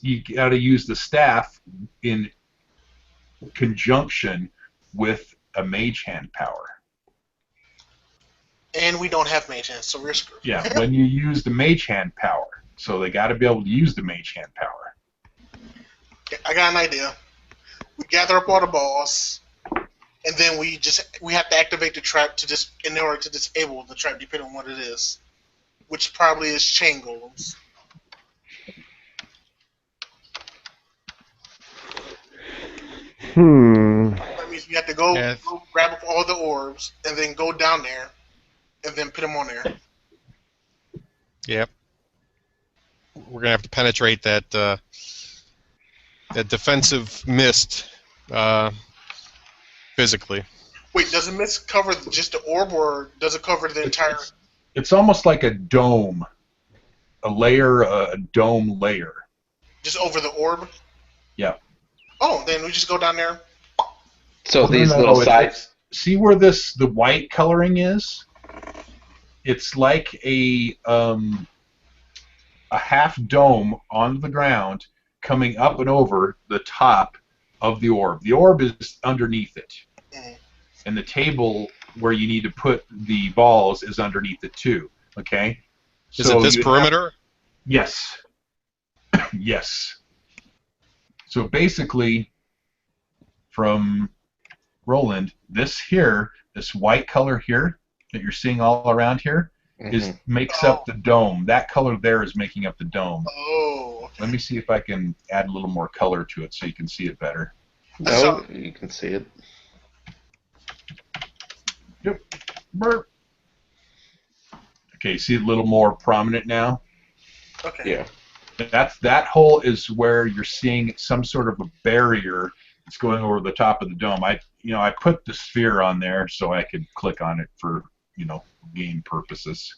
you got to use the staff in conjunction with a mage hand power. And we don't have mage hand, so we're screwed. Yeah, when you use the mage hand power. So they got to be able to use the mage hand power. I got an idea. We gather up all the balls, and then we have to activate the trap in order to disable the trap, depending on what it is, which probably is chain golems. That means we have to go grab up all the orbs and then go down there and then put them on there. Yep. We're gonna have to penetrate that that defensive mist physically. Wait, does the mist cover just the orb, or does it cover the entire? It's almost like a dome, a dome layer. Just over the orb? Yeah. Oh, then we just go down there. So these little sides. See where the white coloring is? It's like a half dome on the ground coming up and over the top of the orb. The orb is underneath it. And the table where you need to put the balls is underneath it too. Okay? Is it this perimeter? Yes. Yes. So basically, from Roland, this white color here that you're seeing all around here makes up the dome. That color there is making up the dome. Oh. Okay. Let me see if I can add a little more color to it so you can see it better. No, you can see it. Yep. Burp. Okay, see it a little more prominent now? Okay. Yeah. That hole is where you're seeing some sort of a barrier that's going over the top of the dome. I put the sphere on there so I could click on it for, game purposes.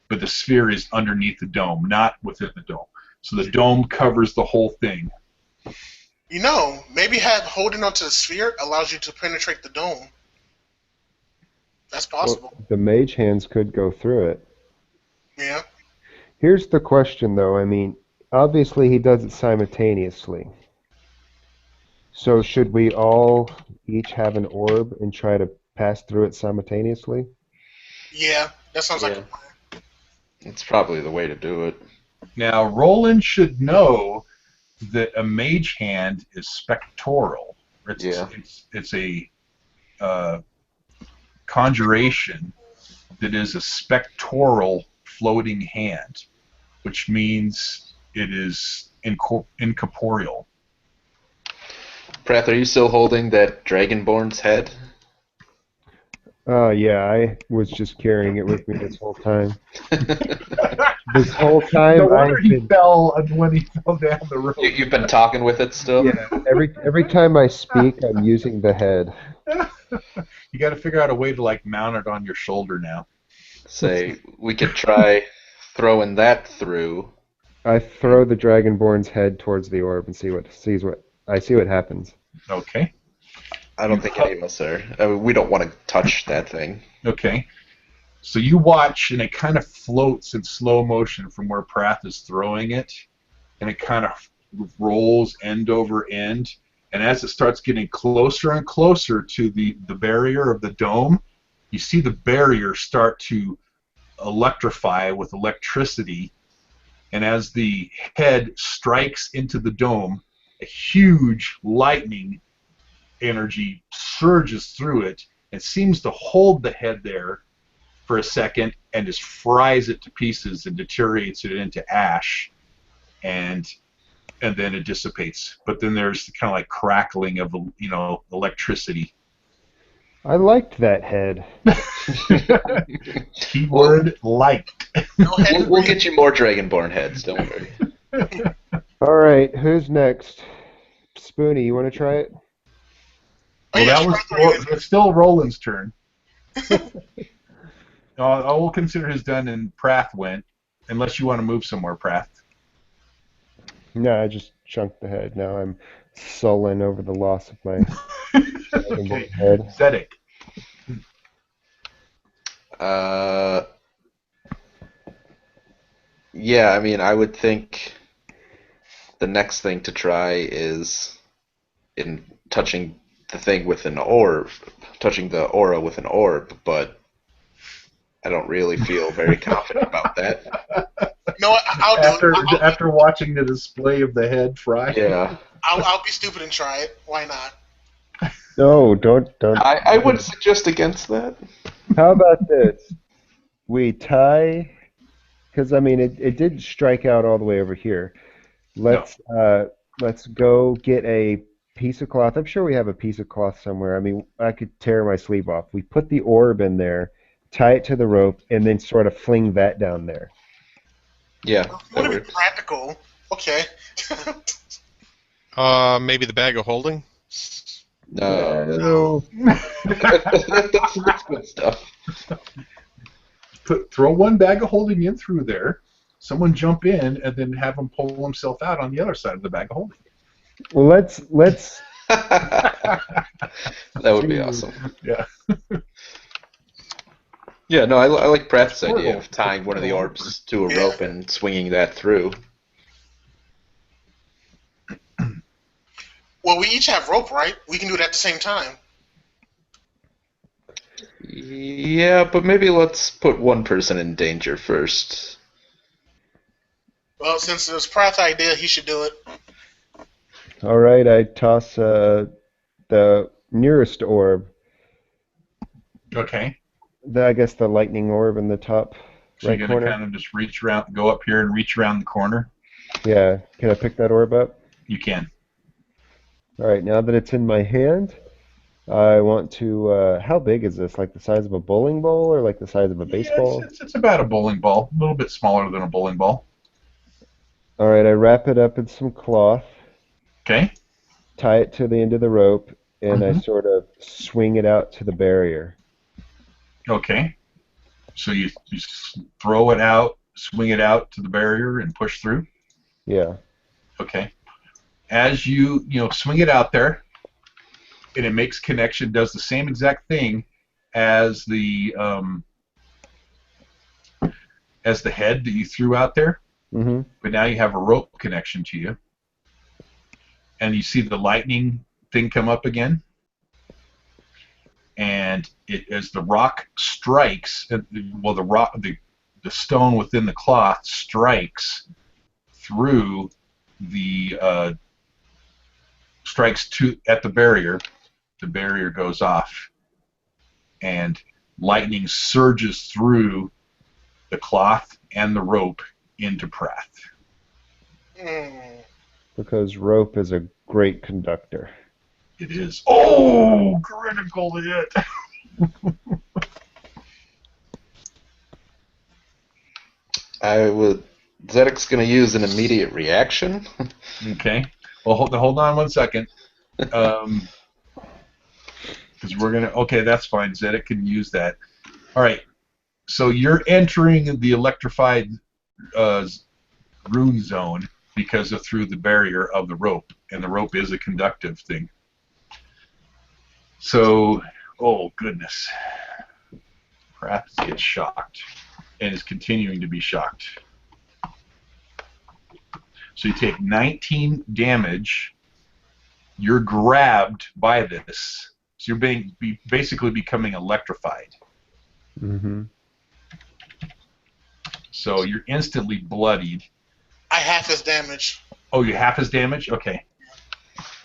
But the sphere is underneath the dome, not within the dome. So the dome covers the whole thing. Maybe holding onto the sphere allows you to penetrate the dome. That's possible. Well, the mage hands could go through it. Yeah. Here's the question, though. I mean, obviously he does it simultaneously. So should we all each have an orb and try to pass through it simultaneously? Yeah, that sounds like a plan. It's probably the way to do it. Now, Roland should know that a mage hand is spectral. It's a conjuration that is a spectral floating hand, which means it is incorporeal. Prath, are you still holding that Dragonborn's head? Yeah, I was just carrying it with me this whole time. This whole time, no wonder he fell when he fell down the road. You've been talking with it still? Yeah, every time I speak, I'm using the head. You got to figure out a way to mount it on your shoulder now. Say, we could try throwing that through. I throw the Dragonborn's head towards the orb and see what happens. Okay. I don't think any of us are. I mean, we don't want to touch that thing. Okay. So you watch, and it kind of floats in slow motion from where Prath is throwing it, and it kind of rolls end over end. And as it starts getting closer and closer to the barrier of the dome, you see the barrier start to electrify with electricity. And as the head strikes into the dome, a huge lightning energy surges through it and seems to hold the head there for a second and just fries it to pieces and deteriorates it into ash, and then it dissipates. But then there's kind of like crackling of electricity. I liked that head. Keyword liked. We'll get you more Dragonborn heads, don't worry. All right, who's next? Spoonie, you want to try it? Well, it's still Roland's turn. I will consider his done, and Prath went, unless you want to move somewhere, Prath. No, I just chunked the head. Now I'm sullen over the loss of my Okay. head. Zedek. Yeah, I mean, I would think the next thing to try is in touching the thing with an orb, touching the aura with an orb, but I don't really feel very confident about that. No, I'll do it. After watching the display of the head fry. Yeah. I'll be stupid and try it. Why not? No, don't. I would suggest against that. How about this? We tie, because I mean it did strike out all the way over here. Let's go get a piece of cloth. I'm sure we have a piece of cloth somewhere. I mean, I could tear my sleeve off. We put the orb in there, tie it to the rope, and then sort of fling that down there. Yeah, Well, if you that want to be works. practical, okay. Maybe the bag of holding. No, No. that's good stuff. Throw one bag of holding in through there. Someone jump in and then have him pull himself out on the other side of the bag of holding. Well, let's. That would be Ooh. awesome. Yeah. Yeah, no, I like Pratt's Portal. idea of tying one of the orbs to a Yeah. rope and swinging that through. Well, we each have rope, right? We can do it at the same time. Yeah, but maybe let's put one person in danger first. Well, since it was Pratt's idea, he should do it. All right, I toss the nearest orb. Okay. I guess the lightning orb in the top So right you're going to corner. kind of just reach around, go up here and reach around the corner? Yeah, can I pick that orb up? You can. All right, now that it's in my hand, I want to. How big is this? Like the size of a bowling ball or like the size of a Yeah, baseball? it's about a bowling ball, a little bit smaller than a bowling ball. All right, I wrap it up in some cloth, Okay. tie it to the end of the rope, and I Mhm. sort of swing it out to the barrier. Okay. So you throw it out, swing it out to the barrier, and push through. Yeah. Okay. As you swing it out there, and it makes connection, does the same exact thing as the head that you threw out there, Mm-hmm. but now you have a rope connection to you, and you see the lightning thing come up again, and as the rock strikes, well, the stone within the cloth strikes through the at the barrier. The barrier goes off, and lightning surges through the cloth and the rope into Prath. Mm. Because rope is a great conductor. It is. Oh, critical hit. Zedek's going to use an immediate reaction. Okay. Well, hold on 1 second. Because we're going to. Okay, that's fine. Zedek can use that. All right. So you're entering the electrified rune zone because of through the barrier of the rope, and the rope is a conductive thing. So, oh goodness, Prath gets shocked and is continuing to be shocked. So you take 19 damage. You're grabbed by this, so you're basically becoming electrified. Mm-hmm. So you're instantly bloodied. I half his damage. Oh, you half his damage? Okay.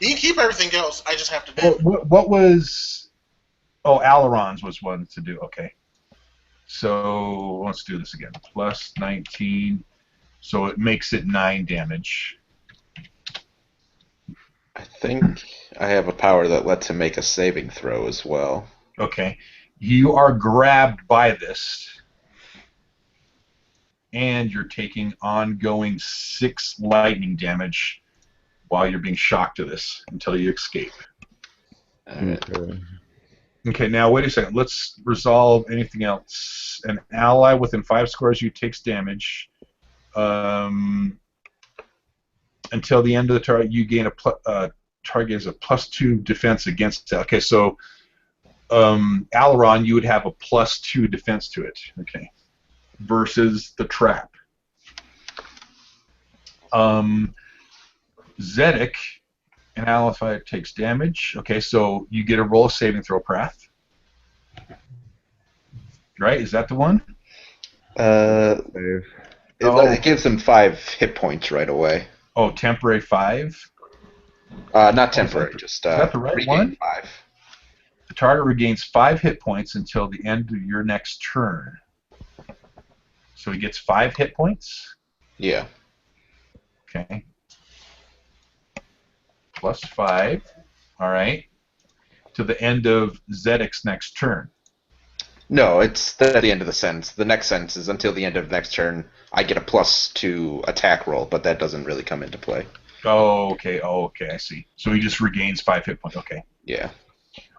You can keep everything else. I just have to Well, damage. what was... Oh, Aileron's was one to do. Okay. So let's do this again. Plus 19. So it makes it 9 damage. I think I have a power that lets him make a saving throw as well. Okay. You are grabbed by this, and you're taking ongoing 6 lightning damage while you're being shocked to this until you escape. All right. Okay. Okay, now wait a second. Let's resolve anything else. An ally within 5 squares you takes damage. Until the end of the target, you gain target has a +2 defense against that. Okay, so Aileron, you would have a +2 defense to it. Okay, versus the trap. Zedek, an ally takes damage. Okay, so you get a roll of saving throw, Prath. Right? Is that the one? Save. It gives him 5 hit points right away. Oh, temporary 5. Not temporary, just is that the right regain one? 5. The target regains 5 hit points until the end of your next turn. So he gets 5 hit points. Yeah. Okay. Plus 5. All right, to the end of Zedek's next turn. No, it's at the end of the sentence. The next sentence is until the end of next turn, I get a +2 attack roll, but that doesn't really come into play. Oh, okay. Oh, okay. I see. So he just regains 5 hit points. Okay. Yeah.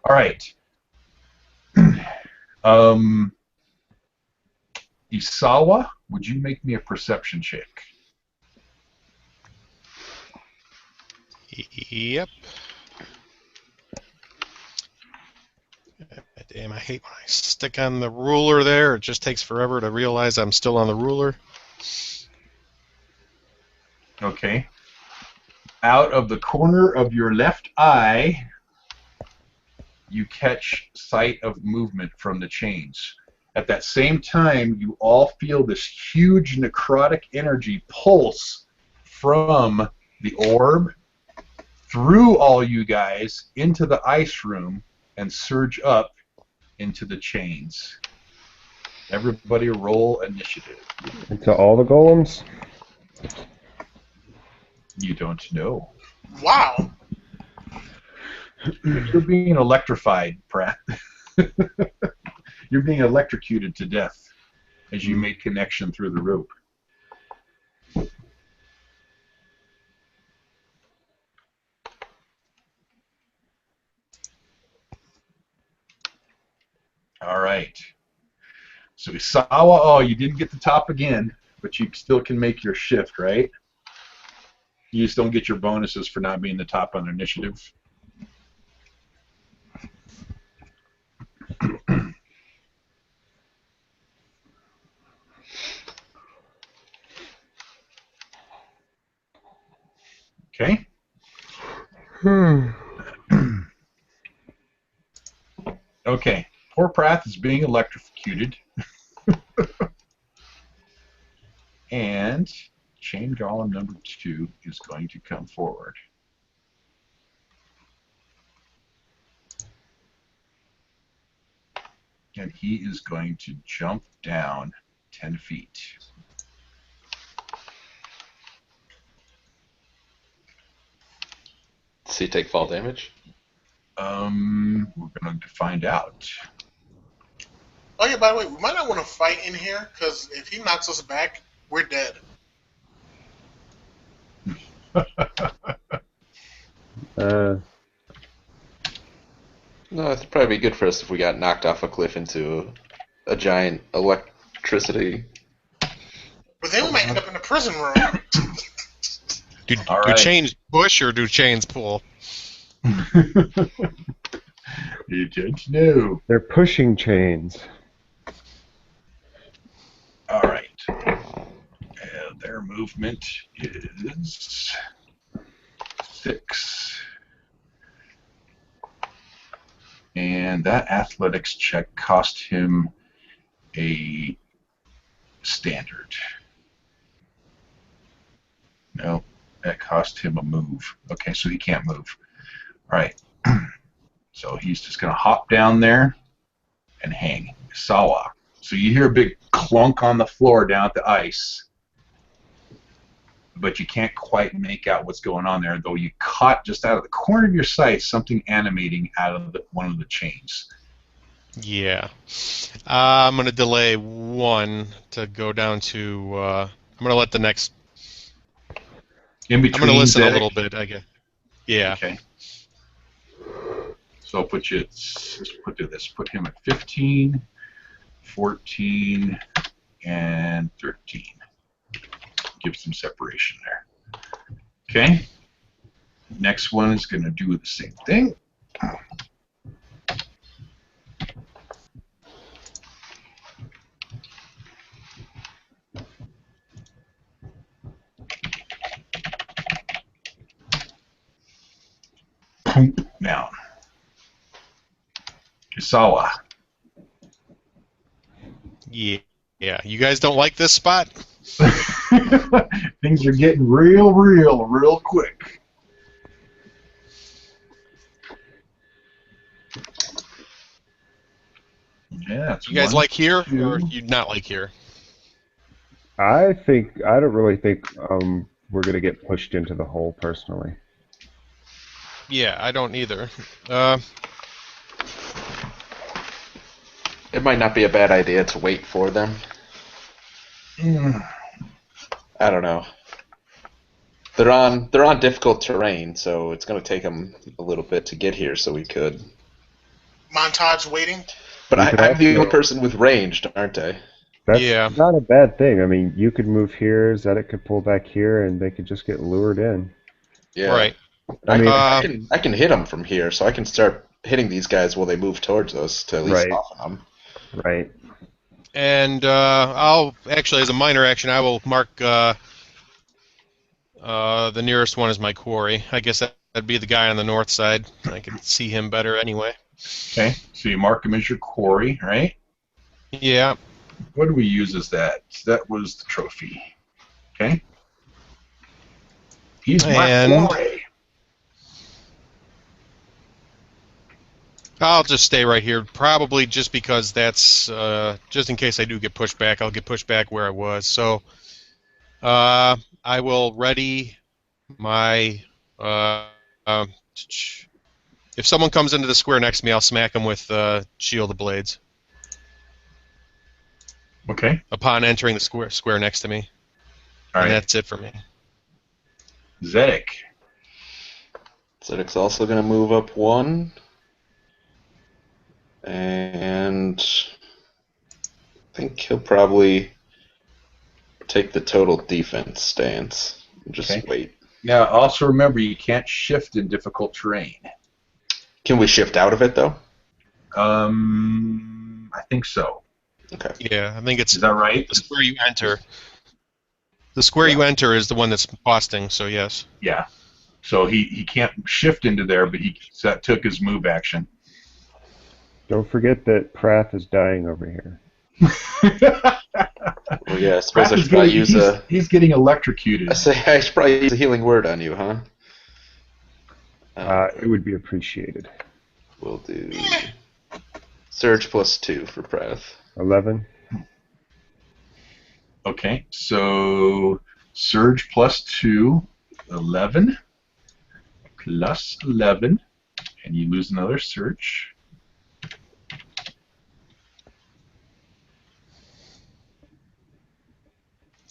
All right. Isawa, would you make me a perception check? Yep. Damn, I hate when I stick on the ruler there. It just takes forever to realize I'm still on the ruler. Okay. Out of the corner of your left eye, you catch sight of movement from the chains. At that same time, you all feel this huge necrotic energy pulse from the orb through all you guys into the ice room and surge up into the chains. Everybody roll initiative. Into all the golems? You don't know. Wow. You're being electrified, Pratt. You're being electrocuted to death as you make connection through the rope. All right. So Isawa, oh, you didn't get the top again, but you still can make your shift, right? You just don't get your bonuses for not being the top on initiative. Okay. Okay. Poor Prath is being electrocuted. And Chain Golem number 2 is going to come forward. And he is going to jump down 10 feet. Does he take fall damage? We're going to find out. Oh yeah, by the way, we might not want to fight in here because if he knocks us back, we're dead. No, it'd probably be good for us if we got knocked off a cliff into a giant electricity. But then we might end up in a prison room. Do right. chains push or do chains pull? You don't know. They're pushing chains. All right. Their movement is 6. And that athletics check cost him a standard. No, that cost him a move. Okay, so he can't move. All right. So he's just going to hop down there and hang. Sawa. So you hear a big clunk on the floor down at the ice, but you can't quite make out what's going on there, though you caught just out of the corner of your sight something animating out of one of the chains. Yeah. I'm going to delay 1 to go down to... I'm going to let the next... In between, I'm going to listen Zedek? a little bit, I guess. Yeah. Okay. So I'll put you. Let's do this. Put him at 15, 14, and 13. Give some separation there. Okay. Next one is going to do the same thing. Down. Isawa. Yeah. Yeah. You guys don't like this spot? Things are getting real quick. Yeah, that's You guys 1, like here 2. or you not like here? I don't really think we're gonna get pushed into the hole personally. Yeah, I don't either. It might not be a bad idea to wait for them. I don't know. They're on difficult terrain, so it's going to take them a little bit to get here. So we could. Montage waiting. But We could I'm the only also- person with ranged, aren't I? That's Yeah. not a bad thing. I mean, you could move here, Zedek could pull back here, and they could just get lured in. Yeah. Right. I mean, I can hit them from here, so I can start hitting these guys while they move towards us to at least Right. soften them. right. And I'll actually, as a minor action, I will mark the nearest one as my quarry. I guess that'd be the guy on the north side. I can see him better anyway. Okay, so you mark him as your quarry, right? Yeah. What do we use as that? That was the trophy. Okay. He's my And- quarry. I'll just stay right here, probably just because that's just in case I do get pushed back. I'll get pushed back where I was. So I will ready my. If someone comes into the square next to me, I'll smack them with Shield of Blades Okay. upon entering the square next to me. All And right. that's it for me. Zedek. Zedek's also going to move up one. And I think he'll probably take the total defense stance. Just Okay. wait. Now, also remember, you can't shift in difficult terrain. Can we shift out of it, though? I think so. Okay. Yeah, I think it's Is that right? the square you enter. The square you enter is the one that's costing, so yes. Yeah. So he can't shift into there, but that took his move action. Don't forget that Prath is dying over here. Well, yeah, I suppose Pratt I is should probably getting, use he's getting electrocuted. I say I should probably use a healing word on you, huh? It would be appreciated. We'll do Surge +2 for Prath. 11. Okay, so Surge +2, 11. Plus 11. And you lose another Surge.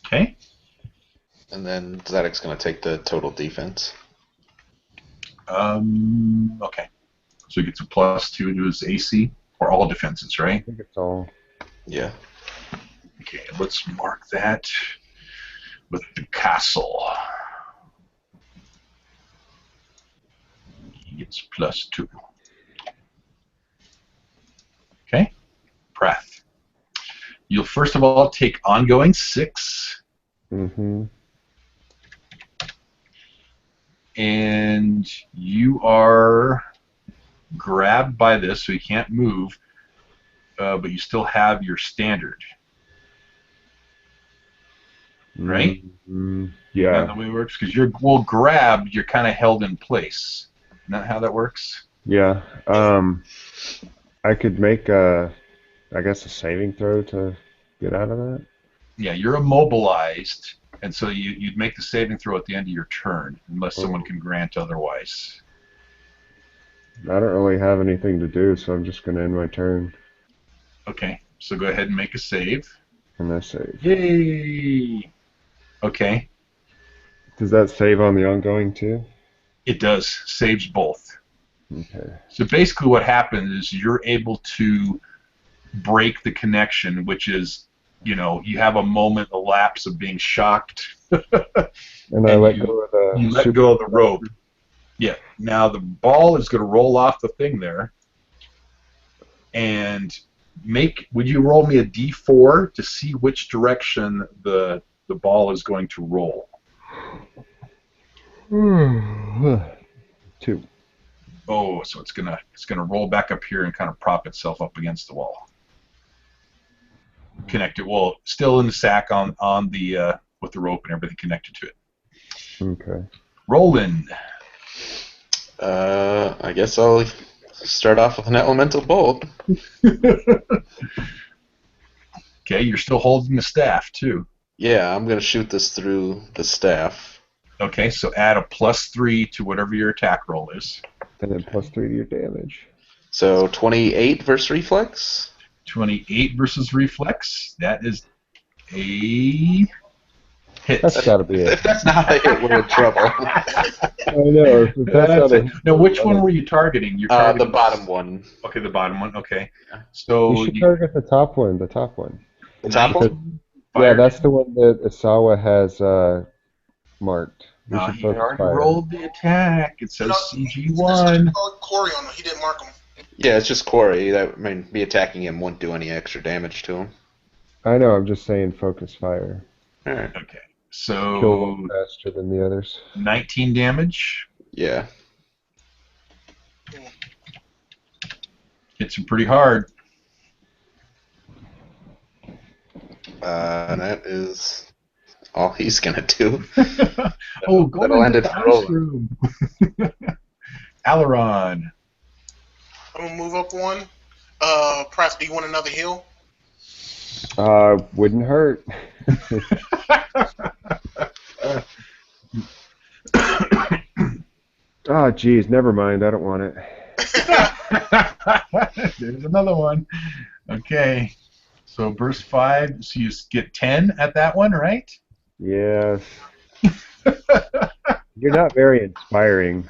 Okay. And then Zedek's going to take the total defense. Okay. So he gets a +2 to his AC for all defenses, I right? think it's all. Yeah. Okay, let's mark that with the castle. He gets +2. Okay, Prath. You'll first of all take ongoing 6, Mm-hmm. and you are grabbed by this, so you can't move, but you still have your standard. Right? Mm-hmm. Is Yeah. that the way it works? Because grabbed, you're kind of held in place. Isn't that how that works? Yeah. I could make I guess a saving throw to get out of that. Yeah, you're immobilized, and so you'd make the saving throw at the end of your turn, unless someone can grant otherwise. I don't really have anything to do, so I'm just going to end my turn. Okay, so go ahead and make a save. And I save. Yay! Okay, Does that save on the ongoing too? it does. Saves both. Okay. So basically what happens is you're able to break the connection, which is, you have a moment, a lapse of being shocked. And I And let you- go of the. You let super- go of the rope. Yeah. Now the ball is going to roll off the thing there. And would you roll me a d4 to see which direction the ball is going to roll? 2. Oh, so it's gonna roll back up here and kind of prop itself up against the wall. Connected. Well, still in the sack on the with the rope and everything connected to it. Okay. Roland. I guess I'll start off with an elemental bolt. Okay, you're still holding the staff too. Yeah, I'm gonna shoot this through the staff. Okay, so add a +3 to whatever your attack roll is. And then +3 to your damage. So 28 versus reflex. 28 versus reflex. That is a hit. That's got to be If it. that's not a hit, we're in trouble. I know. If that's That's not a it. Now, which one were you targeting? You're The targeting bottom one. Okay, the bottom one. Okay, Yeah. so You should target the top one. The top one. The top one? 19 Yeah, fire that's the one that Isawa has marked. You should he had focus already fire. rolled the attack. It says CG1. Corey on him. He didn't mark him. Yeah, it's just Corey. That, I mean, me attacking him won't do any extra damage to him. I know. I'm just saying focus fire. All right. Okay, Kill so one faster than the others. 19 damage. Yeah. Hits him pretty hard. And that is all he's gonna do. Oh, go That'll into end the it for ice Roland. room. Aileron. I'm gonna move up one. Pratt, do you want another heal? Wouldn't hurt. Oh, geez, never mind. I don't want it. There's another one. Okay. So burst 5, so you get 10 at that one, right? Yes. You're not very inspiring.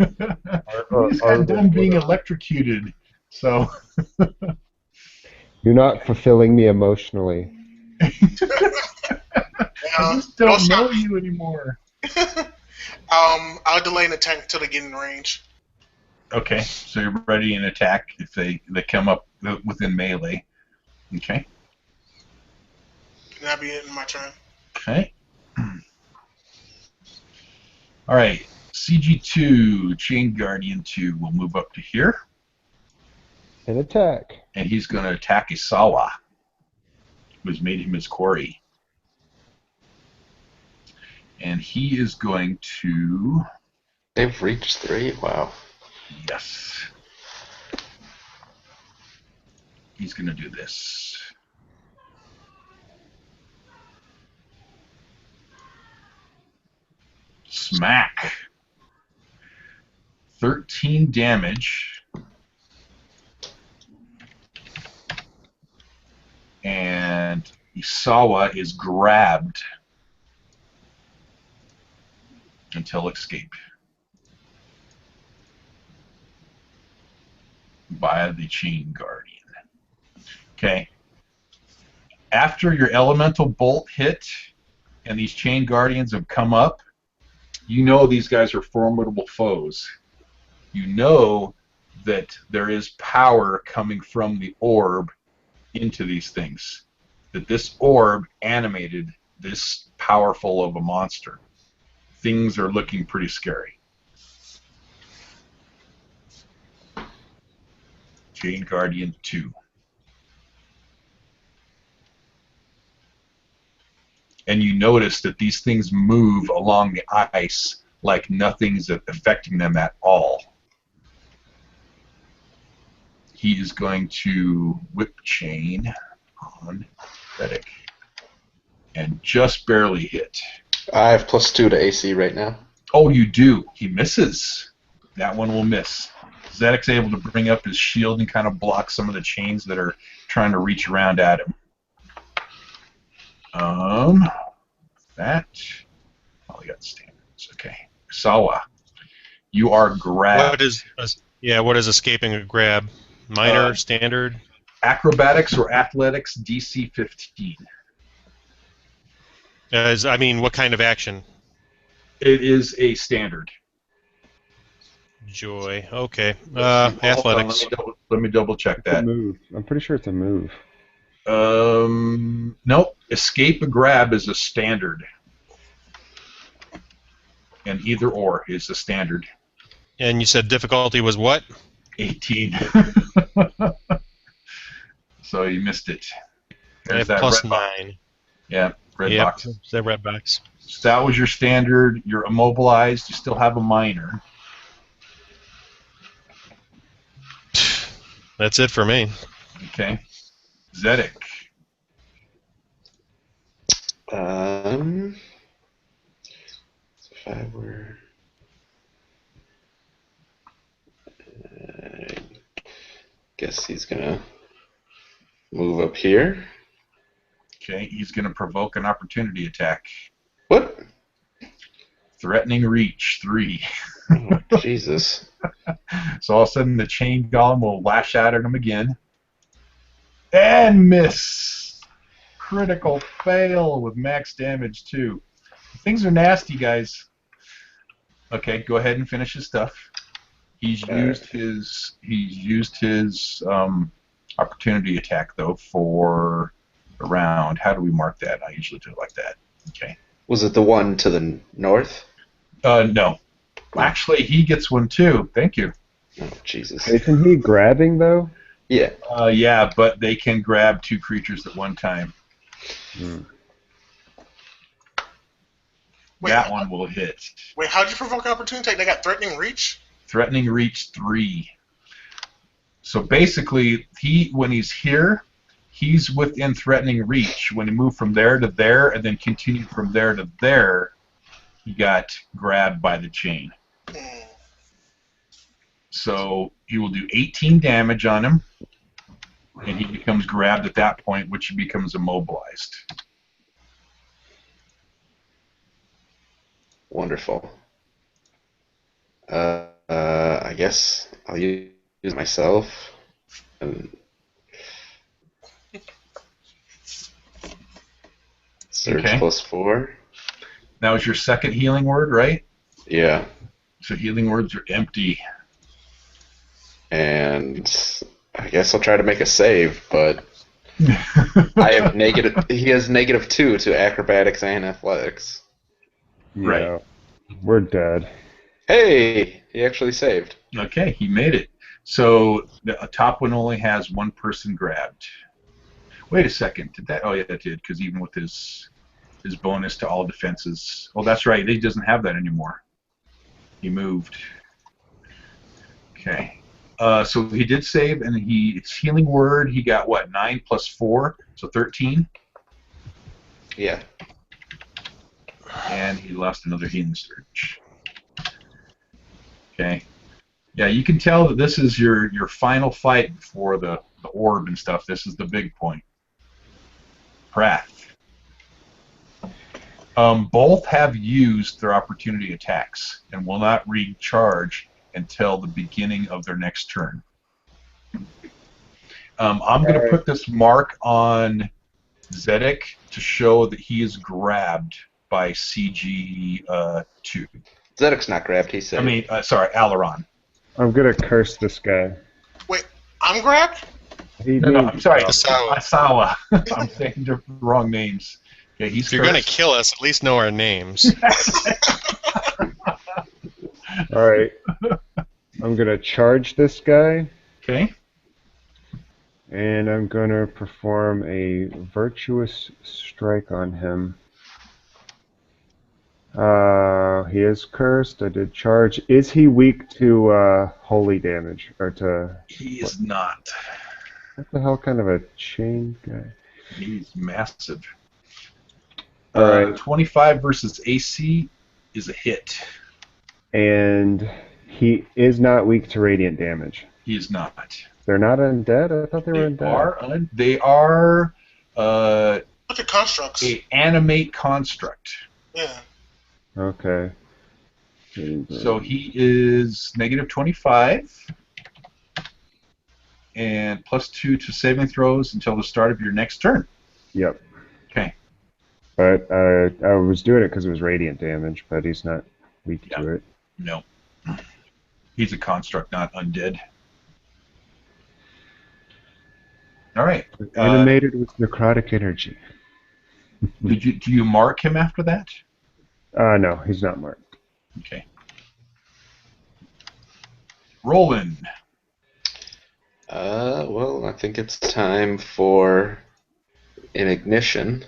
We just got done being electrocuted. So You're not fulfilling me emotionally. I just don't know you anymore. I'll delay an attack until they get in range. Okay, so you're ready in attack if they come up within melee. Okay. And that'll be it in my turn. Okay. All right. CG2, Chain Guardian 2 will move up to here, An attack. and he's going to attack Isawa, who's made him his quarry. And he is going to... They've reached 3? Wow. Yes. He's going to do this. Smack. 13 damage. And Isawa is grabbed until escape by the Chain Guardian. Okay. After your elemental bolt hit and these Chain Guardians have come up, you know these guys are formidable foes. You know that there is power coming from the orb into these things. That this orb animated this powerful of a monster. Things are looking pretty scary. Chain Guardian 2. And you notice that these things move along the ice like nothing's affecting them at all. He is going to whip chain on Reddick and just barely hit. I have +2 to AC right now. Oh, you do. He misses. That one will miss. Zedek's able to bring up his shield and kind of block some of the chains that are trying to reach around at him. That. Oh, we got standards. Okay. Sawa, you are grabbed. What is escaping a grab? Minor, standard? Acrobatics or athletics, DC 15. What kind of action? It is a standard. Joy. Okay. Hold on, Athletics. let me double check It's a that. move. I'm pretty sure it's a move. Nope. Escape a grab is a standard. And either or is the standard. And you said difficulty was what? 18. So you missed it. I have that plus red box. 9. Yeah, red Yep, box. it's that red box. So that was your standard. You're immobilized. You still have a minor. That's it for me. Okay. Zedek. If I were... I guess he's gonna move up here. Okay, he's going to provoke an opportunity attack. What? Threatening reach 3. Oh, Jesus. So all of a sudden the chain golem will lash out at him again. And miss! Critical fail with max damage too. Things are nasty, guys. Okay, go ahead and finish his stuff. He's used his opportunity attack though for a round. How do we mark that? I usually do it like that. Okay. Was it the one to the north? No. Actually, he gets one too. Thank you. Oh, Jesus. Isn't he grabbing, though? Yeah. Yeah, but they can grab 2 creatures at one time. Hmm. Wait, That one will hit. Wait, how'd you provoke opportunity? They got threatening reach? Threatening reach 3. So basically, when he's here, he's within threatening reach. When he moved from there to there and then continued from there to there, he got grabbed by the chain. Hmm. So he will do 18 damage on him, and he becomes grabbed at that point, which he becomes immobilized. Wonderful. I guess I'll use myself. And Surge Okay. +4. That was your second healing word, right? Yeah. So healing words are empty. And I guess I'll try to make a save, but I have negative. He has -2 to acrobatics and athletics. Right. Yeah. We're dead. Hey, he actually saved. Okay, he made it. So the top one only has one person grabbed. Wait a second. Did that? Oh yeah, that did. Because even with his bonus to all defenses. Oh, that's right. He doesn't have that anymore. He moved. Okay. So he did save, and it's healing word. He got what? 9 + 4, so 13. Yeah. And he lost another healing surge. Okay. Yeah, you can tell that this is your final fight before the orb and stuff. This is the big point. Prath. Both have used their opportunity attacks and will not recharge until the beginning of their next turn. I'm going to put this mark on Zedek to show that he is grabbed by CG2. Zedek's not grabbed, he saved. I mean, sorry, Alaron. I'm gonna curse this guy. Wait, I'm grabbed? No, I'm sorry, Asawa. Asawa. I'm saying the wrong names. Yeah, he's If you're going to cursed. kill us, at least know our names. All right. I'm gonna charge this guy, Okay. and I'm gonna perform a virtuous strike on him. He is cursed. I did charge. Is he weak to holy damage or to He is not. what the hell kind of a chain guy? He's massive. All right. 25 versus AC is a hit. And he is not weak to radiant damage. He is not. They're not undead? I thought they were undead. They are Look at constructs. a animate construct. Yeah. Okay. So he is -25 and +2 to saving throws until the start of your next turn. Yep. Okay. But I was doing it because it was radiant damage, but he's not weak to it. No. He's a construct, not undead. All right. Animated with necrotic energy. Do you mark him after that? No, he's not marked. Okay. Roland. Well, I think it's time for an ignition.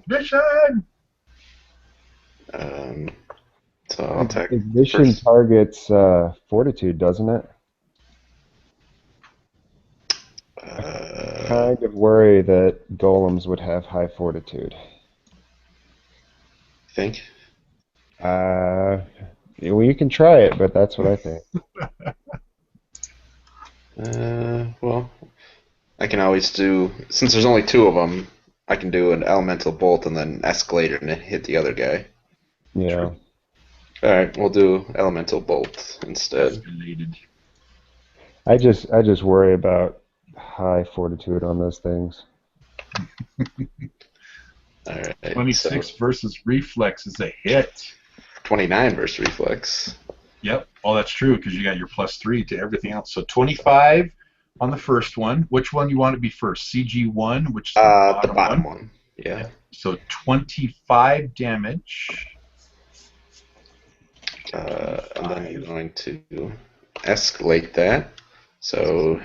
Mission. So I'll take Ignition first. targets fortitude, doesn't it? Kind of worry that golems would have high fortitude. Think. Well, you can try it, but that's what I think. Well, I can always do, since there's only two of them, I can do an elemental bolt and then escalate it and hit the other guy. Yeah. Alright, we'll do elemental bolt instead. Escalated. I just worry about high fortitude on those things. Alright, 26 so versus reflex is a hit. 29 versus reflex. Yep. Oh, that's true because you got your +3 to everything else. So 25 on the first one. Which one you want to be first? CG1, which is the The bottom bottom one. one. Yeah. So 25 damage. And then I'm going to escalate that. So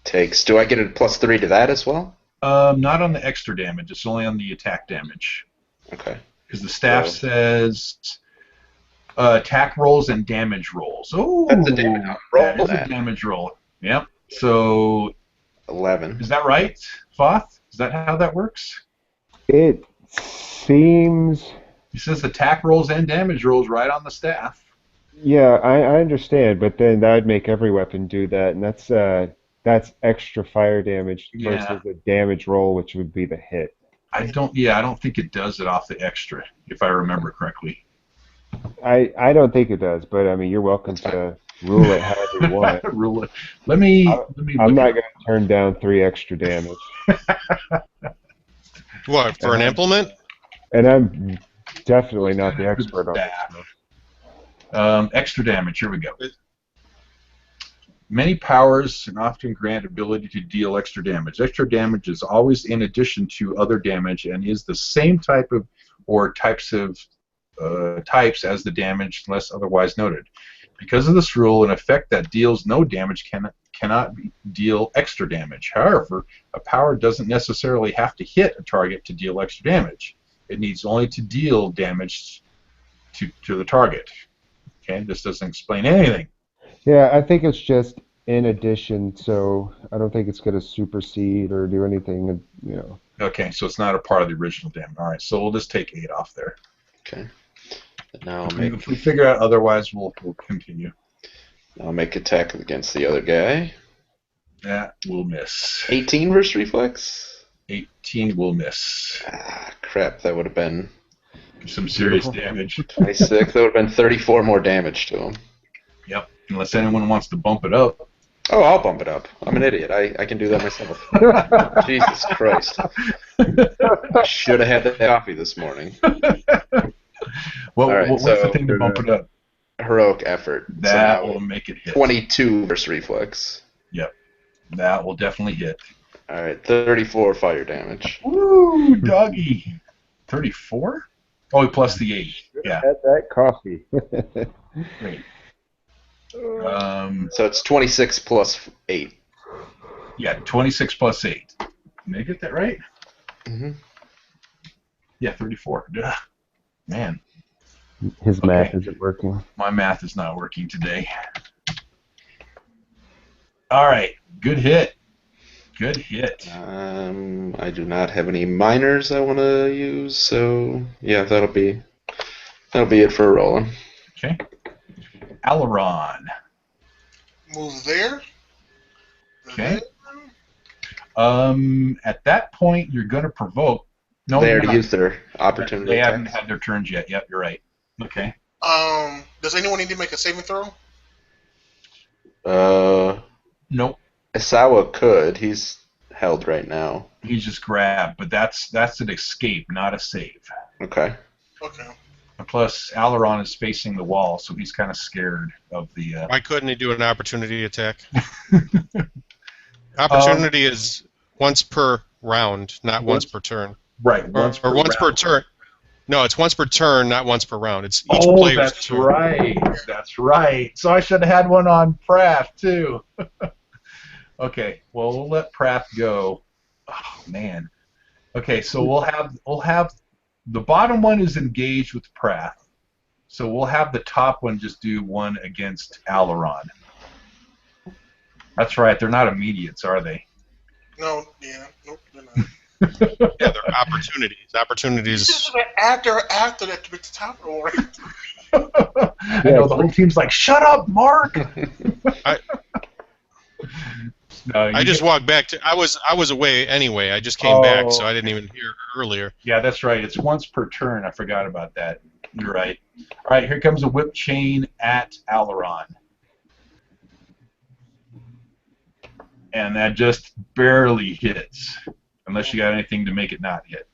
takes. Do I get a +3 to that as well? Not on the extra damage. It's only on the attack damage. Okay. Because the staff So says attack rolls and damage rolls. Oh, that's a damage. that Roll is a that. damage roll. Yep. So 11. is that right, Foth? Is that how that works? It seems. He says attack rolls and damage rolls right on the staff. Yeah, I understand, but then that would make every weapon do that, and that's extra fire damage Yeah. versus the damage roll, which would be the hit. I don't think it does it off the extra, if I remember correctly. I don't think it does, but I mean, you're welcome to rule it however you want. Rule it. Let me I'm look not at going to turn down 3 extra damage, What, for an implement? and I'm definitely not the expert on this stuff. extra damage. Here we go. Many powers and often grant ability to deal extra damage. Extra damage is always in addition to other damage and is the same type of or types as the damage unless otherwise noted. Because of this rule, an effect that deals no damage cannot deal extra damage. However, a power doesn't necessarily have to hit a target to deal extra damage. It needs only to deal damage to the target. Okay, this doesn't explain anything. Yeah, I think it's just in addition, so I don't think it's going to supersede or do anything, you know. Okay, so it's not a part of the original damage. All right, so we'll just take 8 off there. Okay. And now If we figure out otherwise, we'll continue. I'll make attack against the other guy. That will miss. 18 versus reflex. 18 will miss. Ah, crap. That would have been Some serious damage. 26. That would have been 34 more damage to him. Yep. Unless anyone wants to bump it up. Oh, I'll bump it up. I'm an idiot. I can do that myself. Jesus Christ. I should have had that coffee this morning. Well, All right, what's so the thing to bump it up? Heroic effort. That So now will make it hit. 22 versus reflex. Yep. That will definitely hit. All right, 34 fire damage. Woo, doggy. 34? Oh, plus the 8. Yeah. Had that coffee. Great. So it's 26 plus 8. Yeah, 26 plus 8. Did I get that right? Mm-hmm. Yeah, 34. Ugh. Man, His math Okay. isn't working. my math is not working today. All right, good hit. Good hit. I do not have any minors I want to use, so yeah, that'll be it for rolling. Okay. Aileron. Move there. Okay. At that point, you're going to provoke. No, They you're already not. used their opportunity. They haven't attacks. had their turns yet. Yep, you're right. Okay. Does anyone need to make a saving throw? Nope. Isawa could. He's held right now. He's just grabbed, but that's an escape, not a save. Okay. Okay. And plus, Aileron is facing the wall, so he's kind of scared of the. Why couldn't he do an opportunity attack? Opportunity is once per round, not once per turn. Right. Or once per turn. No, it's once per turn, not once per round. It's each Oh, player's that's turn. right. That's right. So I should have had one on Prath too. Okay. Well, we'll let Prath go. Oh man. Okay. So we'll have the bottom one is engaged with Prath. So we'll have the top one just do one against Aileron. That's right. They're not immediates, are they? No. Yeah. Nope. They're not. Yeah, they're opportunities. Opportunities. After that, to the top of the order. I know the whole team's like, "Shut up, Mark." No, I just walked back to. I was away anyway. I just came back, so I didn't even hear earlier. Yeah, that's right. It's once per turn. I forgot about that. You're right. All right, here comes a whip chain at Alaron. And that just barely hits, unless you got anything to make it not hit.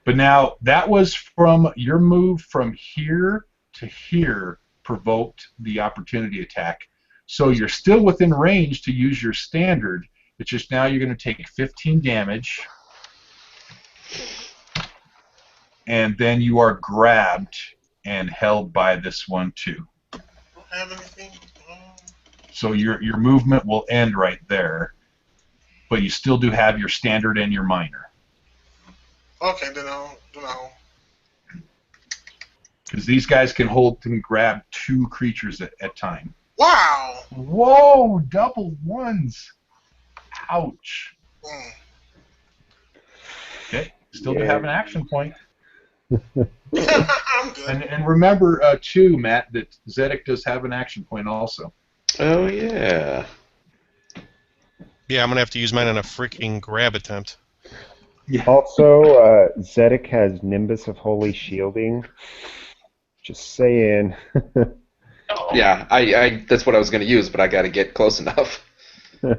But now, that was from your move from here to here provoked the opportunity attack. So you're still within range to use your standard. It's just now you're going to take 15 damage. And then you are grabbed and held by this one too. Don't have anything. So your movement will end right there, but you still do have your standard and your minor. Okay, then I'll. Because these guys can grab 2 creatures at a time. Wow! Whoa! Double ones! Ouch! Okay, still do have an action point. I'm good. And remember, too, Matt, that Zedek does have an action point also. Oh, yeah. Yeah, I'm gonna have to use mine on a freaking grab attempt. Yeah. Also, Zedek has Nimbus of Holy Shielding. Just saying. Yeah, I that's what I was going to use, but I got to get close enough. I'm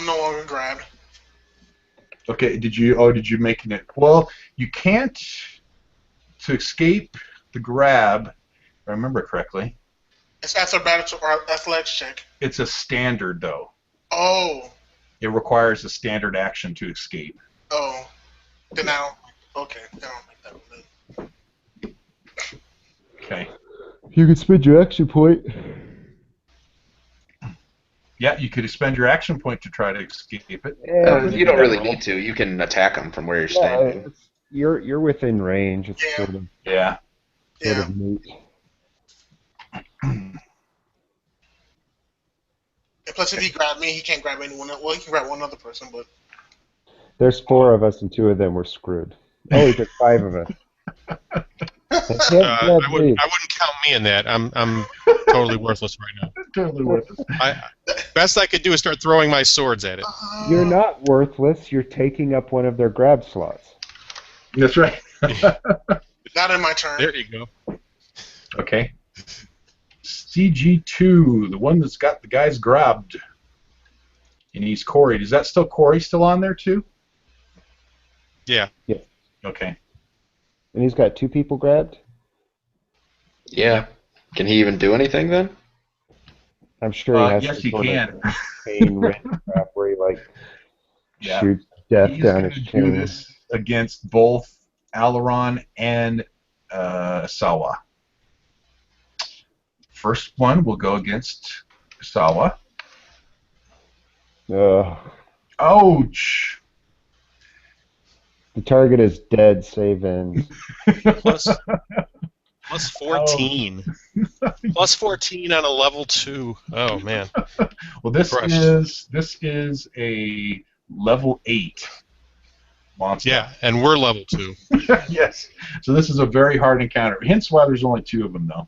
no longer grabbed. Okay, did you make it? Well, you can't, to escape the grab, if I remember correctly. It's after a battle or athletics check. It's a standard, though. Oh. It requires a standard action to escape. Oh. Then okay, then I'll make that one then. Okay. You can spend your action point. Yeah, you could spend your action point to try to escape it. You don't really need to. You can attack them from where you're standing. You're within range. It's sort of neat. And plus, if he grabbed me, he can't grab anyone else. Well, he can grab one other person, but... There's 4 of us, and 2 of them were screwed. Oh, he took 5 of us. I wouldn't count me in that. I'm totally worthless right now. Totally worthless. Best I could do is start throwing my swords at it. You're not worthless. You're taking up one of their grab slots. That's right. Not in my turn. There you go. Okay. CG2, the one that's got the guys grabbed. And he's Corey. Is that still Corey still on there, too? Yeah. Yeah. Okay. And he's got 2 people grabbed? Yeah. Can he even do anything then? I'm sure he has yes, some he sort can. of chain crap where he shoots death He's down going his to do chain. this against both Alaron and Sawa. First one will go against Sawa. Ouch! The target is dead, save ends. Plus 14. Plus 14 on a level 2. Oh, man. Well, this is a level 8 monster. Yeah, and we're level 2. Yes. So this is a very hard encounter. Hence why there's only 2 of them, though.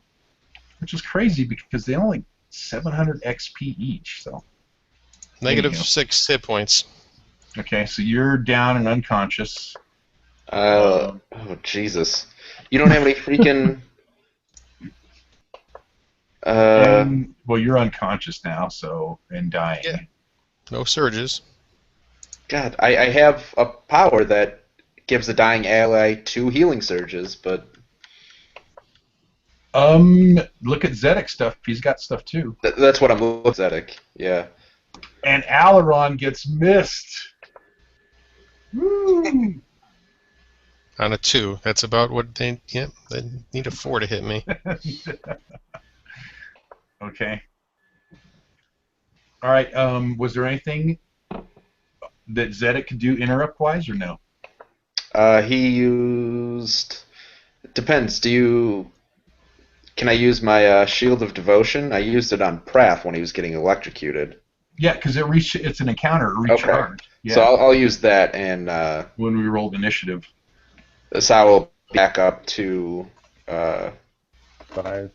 Which is crazy because they only 700 XP each. So Negative 6 hit points. Okay, so you're down and unconscious. Oh, Jesus. You don't have any freaking... well, you're unconscious now, and dying. Yeah. No surges. God, I have a power that gives a dying ally 2 healing surges, but... Look at Zedek's stuff. He's got stuff, too. That's what I'm looking at, Zedek. Yeah. And Alaron gets missed. Woo! On a 2. That's about what they... Yep, they need a 4 to hit me. Okay. All right. Was there anything that Zedek could do interrupt-wise, or no? He used... It depends. Can I use my Shield of Devotion? I used it on Prath when he was getting electrocuted. Yeah, because it's an encounter recharge. Yeah. So I'll use that, and when we rolled initiative. so I will back up to 5.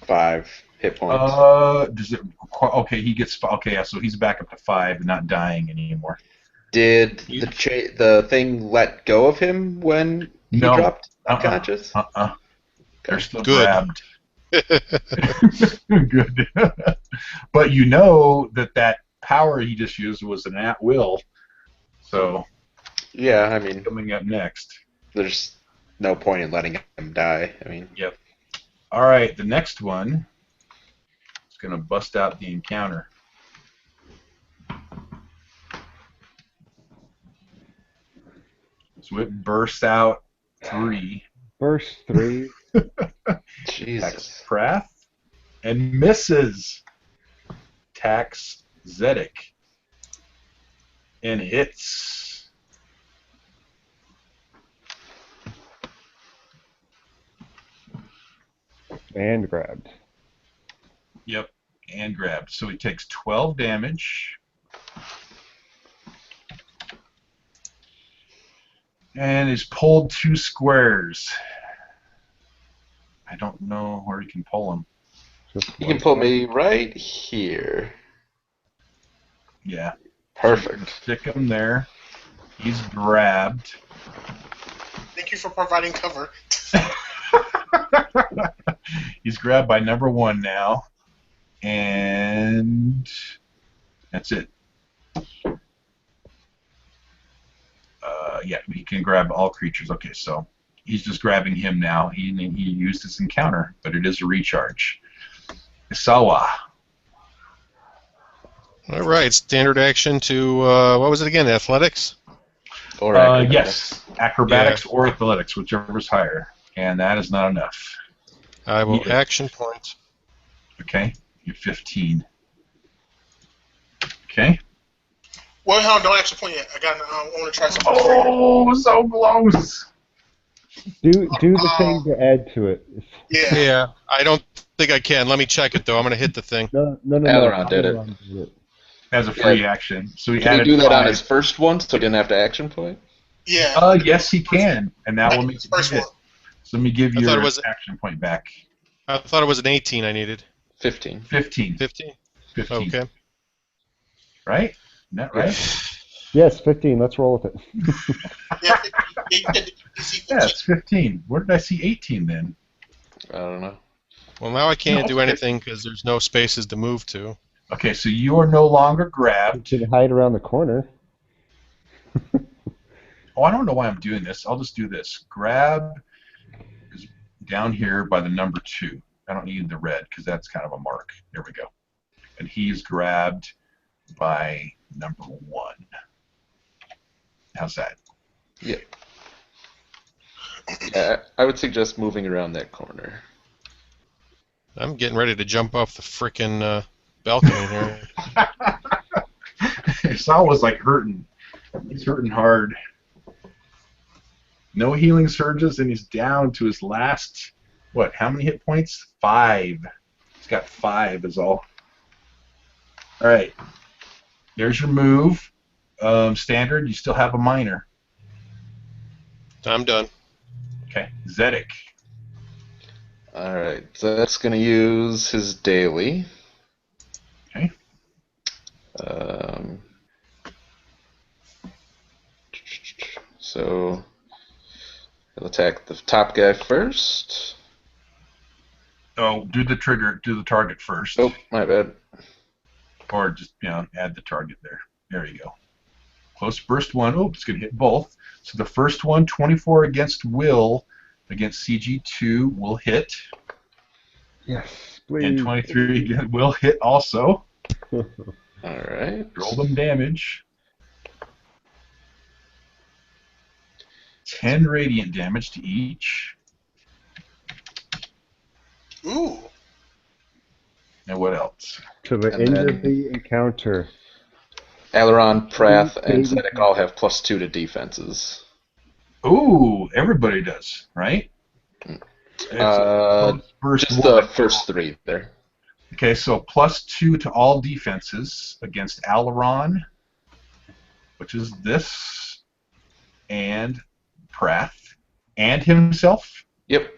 5 hit points. Does it? Okay, he gets. Okay, yeah, so he's back up to 5 and not dying anymore. Did the thing let go of him when he No. dropped unconscious? They're still Good. grabbed. Good. But you know that power he just used was an at will. So Yeah, I mean, coming up next. there's no point in letting him die. I mean, Yep. All right, the next one is going to bust out the encounter. So it bursts out 3. Burst 3. Jesus. Prath and misses. Attacks Zedek and hits. And grabbed. Yep, and grabbed. So he takes 12 damage. And is pulled 2 squares. I don't know where he can pull him. You can pull me right here. Yeah. Perfect. Stick him there. He's grabbed. Thank you for providing cover. He's grabbed by number 1 now. And that's it. Yeah, he can grab all creatures. Okay, so he's just grabbing him now. He used his encounter, but it is a recharge. Isawa. All right, standard action to what was it again? Athletics. Or acrobatics. Yes, acrobatics or athletics, whichever's higher, and that is not enough. I will Yeah. action point. Okay, you're 15. Okay. Well, hold on, don't actually point yet. I want to try something. Oh, so close. Do the thing to add to it. Yeah. Yeah, I don't think I can. Let me check it though. I'm gonna hit the thing. No. Aileron did it. Aileron did it. As a free action, so he Can he added do that 5. on his first one, so he didn't have to action point? Yeah. Yes, he can, and that will make it First hit. one. So let me give I you thought your it was- action point back. I thought it was an 18 I needed. 15. 15. 15. 15. Okay. Right? Isn't that right? Yes, 15. Let's roll with it. Yeah, you did DC Yeah, it's 15. Where did I see 18 then? I don't know. Well, now I can't No, do okay. anything because there's no spaces to move to. Okay, so you are no longer You grabbed. can hide around the corner. Oh, I don't know why I'm doing this. I'll just do this. Grab is down here by the number 2. I don't need the red because that's kind of a mark. There we go. And he's grabbed by number 1. How's that? Yeah. I would suggest moving around that corner. I'm getting ready to jump off the frickin' balcony here. Sal was like hurting. He's hurting hard. No healing surges, and he's down to his last, what, how many hit points? 5. He's got 5 is all. All right. There's your move. Standard, you still have a minor. I'm done. Okay. Zedek. Alright, so that's going to use his daily. Okay. So he'll attack the top guy first. Oh, do the target first. Oh, my bad. Or just, add the target there. There you go. Close burst 1. Oh, it's going to hit both. So the first one, 24 against Will, against CG2 will hit. Yes, please. And 23 again will hit also. Alright. Roll them damage. 10 radiant damage to each. Ooh. And what else? To the And end then- of the encounter. Aileron, Prath, and Zedek all have +2 to defenses. Ooh, everybody does, right? Just Burst the 1. first 3 there. Okay, so +2 to all defenses against Alaron, which is this, and Prath, and himself. Yep.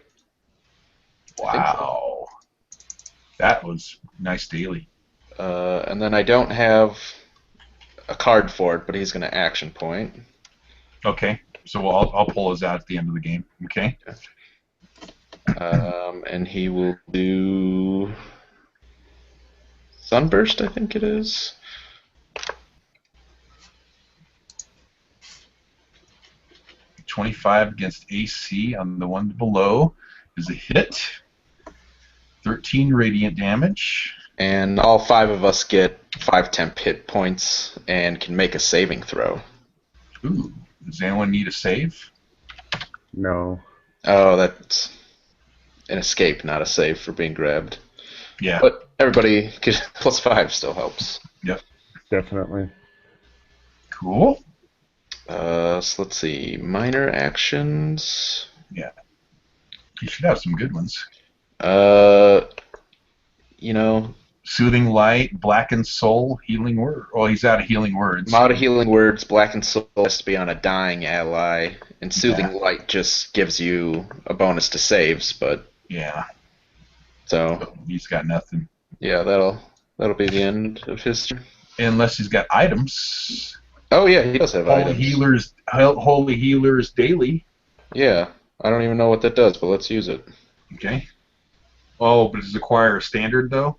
Wow. That was nice daily. And then I don't have a card for it, but he's going to action point. Okay, so I'll pull his out at the end of the game. Okay. And he will do Sunburst, I think it is. $25 against AC on the one below is a hit. 13 radiant damage. And all 5 of us get 5 temp hit points and can make a saving throw. Ooh, does anyone need a save? No. Oh, that's an escape, not a save for being grabbed. Yeah. But everybody, +5 still helps. Yep. Definitely. Cool. So let's see. Minor actions. Yeah. You should have some good ones. You know, Soothing Light, Blackened Soul, Healing Word. Oh, he's out of Healing Words. I'm out of Healing Words. Blackened Soul has to be on a dying ally, and Soothing Light just gives you a bonus to saves. But yeah, so he's got nothing. Yeah, that'll be the end of his turn. Unless he's got items. Oh yeah, he does have items. Holy Healers Daily. Yeah, I don't even know what that does, but let's use it. Okay. Oh, but does it acquire a standard though?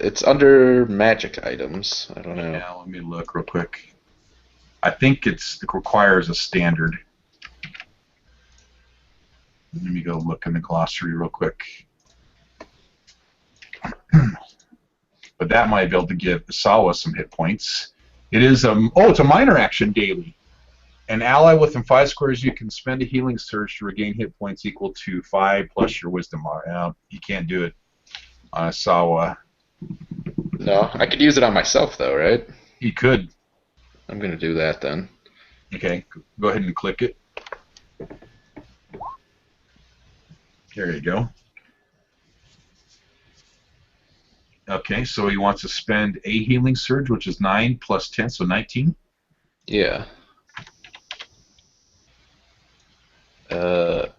It's under magic items. I don't know. Yeah, let me look real quick. I think it requires a standard. Let me go look in the glossary real quick. But that might be able to give Isawa some hit points. It is it's a minor action daily. An ally within 5 squares, you can spend a healing surge to regain hit points equal to 5 plus your wisdom. You can't do it on Isawa. No, I could use it on myself though, right? You could. I'm gonna do that then. Okay, go ahead and click it. There you go. Okay, so he wants to spend a healing surge, which is 9 plus 10, so 19. Yeah.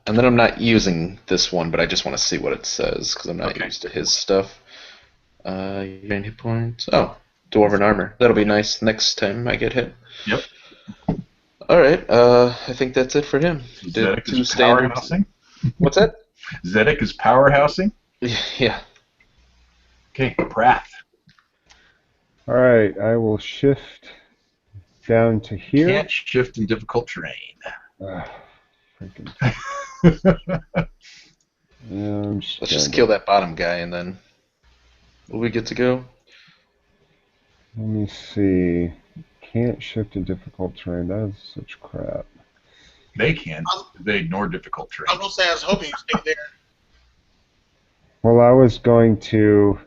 And then I'm not using this one, but I just want to see what it says, because I'm not used to his stuff. You gain hit points. Oh, Dwarven Armor. That'll be nice next time I get hit. Yep. Alright, I think that's it for him. Zedek is powerhousing. What's that? Zedek is powerhousing. Yeah. Okay, Prath. All right, I will shift down to here. Can't shift in difficult terrain. Freaking. Let's just kill that bottom guy and then will we get to go? Let me see. Can't shift in difficult terrain. That is such crap. They can. They ignore difficult terrain. I was gonna say I was hoping you stayed there. Well, I was going to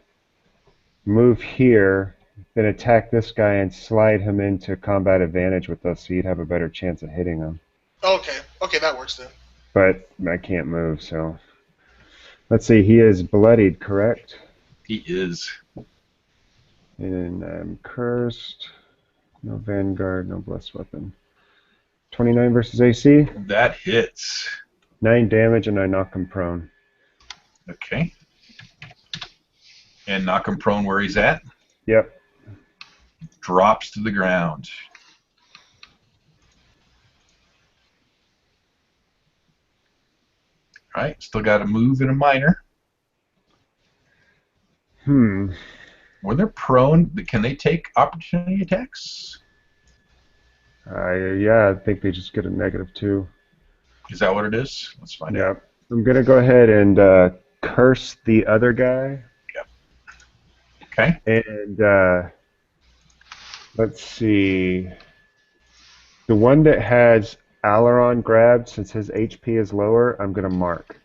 move here, then attack this guy and slide him into combat advantage with us so you'd have a better chance of hitting him. Okay, that works then. But I can't move, so... Let's see, he is bloodied, correct? He is. And I'm cursed. No Vanguard, no Blessed Weapon. 29 versus AC. That hits. 9 damage and I knock him prone. Okay. And knock him prone where he's at. Yep. Drops to the ground. All right, still got a move and a minor. When they're prone, can they take opportunity attacks? Yeah, I think they just get a -2. Is that what it is? Let's find out. Yep. I'm going to go ahead and curse the other guy. Yep. Okay. And let's see. The one that has Alaron grabbed, since his HP is lower, I'm going to mark.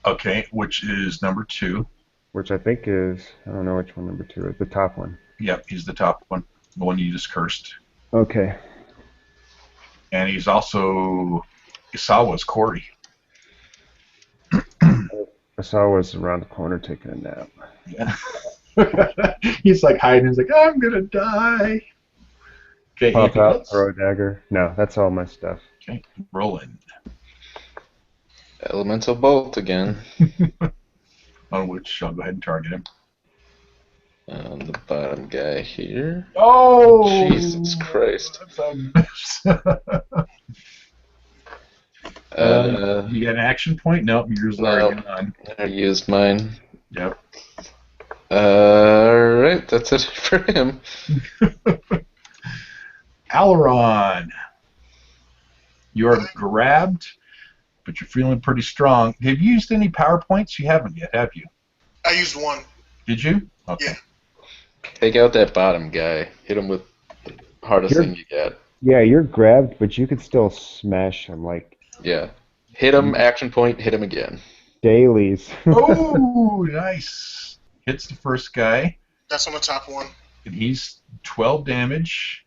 Okay, which is number 2. Which I think is, I don't know which one number 2 is, the top one. Yep, he's the top one. The one you just cursed. Okay. And he's also Isawa's Corey. Asal was around the corner taking a nap. Yeah. He's like hiding. He's like, I'm gonna die. Okay, Pop anything out, else? throw a dagger. No, that's all my stuff. Okay, rolling. Elemental bolt again. On which I'll go ahead and target him. On the bottom guy here. Oh, Jesus Christ. that's a miss. You got an action point? Nope, yours is already No, gone. I used mine. Yep. Alright, that's it for him. Aileron. You're grabbed, but you're feeling pretty strong. Have you used any power points? You haven't yet, have you? I used one. Did you? Okay. Yeah. Take out that bottom guy. Hit him with the hardest You're- thing you got. Yeah, you're grabbed, but you could still smash him like Yeah. Hit him, action point, hit him again. dailies. Oh, nice. Hits the first guy, That's on the top one. and he's 12 damage,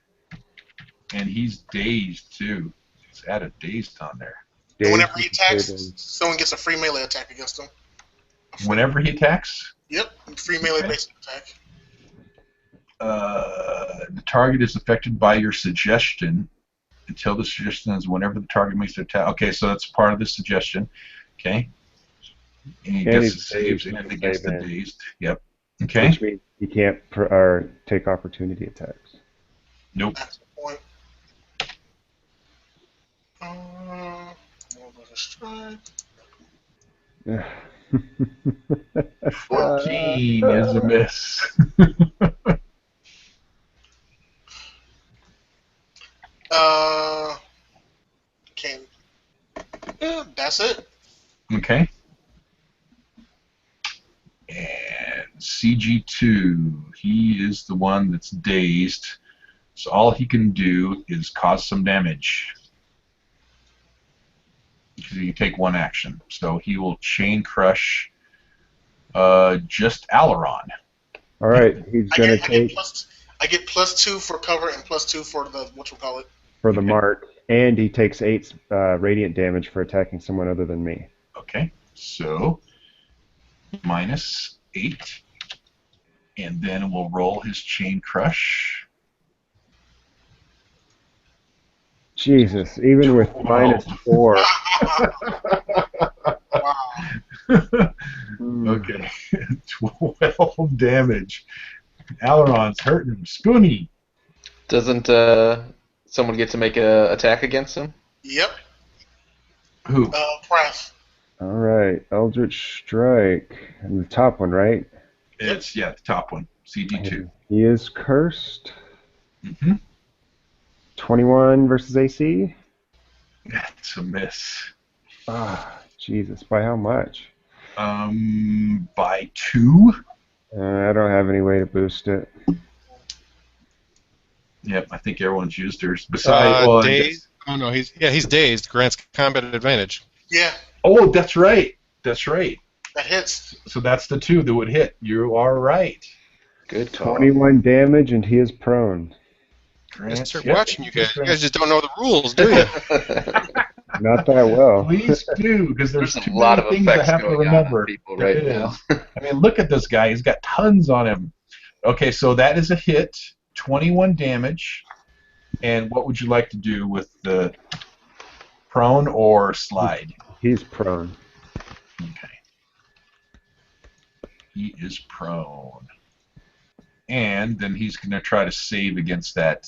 and he's dazed, too. He's added dazed on there. And whenever he Dazed attacks, and someone gets a free melee attack against him. Whenever he attacks, Yep, free melee based attack. the target is affected by your suggestion until the suggestion is whenever the target makes their attack. Okay, so that's part of the suggestion. Okay. And he gets the he's saves dazed and with it gets the save in. dazed. Yep. Okay. Which means you can't take opportunity attacks. Nope. That's the point. More of a strike. 14 is a miss. Okay. Yeah, that's it. Okay. And CG2, he is the one that's dazed. So all he can do is cause some damage. Because he can take one action. So he will chain crush just Aileron. All right, he's gonna take I get +2 for cover and +2 for the whatchamacallit. for the mark, and he takes 8 radiant damage for attacking someone other than me. Okay, so -8. And then we'll roll his chain crush. Jesus, even with -4. Wow. Okay, 12 damage. Aileron's hurting him. Spoony. Doesn't someone get to make a attack against him? Yep. Who? Prath. All right, Eldritch Strike, and the top one, right? It's, yeah, the top one. CG2. He is cursed. Mm-hmm. 21 versus AC. That's a miss. Ah, Jesus, by how much? By 2. I don't have any way to boost it. Yep, I think everyone's used theirs. Besides, well, I guess- Dazed. Oh no, he's dazed. Grants combat advantage. Yeah, Oh, that's right. That's right. that hits. So that's the 2 that would hit. You are right. Good call. 21 damage, and he is prone. I just start Yep. watching you guys. You guys just don't know the rules, do you? Not that well. Please do, because there's There's too a lot many of things I effects have to going on remember. people There right is. now. I mean, look at this guy. He's got tons on him. Okay, so that is a hit. 21 damage. And what would you like to do with the prone or slide? He's prone. Okay. He is prone. And then he's going to try to save against that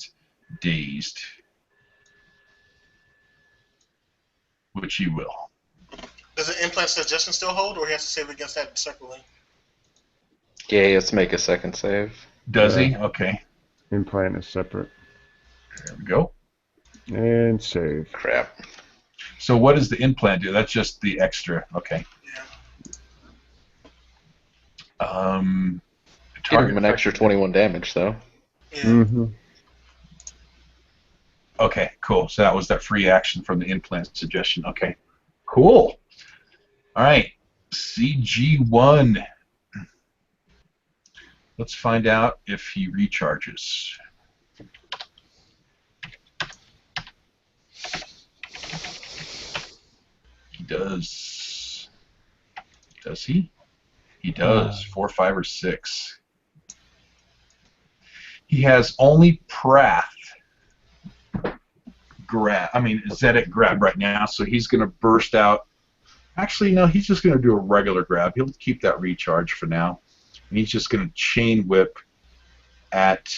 dazed. Which he will. Does the implant suggestion still hold, or he has to save against that separately? Yeah, let's make a second save. Does he? Okay. Implant is separate. There we go. And save. Crap. So what does the implant do? That's just the extra. Okay. Yeah. Give him an extra 21 damage, though. Yeah. Mm-hmm. Okay, cool. So that was that free action from the implant suggestion. Okay, cool. All right, CG1. Let's find out if he recharges. He does. Does he? He does. 4, 5, or 6. He has only Prath grab. I mean, Zedek grab right now, so he's going to burst out. Actually, no, he's just going to do a regular grab. He'll keep that recharge for now. And he's just going to chain whip at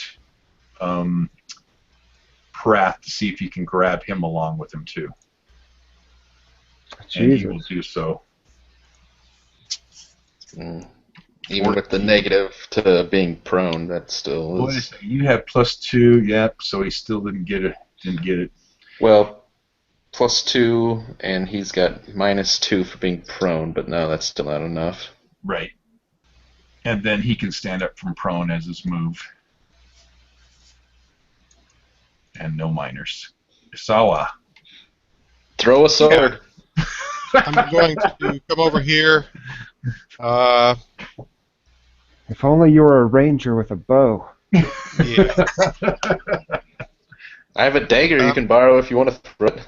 Prath to see if he can grab him along with him, too. Jesus. And he will do so. Even with the negative to being prone, that still Wait a is. second, you have +2, yep, so he still didn't get it. Well, +2, and he's got -2 for being prone, but no, that's still not enough. Right. And then he can stand up from prone as his move. And no minors. Isawa. Throw a sword. I'm going to come over here. If only you were a ranger with a bow. Yeah. I have a dagger you can borrow if you want to throw it.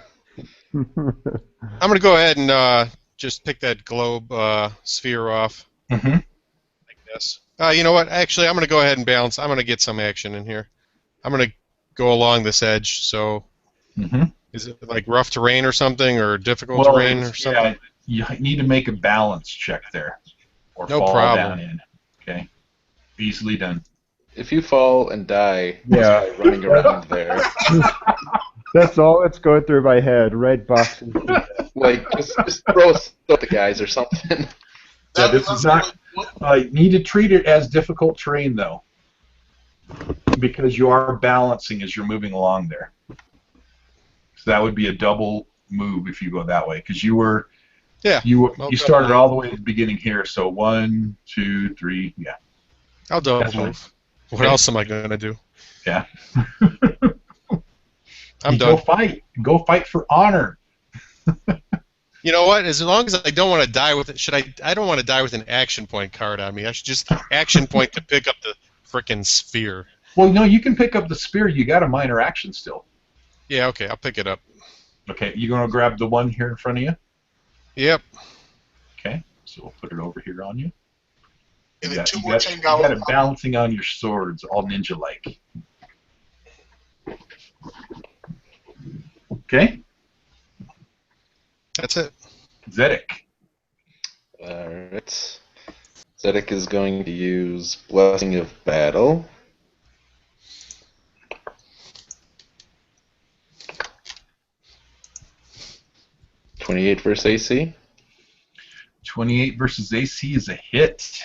I'm going to go ahead and just pick that globe sphere off. Mm-hmm. Like this. You know what? Actually, I'm going to go ahead and balance. I'm going to get some action in here. I'm going to go along this edge. So, is it like rough terrain or something, or difficult terrain or something? Yeah, you need to make a balance check there, or No fall problem. down in. Okay, easily done. If you fall and die, Yeah. just by running around there, That's all that's going through my head. Red box. like just throw a sword at the guys or something. Yeah, this is not. You need to treat it as difficult terrain, though, because you are balancing as you're moving along there. So that would be a double move if you go that way, because you were. Yeah. You I'll started double all the way at the beginning here, so 1, 2, 3, yeah. I'll double That's fine. move. What else am I going to do? Yeah. I'm Go done. fight. Go fight for honor. You know what? As long as I don't want to die with it, I don't want to die with an action point card on me. I should just action point to pick up the frickin' sphere. Well, no, you can pick up the spear. You got a minor action still. Yeah, okay, I'll pick it up. Okay, you gonna grab the one here in front of you? Yep. Okay, so we'll put it over here on you. And You then got, two you more got, chain you got goblins. it balancing on your swords, all ninja-like. Okay, That's it. Zedek. Alright. Zedek is going to use Blessing of Battle. .28 versus AC. 28 versus AC is a hit.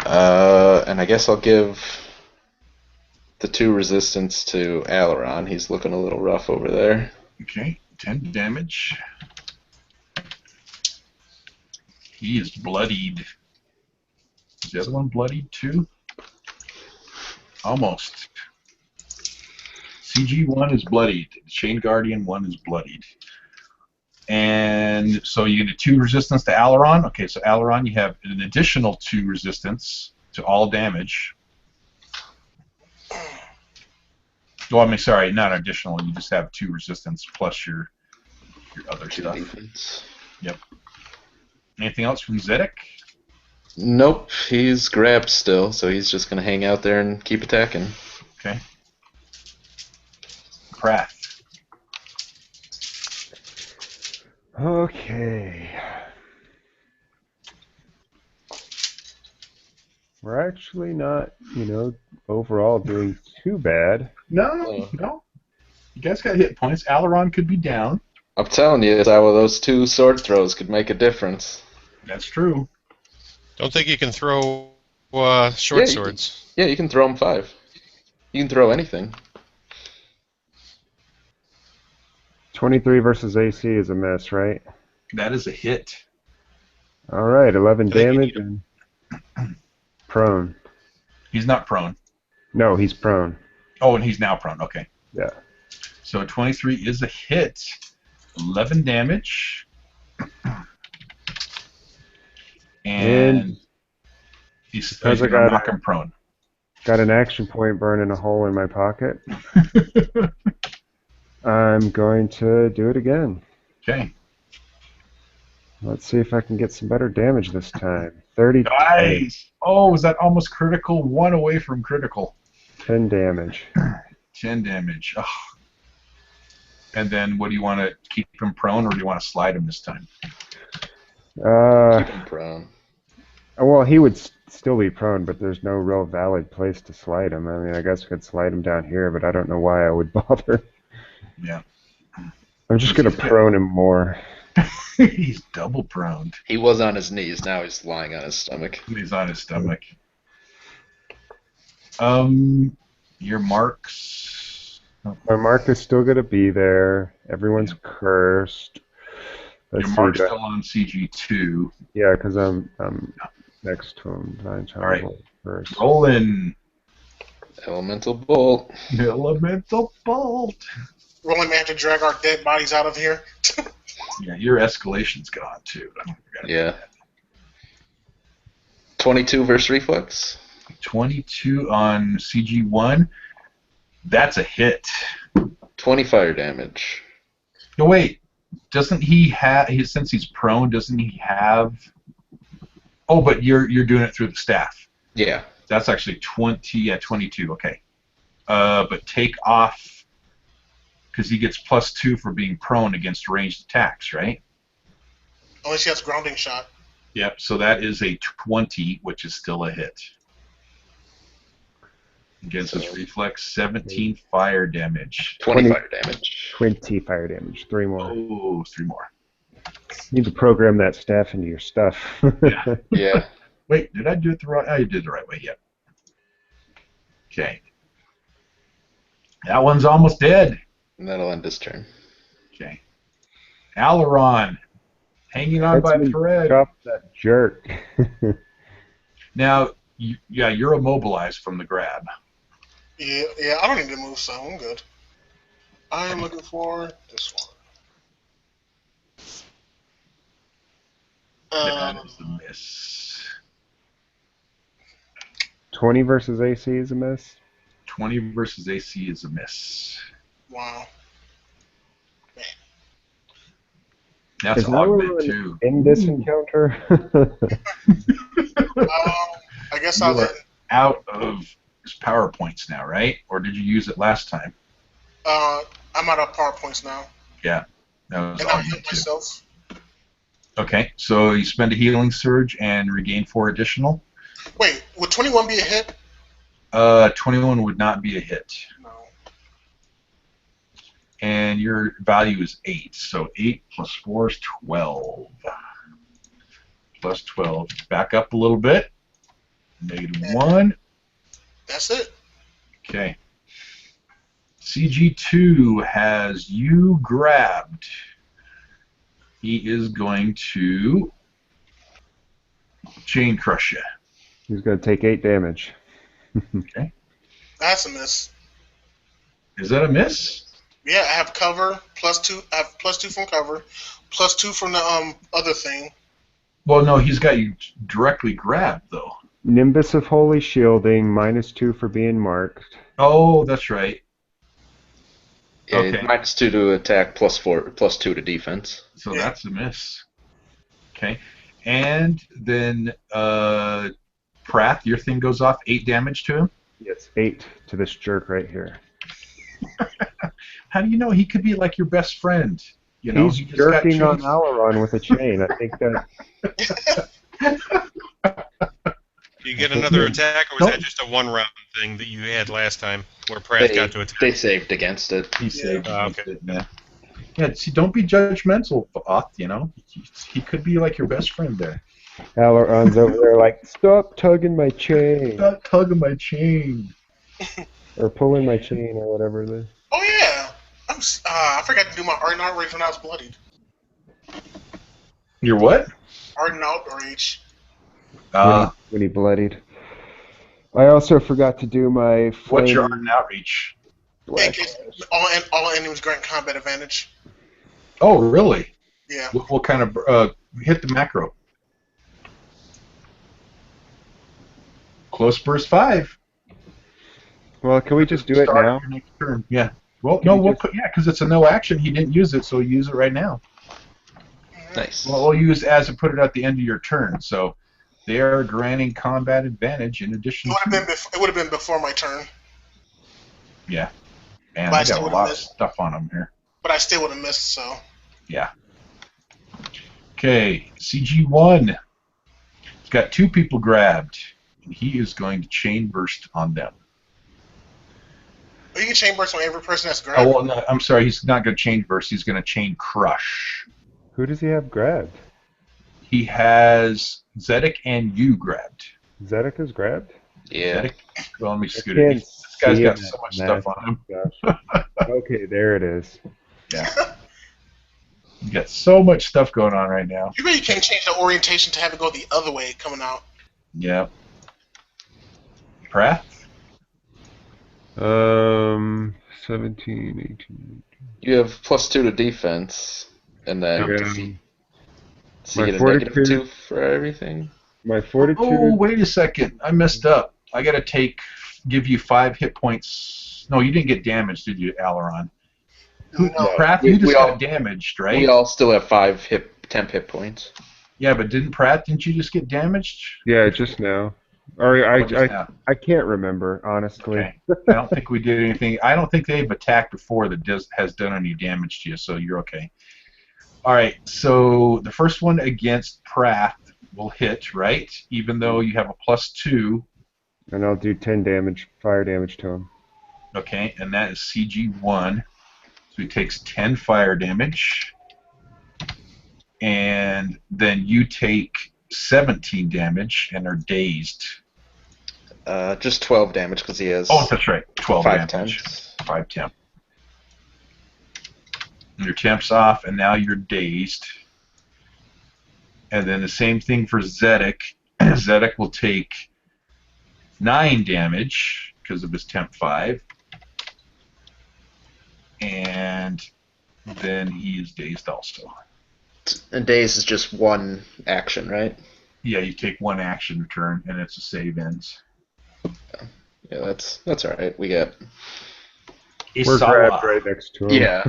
And I guess I'll give the 2 resistance to Aileron. He's looking a little rough over there. Okay, 10 damage. He is bloodied. Is the other one bloodied too? Almost. CG1 is bloodied. Chain Guardian 1 is bloodied. And so you get a 2 resistance to Aileron. Okay, so Aileron, you have an additional 2 resistance to all damage. Oh, I mean, sorry, not additional. You just have 2 resistance plus your other stuff. Defense. Yep. Anything else from Zedek? Nope, he's grabbed still, so he's just going to hang out there and keep attacking. Okay. Prath. Okay. We're actually not, overall doing too bad. No. You guys got hit points. Aileron could be down. I'm telling you, those 2 sword throws could make a difference. That's true. Don't think you can throw short Yeah, swords. Yeah, you can throw them 5. You can throw anything. 23 versus AC is a miss, right? That is a hit. All right, 11 I think you damage need and prone. He's not prone. No, he's prone. Oh, and he's now prone. Okay. Yeah. So 23 is a hit. 11 damage. And he's because I going to got knock him prone. Got an action point burning a hole in my pocket. I'm going to do it again. Okay. Let's see if I can get some better damage this time. 30 Nice. Oh, was that almost critical? 1 away from critical. 10 damage. 10 damage. Oh. And then what do you want to keep him prone, or do you want to slide him this time? Keep him prone. Well, he would still be prone, but there's no real valid place to slide him. I mean, I guess we could slide him down here, but I don't know why I would bother. Yeah. I'm just going to prone him more. He's double proned. He was on his knees. Now he's lying on his stomach. He's on his stomach. Your marks. My mark is still going to be there. Everyone's cursed. Let's Your see. mark's still on CG2. Yeah, because I'm next to him. All right. First. Rolling. Elemental bolt. Elemental bolt. We only have to drag our dead bodies out of here. Yeah, your escalation's gone too. Yeah. 22 versus reflex. 22 on CG1. That's a hit. 20 fire damage. No, wait. Doesn't he have? Since he's prone, doesn't he have? Oh, but you're doing it through the staff. Yeah. That's actually 20. Yeah, 22. Okay. But take off because he gets +2 for being prone against ranged attacks, right? Unless he has grounding shot. Yep. So that is a 20, which is still a hit. Against his reflex, 17 fire damage. 20 fire damage. 20 fire damage. 3 more. Oh, 3 more. Need to program that staff into your stuff. Yeah. Yeah. Wait, did I do it the right? I did it the right way. Yep. Okay. That one's almost dead. And that'll end his turn. Okay. Aileron, hanging on by a thread. Drop that jerk. Now, you're immobilized from the grab. Yeah, I don't need to move, so I'm good. I am looking for this one. That is a miss. 20 versus AC is a miss. 20 versus AC is a miss. Wow. That's Is that where augment we're too. in this encounter? I guess I You was are out of PowerPoints now, right? Or did you use it last time? I'm out of PowerPoints now. Yeah. That was And I augment hit too. myself. Okay, so you spend a healing surge and regain 4 additional. Wait, would 21 be a hit? 21 would not be a hit. No. And your value is 8. So 8 plus 4 is 12. Plus 12. Back up a little bit. -1. That's it. Okay. CG2 has you grabbed. He is going to chain crush you. He's going to take 8 damage. Okay. That's a miss. Is that a miss? Yeah, I have cover, +2. I have +2 from cover, +2 from the other thing. Well, no, he's got you directly grabbed, though. Nimbus of Holy Shielding, -2 for being marked. Oh, that's right. Yeah, Okay. -2 to attack, +2 to defense. So Yeah. that's a miss. Okay. And then, Prath, your thing goes off, 8 damage to him. Yes, 8 to this jerk right here. How do you know? He could be like your best friend. You know, He's he just got jerking on chased. Aileron with a chain. I think that Do you get another attack, or was that just a one-round thing that you had last time, where Pratt got to attack? They saved against it. He saved Okay. it, man. Yeah, see, don't be judgmental, Oth, you know? He could be like your best friend there. Aileron's over there like, stop tugging my chain. Stop tugging my chain. Or pulling my chain or whatever it is. Oh yeah, I forgot to do my Ardent Outrage when I was bloodied. Your what? Ardent Outrage. When he bloodied. I also forgot to do my What's your flame ardent outreach? In blast. case all enemies grant combat advantage. Oh, really? Yeah. What kind of hit the macro? Close burst 5. Well, can we just do it Start now? your next turn. Yeah. Well, no, we'll put because it's a no action. He didn't use it, so use it right now. Nice. Well, we'll use as and put it at the end of your turn. So they are granting combat advantage in addition to. It would have been before my turn, Yeah. Man, but I they got still a would have lot of missed. stuff on them here. But I still would have missed. So Yeah. Okay, CG1. He's got 2 people grabbed, and he is going to chain burst on them. you can chain burst on every person that's Oh, grabbed. well, no, I'm sorry. He's not going to chain burst. He's going to chain crush. Who does he have grabbed? He has Zedek and you grabbed. Zedek is grabbed? Yeah. Zedek, well, let me I scoot it. can't This guy's see got him so in much that stuff on him. gosh. Okay, there it is. Yeah. You got so much stuff going on right now. You really can't change the orientation to have it go the other way coming out. Yeah. Pratt? 17, 18. You have +2 to defense, and then Yeah. so you My get a fortitude- -2 for everything. My fortitude. Oh, wait a second. I messed up. I got to give you 5 hit points. No, you didn't get damaged, did you, Aileron? No. Pratt, We- you just we got all- damaged, right? We all still have temp hit points. Yeah, but didn't you just get damaged? Yeah, just now. Or Oh, just now. I can't remember, honestly. Okay. I don't think we did anything. I don't think they've attacked before that has done any damage to you, so you're okay. All right, so the first one against Pratt will hit, right? Even though you have a +2. And I'll do 10 damage, fire damage to him. Okay, and that is CG1. So he takes 10 fire damage. And then you take 17 damage and are dazed. Just 12 damage because he has Oh, that's right. 12 5 damage. temps. 5 temp. Your temp's off, and now you're dazed. And then the same thing for Zedek. Zedek will take 9 damage because of his temp 5. And then he is dazed also. And daze is just 1 action, right? Yeah, you take 1 action turn, and it's a save ends. Yeah, that's all right. We get. We're grabbed right next to him. Yeah.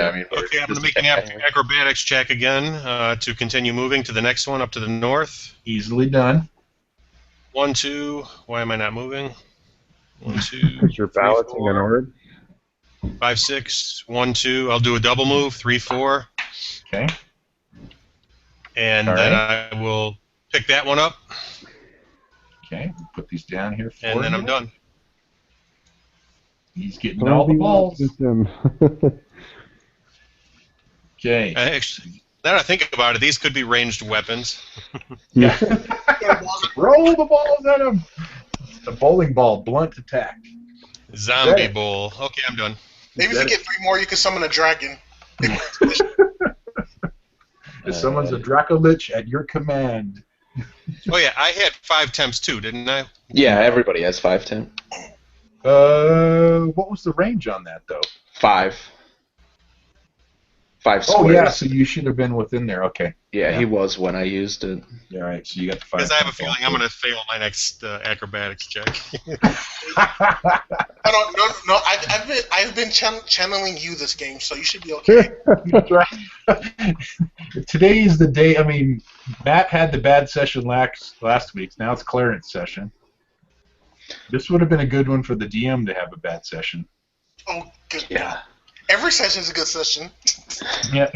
I mean, Okay, I'm going to make an acrobatics check again to continue moving to the next one up to the north. Easily done. 1, 2. Why am I not moving? 1, 2. Because you're 3, balancing 4, an orb. 5, 6. 1, 2. I'll do a double move. 3, 4. Okay. And All then right. I will pick that one up, Okay, put these down here for and then you. I'm done. He's getting all the balls. With them. Okay. Actually, now that I think about it, these could be ranged weapons. Yeah. Roll the balls at him. The bowling ball, blunt attack. Zombie Right. bowl. Okay, I'm done. Maybe if you get 3 more, you can summon a dragon. If someone's a Dracolich at your command. Oh yeah, I had 5 temps too, didn't I? Yeah, everybody has 5 temp. What was the range on that though? 5. 5 Oh squares. yeah, so you should have been within there. Okay. Yeah, he was when I used it. All right, so you got the 5. Because I have a feeling I'm going to fail my next acrobatics check. No. I've been channeling you this game, so you should be okay. That's right. Today is the day. I mean, Matt had the bad session last week. Now it's Clarence session. This would have been a good one for the DM to have a bad session. Oh, good. Yeah. Every session is a good session. Yeah.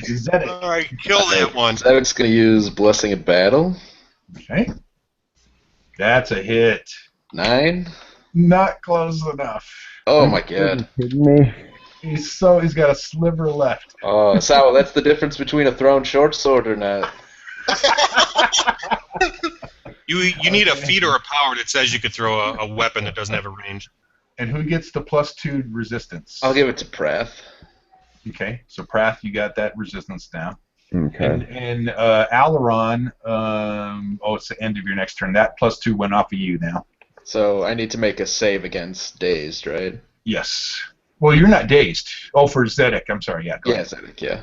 Is that it? All right, kill that one. Zedek's going to use Blessing of Battle. Okay. That's a hit. 9. Not close enough. Oh my Are you god. kidding me? He's got a sliver left. Oh, Sal, that's the difference between a thrown short sword or not. You need a feat or a power that says you could throw a weapon that doesn't have a range. And who gets the +2 resistance? I'll give it to Prath. Okay, so Prath, you got that resistance now. Okay. And Aileron, it's the end of your next turn. That +2 went off of you now. So I need to make a save against dazed, right? Yes. Well, you're not dazed. Oh, for Zedek. I'm sorry. Yeah. Go Yeah, ahead. Zedek, yeah.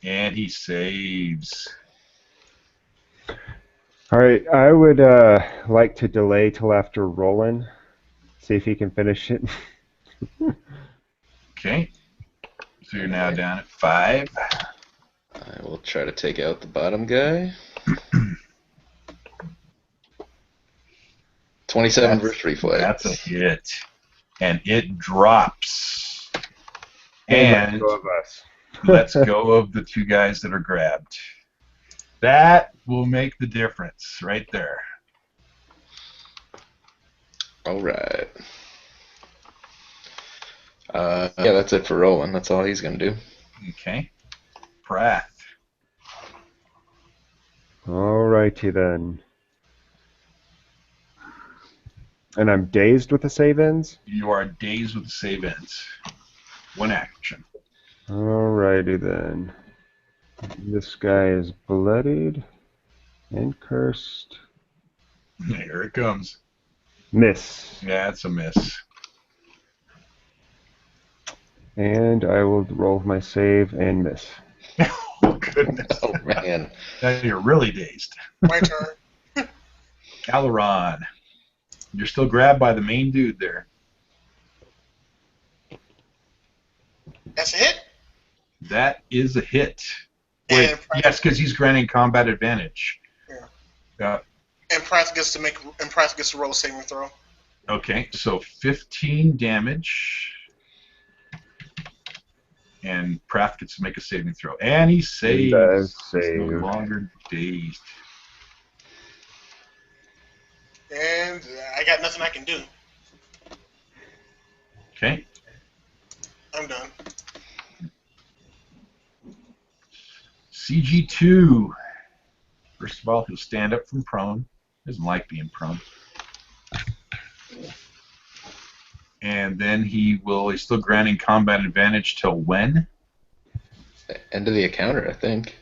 And he saves. All right, I would like to delay till after Roland, see if he can finish it. Okay. So you're now down at 5. I will try to take out the bottom guy. 27 versus reflex. That's a hit. And it drops. And And let go of us. lets go of the 2 guys that are grabbed. That will make the difference right there. All right. Yeah, that's it for Roland. That's all he's going to do. Okay. Prath. Alrighty then. And I'm dazed with the save ends? You are dazed with the save ends. 1 action. Alrighty then. This guy is bloodied and cursed. Here it comes. Miss. Yeah, it's a miss. And I will roll my save and miss. Oh, goodness. Oh, man. Now you're really dazed. My turn. Alaron. You're still grabbed by the main dude there. That's a hit. That is a hit. Wait, And Prath, yes, because he's granting combat advantage. Yeah. And Prath gets to roll a saving throw. Okay, so 15 damage. And Prath gets to make a saving throw. And he saves. Does He's save. no longer dazed. And I got nothing I can do. Okay. I'm done. CG2. First of all, he'll stand up from prone. Doesn't like being prone. And then he's still granting combat advantage till when? End of the encounter, I think.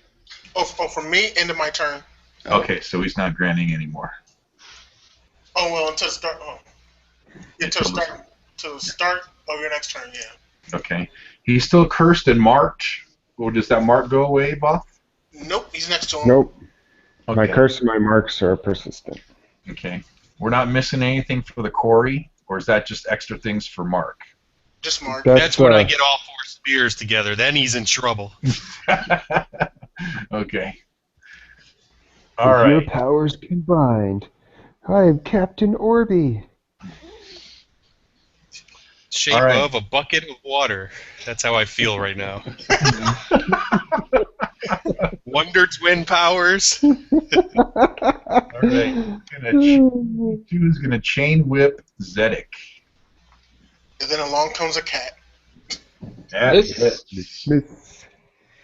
Oh, for me, end of my turn. Okay, so he's not granting anymore. Oh, well, until start. Oh. Yeah, till the start of your next turn, yeah. Okay. He's still cursed and marked. Or does that mark go away, Both? Nope, he's next to him. Nope. Okay. My curse and my marks are persistent. Okay. We're not missing anything for the quarry, or is that just extra things for Mark? Just Mark. That's when I get all 4 spears together. Then he's in trouble. Okay. With All your right. powers combined, I am Captain Orby. Shape All right. of a bucket of water. That's how I feel right now. Wonder Twin powers. All right. Who's gonna chain whip Zedek? And then along comes a cat. Miss. Miss.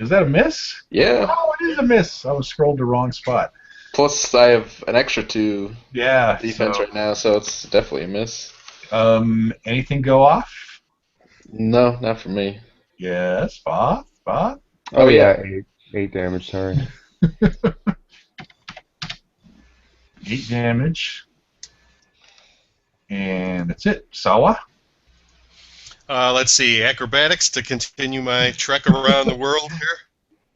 Is that a miss? Yeah. Oh, it is a miss. I was scrolled the wrong spot. Plus, I have an extra 2 Yeah. defense right now, so it's definitely a miss. Anything go off? No, not for me. Yes. Both. Oh, yeah. 8 damage, sorry. 8 damage. And that's it. Sawa? Let's see. Acrobatics to continue my trek around the world here.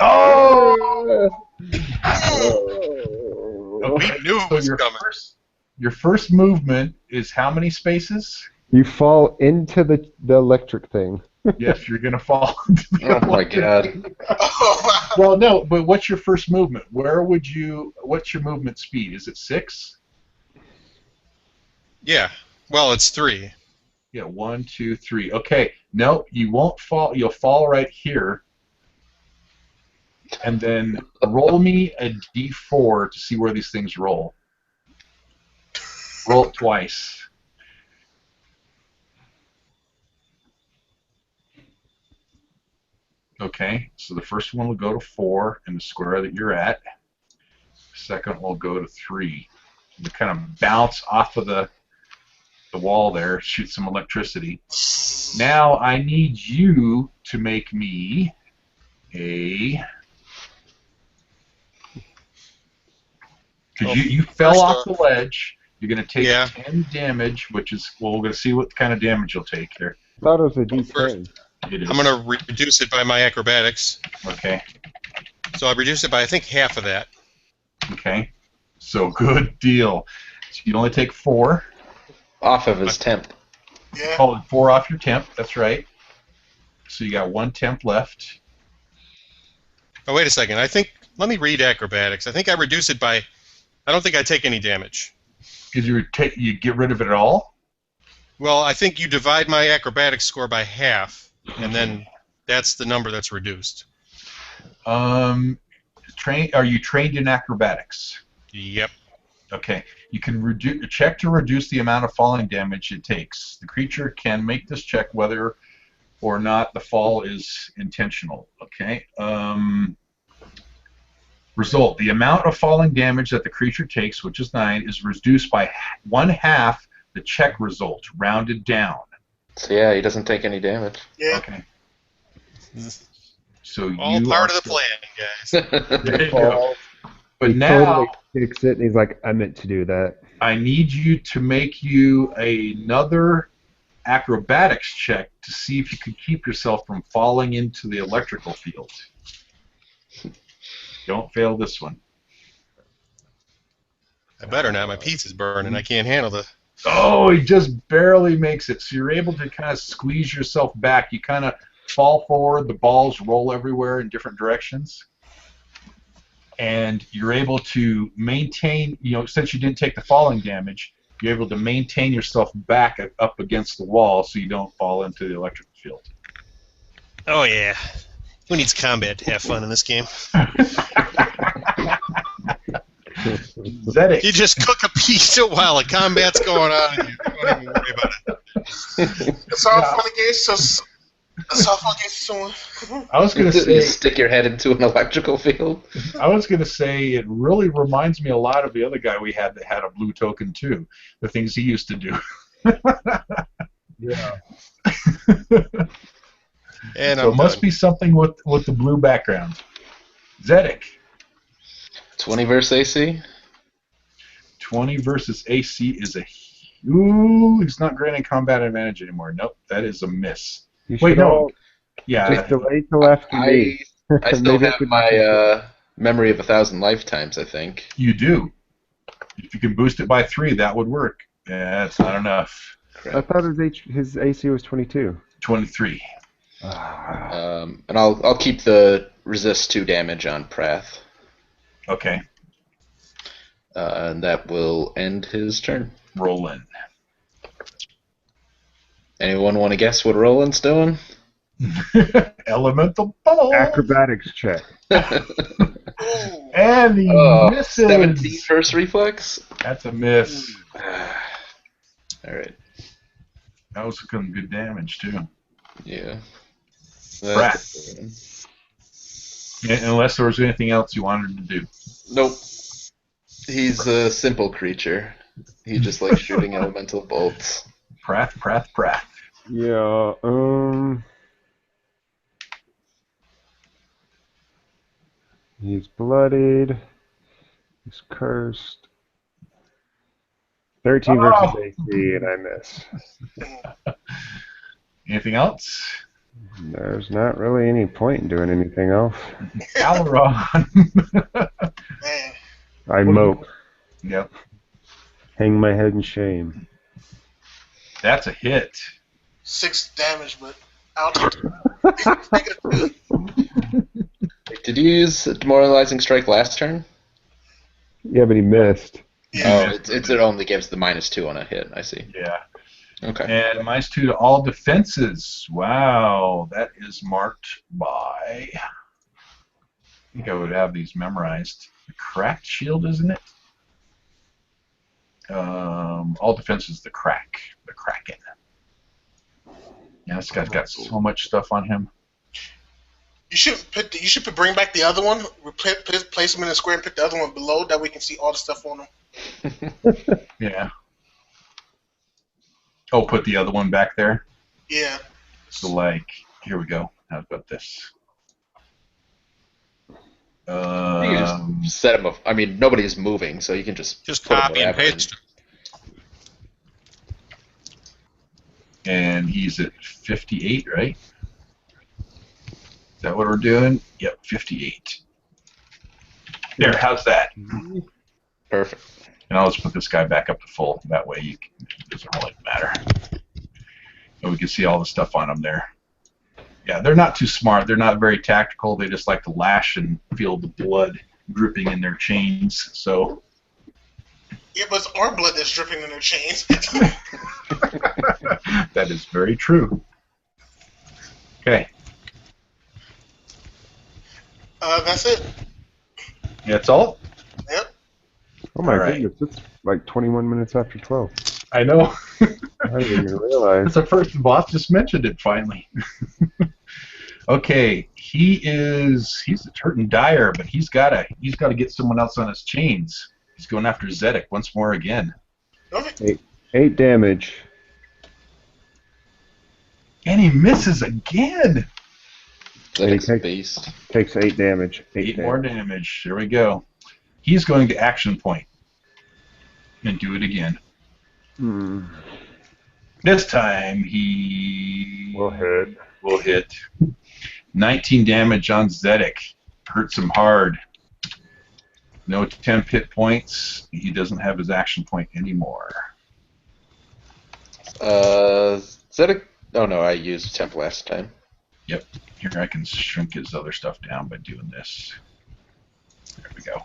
Oh! We knew it was your coming. your first movement is how many spaces? You fall into the electric thing. Yes, you're going to fall. Into the Oh, my God. Oh, Well, no, but what's your first movement? What's your movement speed? Is it 6? Yeah. Well, it's 3. Yeah, 1, 2, 3. Okay, no, you won't fall. You'll fall right here. And then roll me a d4 to see where these things roll. Roll it twice. Okay, so the first one will go to 4 in the square that you're at. The second will go to 3. You kind of bounce off of the wall there, shoot some electricity. Now I need you to make me a... Because you fell off the ledge. You're going to take 10 damage, which is... Well, we're going to see what kind of damage you'll take here. I thought it was a D10. It is. I'm going to reduce it by my acrobatics. Okay. So I reduce it by, I think, half of that. Okay. So good deal. So you only take 4. Off of his temp. yeah. Oh, 4 off your temp. That's right. So you got one temp left. Oh, wait a second. Let me read acrobatics. I think I reduce it by. I don't think I take any damage. Because you get rid of it all? Well, I think you divide my acrobatics score by half, and then that's the number that's reduced. Are you trained in acrobatics? Yep. Okay. You can check to reduce the amount of falling damage it takes. The creature can make this check whether or not the fall is intentional. Okay. Result: the amount of falling damage that the creature takes, which is 9, is reduced by 1/2 the check result, rounded down. So yeah, he doesn't take any damage. Yeah. Okay. So All you part are of the plan, guys. There you go. But He now totally kicks it, and he's like, I meant to do that. I need you to make you another acrobatics check to see if you can keep yourself from falling into the electrical field. Don't fail this one. I better not. My pizza's burning. I can't handle the. Oh, he just barely makes it. So you're able to kind of squeeze yourself back. You kind of fall forward. The balls roll everywhere in different directions. And you're able to maintain, since you didn't take the falling damage, you're able to maintain yourself back up against the wall so you don't fall into the electrical field. Oh yeah. Who needs combat to have fun in this game? Zedek. You just cook a pizza while the combat's going on, and you don't even worry about it. It's all fun against It's all fun against someone. I was going to You say, stick your head into an electrical field. I was going to say it really reminds me a lot of the other guy we had that had a blue token too. The things he used to do. Yeah. And So I'm it must done. be something with the blue background. Zedek. 20 versus AC. 20 versus AC is a... Ooh, he's not granting combat advantage anymore. Nope, that is a miss. You Wait, should no. all Yeah, just delay till after me. I still Maybe I have could- my memory of 1,000 lifetimes, I think. you do. If you can boost it by 3, that would work. Yeah, that's not enough. I thought his AC was 22. 23. And I'll keep the resist 2 damage on Prath. Okay, And that will end his turn. roll in. Anyone want to guess what Roland's doing? Elemental ball. Acrobatics check. Ooh. And he Oh, misses. 17 first reflex? That's a miss. Alright. That was some good damage, too. Yeah. Unless there was anything else you wanted to do. Nope. He's a simple creature. He just likes shooting elemental bolts. Prath. Yeah, he's bloodied. He's cursed. 13 versus AC, and I miss. Anything else? There's not really any point in doing anything else. Alaron. Man. I mope. Yep. Hang my head in shame. That's a hit. 6 damage, but I'll take it. Did you use Demoralizing Strike last turn? Yeah, but he missed. Yeah. Oh, it only gives the -2 on a hit, I see. Yeah. Okay. And -2 to all defenses. Wow, that is marked by... I think I would have these memorized. The cracked shield, isn't it? All defenses, the Kraken. Yeah, this guy's got so much stuff on him. You should bring back the other one, place them in a square, and pick the other one below. That we can see all the stuff on them. Yeah. Oh, put the other one back there? Yeah. So, like, here we go. How about this? You can just set him up. I mean, nobody's moving, so you can just put 'em copy and wherever. paste. And he's at 58, right? Is that what we're doing? Yep, 58. There, how's that? Perfect. And I'll just put this guy back up to full. That way it doesn't really matter. And we can see all the stuff on him there. Yeah, they're not too smart. They're not very tactical. They just like to lash and feel the blood dripping in their chains. So Yeah, but it's our blood that's dripping in their chains. that is very true. Okay, That's it. that's all. Yep. Oh my All right. goodness, it's like 21 minutes after 12. I know. I didn't even realize. That's the first boss just mentioned it finally. Okay, he's hurting dire, but he's gotta get someone else on his chains. He's going after Zedek once more again. Okay. 8 damage. And he misses again. Zedek's a take- beast. Takes 8 damage. 8 more damage. There we go. He's going to action point and do it again. Hmm. This time he Will hit. 19 damage on Zedek. Hurts him hard. No temp hit points. He doesn't have his action point anymore. Zedek. Oh no, I used temp last time. Yep. Here I can shrink his other stuff down by doing this. There we go.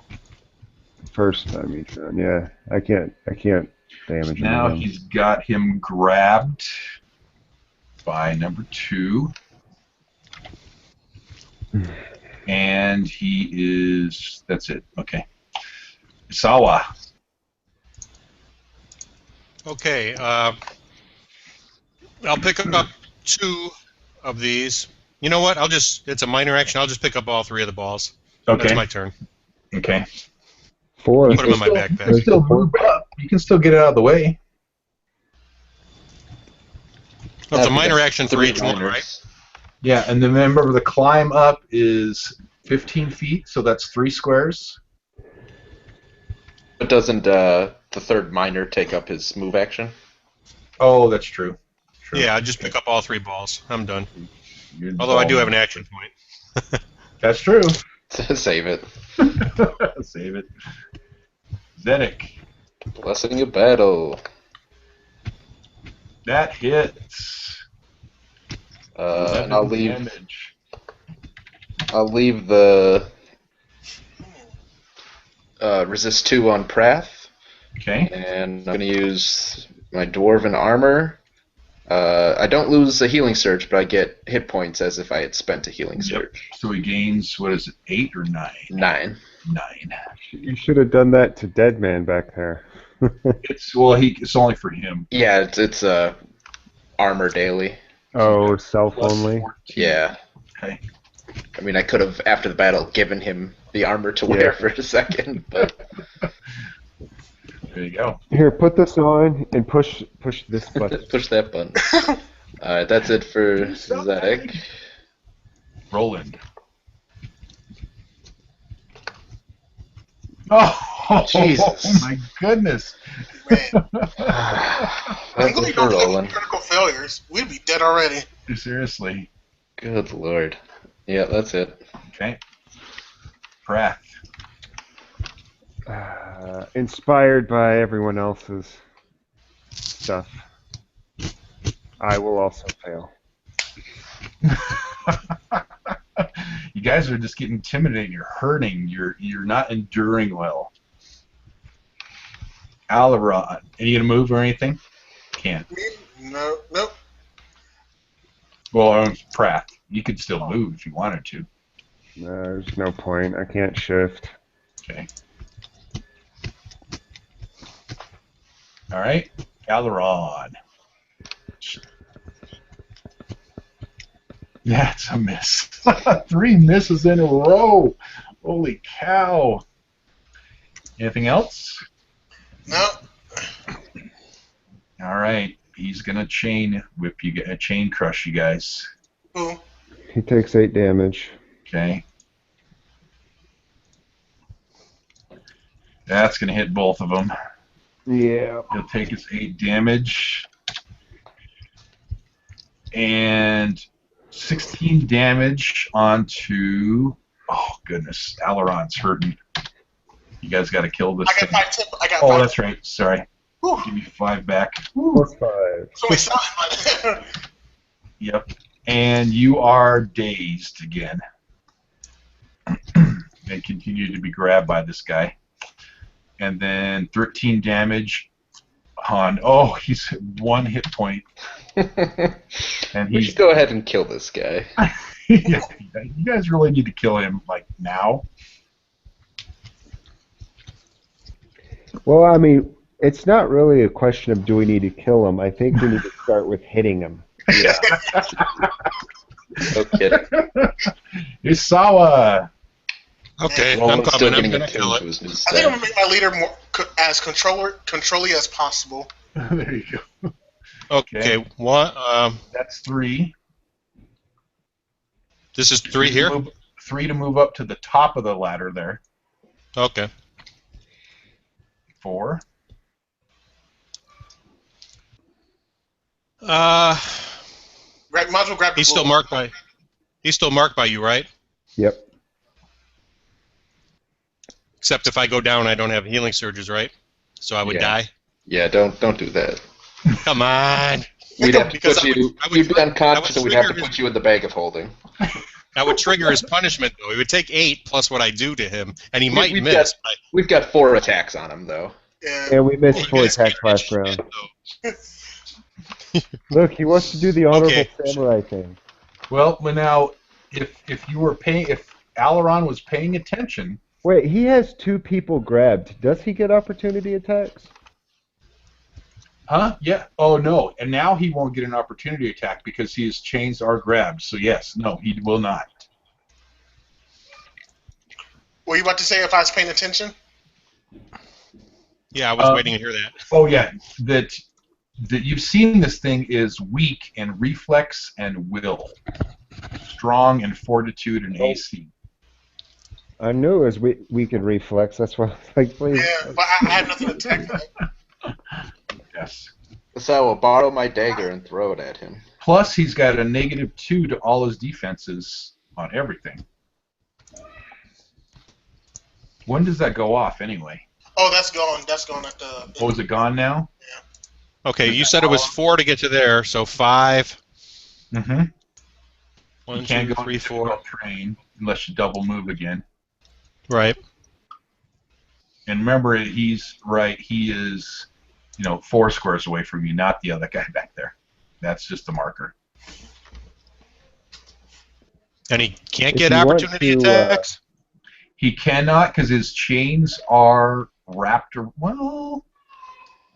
First time each round. Yeah, I can't damage him. Now again. he's got him grabbed by number 2. And he is... That's it. Okay. Sawa. Okay, I'll pick up 2 of these. You know what? It's a minor action. I'll just pick up all 3 of the balls. Okay. That's my turn. Okay. 4. Put 'em in my You backpack. can still move up. You can still get it out of the way. Well, it's a minor action for each one, minors. right? Yeah, and then remember the climb up is 15 feet, so that's 3 squares. But doesn't the third minor take up his move action? Oh, that's true. True. Yeah, I'll just pick up all 3 balls. I'm done. You're Although I do involved. have an action point. That's true. Save it. Save it. Zedek. Blessing of battle. That hits. And 11 damage. I'll leave the resist 2 on Prath, Okay. and I'm going to use my dwarven armor. I don't lose a healing surge, but I get hit points as if I had spent a healing surge. So he gains, what is it, 8 or 9? 9. 9. You should have done that to Dead Man back there. It's only for him. Yeah, it's armor daily. Oh, self Plus only. 14. Yeah. Okay. I mean, I could have, after the battle, given him the armor to wear for a second, but There you go. Here, put this on and push this button. push that button. Alright, that's it for Zedek. Roland. Oh, Jesus. Oh my goodness. Man. That's I'm it going to for go Roland. critical failures. We'd be dead already. Seriously. Good lord. Yeah, that's it. Okay. Prath. Inspired by everyone else's stuff, I will also fail. You guys are just getting intimidated. You're hurting. You're not enduring well. Alaron. Are you gonna move or anything? Can't. No, nope. Well, Prath. You could still move if you wanted to. There's no point. I can't shift. Okay. All right, Alaron. That's a miss. 3 misses in a row. Holy cow. Anything else? No. All right. He's gonna chain whip you, chain crush you guys. Ooh. He takes 8 damage. Okay. That's gonna hit both of them. Yeah. He'll take his 8 damage. And 16 damage onto... Oh, goodness. Alaron's hurting. You guys got to kill this I got thing. 5 tip. I got Oh, 5. that's right. Sorry. Whew. Give me 5 back. +5. So we saw it. Yep. And you are dazed again. And continue to be grabbed by this guy. And then 13 damage on... Oh, he's 1 hit point. And We should go ahead and kill this guy. You guys really need to kill him, like, now. Well, I mean, it's not really a question of do we need to kill him. I think we need to start with hitting him. Yeah. No kidding. Isawa! Okay, Well, I'm still coming. I'm getting gonna attuned kill to it. his new I think I'm staff. gonna make my leader more as controlly as possible. There you go. Okay, one. That's 3. This is 3 here. 3 to move up to the top of the ladder there. Okay. 4. Might as well grab the He's still blue. marked by. He's still marked by you, right? Yep. Except if I go down, I don't have healing surges, right? So I would Yeah. die. Yeah, don't do that. Come on. We'd have to Because put I would- you. I would You'd be tri- unconscious, I and would we'd have to trigger put you in the bag of holding. That would trigger his punishment, though. He would take 8 plus what I do to him, and he might we've miss. We've got 4 attacks on him, though. Yeah. And we Well, missed you 4 guys can't attacks last hit round. shit, though. Look, he wants to do the honorable Okay. samurai thing. Well, now, if you were paying... If Alaron was paying attention... Wait, he has 2 people grabbed. Does he get opportunity attacks? Huh? Yeah. Oh, no. And now he won't get an opportunity attack because his chains are grabbed. So, yes. No, he will not. Were you about to say if I was paying attention? Yeah, I was waiting to hear that. Oh, yeah. That you've seen this thing is weak in reflex and will. Strong in fortitude and AC. I knew it was weak in reflex. That's why I was like, please. Yeah, but I have nothing to attack with. Yes. So I will borrow my dagger and throw it at him. Plus, he's got a -2 to all his defenses on everything. When does that go off, anyway? Oh, that's gone. That's gone at the. Oh, is it gone now? Okay, you said it was 4 to get to there, so 5. Mm-hmm. 1, You can't 2, go 3, to 4. train unless you double move again. Right. And remember, he's right. He is, 4 squares away from you, not the other guy back there. That's just the marker. And he can't If get you want opportunity to, attacks? He cannot because his chains are wrapped. Well,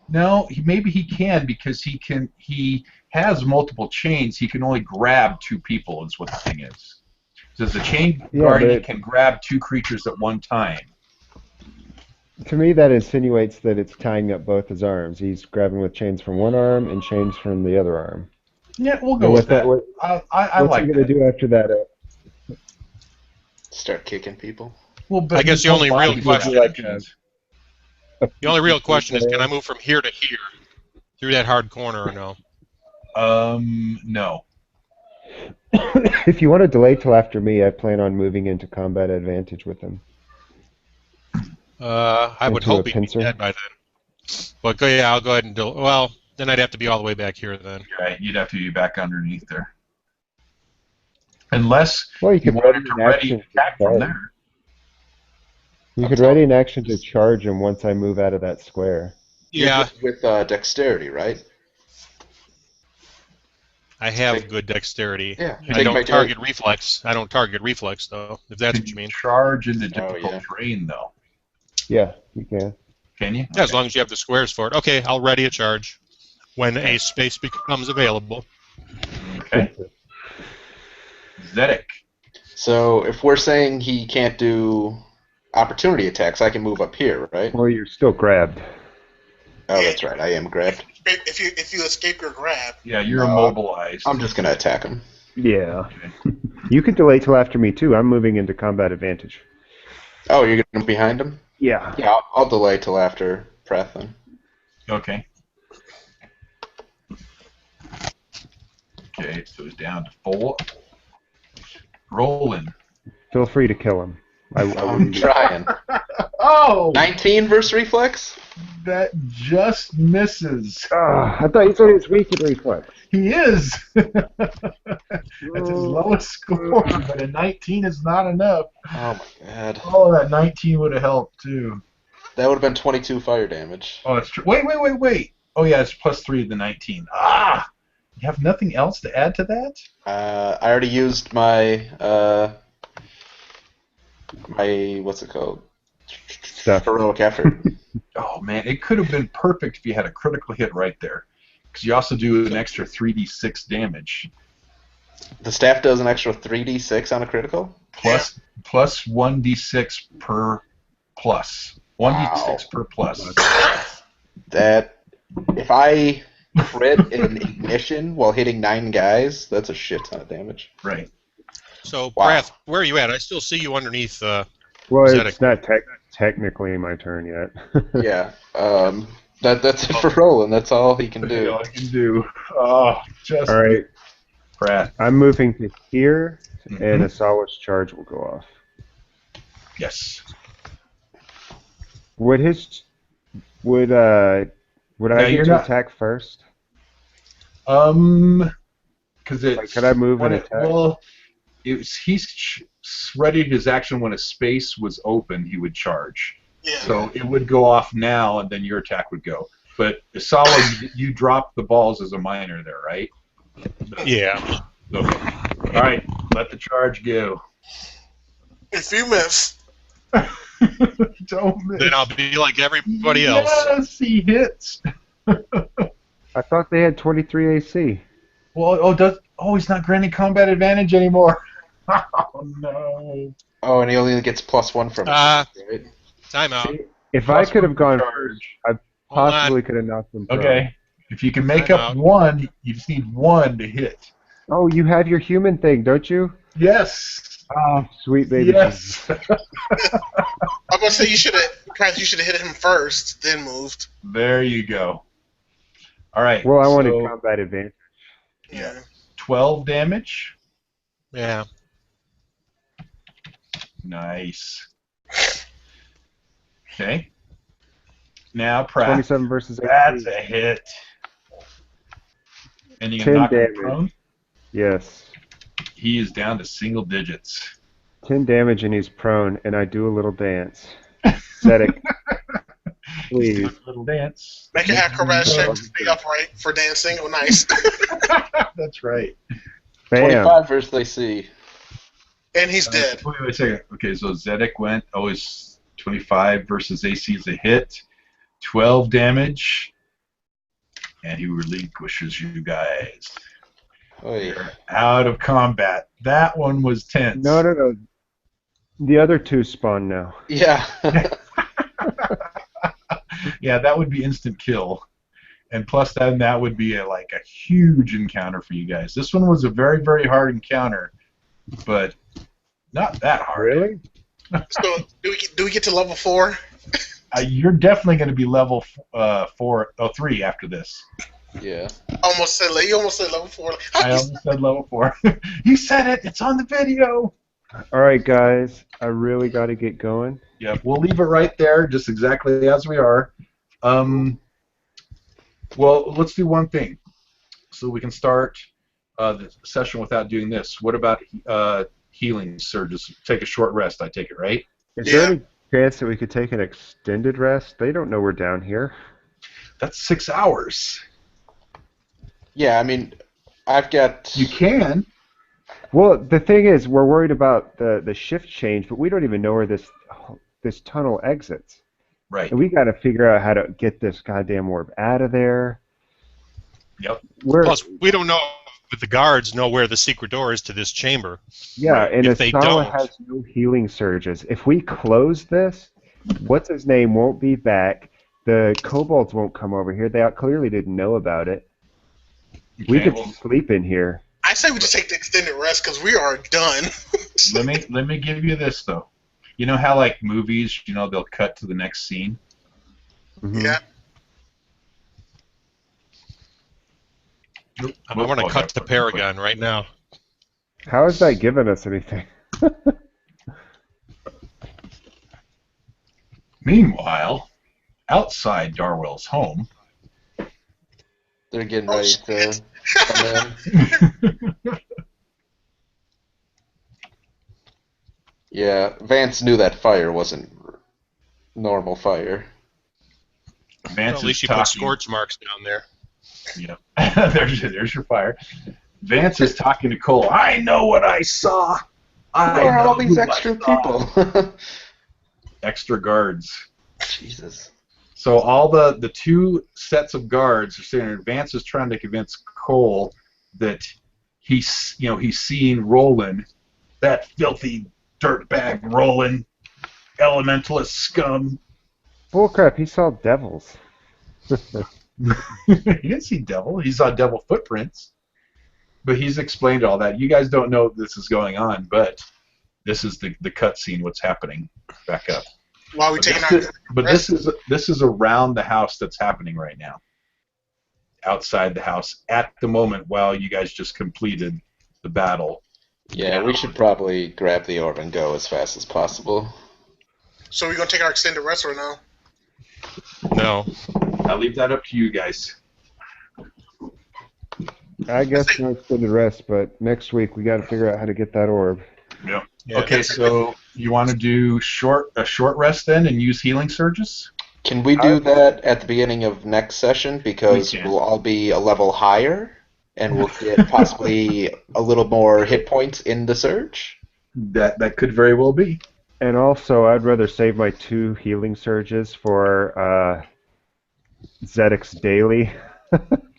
no, maybe he can because he has multiple chains. He can only grab 2 people. Is what the thing is. Says the chain guardian can grab 2 creatures at one time. To me, that insinuates that it's tying up both his arms. He's grabbing with chains from one arm and chains from the other arm. Yeah, we'll go with that. I what's like he going to that. do after that? Start kicking people. Well, but I guess the only real question- The The only real question is, can I move from here to here through that hard corner or no? No. If you want to delay till after me, I plan on moving into combat advantage with him. I would Into a hope he'd be pincer? dead by then. But I'll go ahead and do. Well, then I'd have to be all the way back here then. Right, you'd have to be back underneath there. Unless Well, you you could wanted ready to an ready action to attack from charge. there. You could ready an action to charge him once I move out of that square. Yeah, With dexterity, right? I have good dexterity. Yeah. I don't target reflex. I don't target reflex though, if that's what you mean. Charge into Oh, difficult yeah. terrain, though. Yeah, you can. Can you? Yeah, as long as you have the squares for it. Okay, I'll ready a charge when a space becomes available. Okay. Zedek. So if we're saying he can't do opportunity attacks, I can move up here, right? Well, you're still grabbed. Oh, that's right. I am grabbed. If you escape your grab, Yeah, you're No, immobilized. I'm just gonna attack him. Yeah. You could delay till after me too. I'm moving into combat advantage. Oh, you're gonna be behind him? Yeah. Yeah, I'll delay till after Preth then. Okay. Okay, so it's down to 4. Rolling. Feel free to kill him. I I'm wouldn't. trying. Oh! 19 versus reflex? That just misses. I thought you said he was weak at reflex. He is. That's his lowest score, but a 19 is not enough. Oh my god. Oh, that 19 would have helped too. That would have been 22 fire damage. Oh, that's true. Wait. Oh, yeah, it's plus 3 to the 19. Ah! You have nothing else to add to that? I already used my what's it called? Stuff. Heroic effort. Oh, man, it could have been perfect if you had a critical hit right there. Because you also do an extra 3d6 damage. The staff does an extra 3d6 on a critical? Plus 1d6 per plus. 1d6 per plus. That, if I crit in ignition while hitting 9 guys, that's a shit ton of damage. Right. So, Wow. Brath, where are you at? I still see you underneath. Well, Zedek. it's not technically my turn yet. Yeah. That's it for Roland. That's all he can do. All I can do. Oh, just All right. Pratt. I'm moving to here, and a Solace charge will go off. Yes. Would I get to attack first? Because it's. Like, could I move and attack? Well, he's readied his action when a space was open. He would charge. Yeah. So it would go off now, and then your attack would go. But Asala, you dropped the balls as a minor there, right? Yeah. Okay. All right. Let the charge go. If you miss, Don't miss. Then I'll be like everybody else. Yes, he hits. I thought they had 23 AC. Well, he's not granting combat advantage anymore. Oh no. Oh, and he only gets +1 from it, right? Time out. If Plus I could have one gone charge. first, I Hold possibly on. could have knocked them. Prone. Okay. If you can make Time up out. one, you just need one to hit. Oh, you have your human thing, don't you? Yes. Oh, sweet baby. Yes. I'm gonna say you should have hit him first, then moved. There you go. All right. Well, I wanted so combat advantage. Yeah. 12 damage. Yeah. Nice. Okay. Now, Pratt. 27 versus 18. That's a hit. And you 10 can knock him damage. prone. Yes. He is down to single digits. 10 damage and he's prone, and I do a little dance. Zedek, please. A little dance. Make an acrobatics check to stay upright for dancing. Oh, nice. That's right. Bam. 25 versus AC. And he's dead. Wait a second. Okay, so Zedek went. Oh, it's 25 versus AC is a hit. 12 damage. And he relinquishes you guys. Oy. You're out of combat. That one was tense. No. The other two spawn now. Yeah. Yeah, that would be instant kill. And plus then that would be a huge encounter for you guys. This one was a very, very hard encounter, but not that hard. Really? So do we get to level 4? You're definitely going to be level 3 after this. Yeah. You almost said level 4. I almost said level 4. You said it. It's on the video. All right, guys. I really got to get going. Yeah, we'll leave it right there, just exactly as we are. Well, let's do one thing, so we can start the session without doing this. What about healing surges? Take a short rest. I take it, right? Is there any chance that we could take an extended rest? They don't know we're down here. That's 6 hours. Yeah, I mean, I've got... You can. Well, the thing is, we're worried about the shift change, but we don't even know where this tunnel exits. Right. And we got to figure out how to get this goddamn orb out of there. Yep. Plus, we don't know if the guards know where the secret door is to this chamber. Yeah, Right. and If they Asala don't- has no healing surges. If we close this, what's his name won't be back. The kobolds won't come over here. They clearly didn't know about it. We Okay, could well, sleep in here. I say we just take the extended rest because we are done. let me give you this though. You know how movies, they'll cut to the next scene. Mhm. Yeah. I want to cut to Paragon right now. How is that giving us anything? Meanwhile, outside Darwell's home. They're getting Oh, ready shit. to come in. Yeah, Vance knew that fire wasn't normal fire. Well, Vance at least is you put talking. scorch marks down there. Yep. there's your fire. Vance is talking to Cole. I know what I saw. I Where are know all these who I extra saw." people? Extra guards. Jesus. So all the two sets of guards are sitting there. Vance is trying to convince Cole that he's seeing Roland, that filthy dirtbag Roland, elementalist scum. Bullcrap, he saw devils. He didn't see devil. He saw devil footprints. But he's explained all that. You guys don't know this is going on, but this is the cutscene. What's happening? Back up. While we taking our But this is around the house that's happening right now. Outside the house at the moment while you guys just completed the battle. Yeah, we should probably grab the orb and go as fast as possible. So we're gonna take our extended rest right now. No. I'll leave that up to you guys. I guess no extended rest, but next week we got to figure out how to get that orb. Yeah. Yeah. Okay, so you want to do a short rest then and use healing surges? Can we do that at the beginning of next session? Because We can. we'll all be a level higher, and we'll get possibly a little more hit points in the surge. That could very well be. And also, I'd rather save my 2 healing surges for Zedek's daily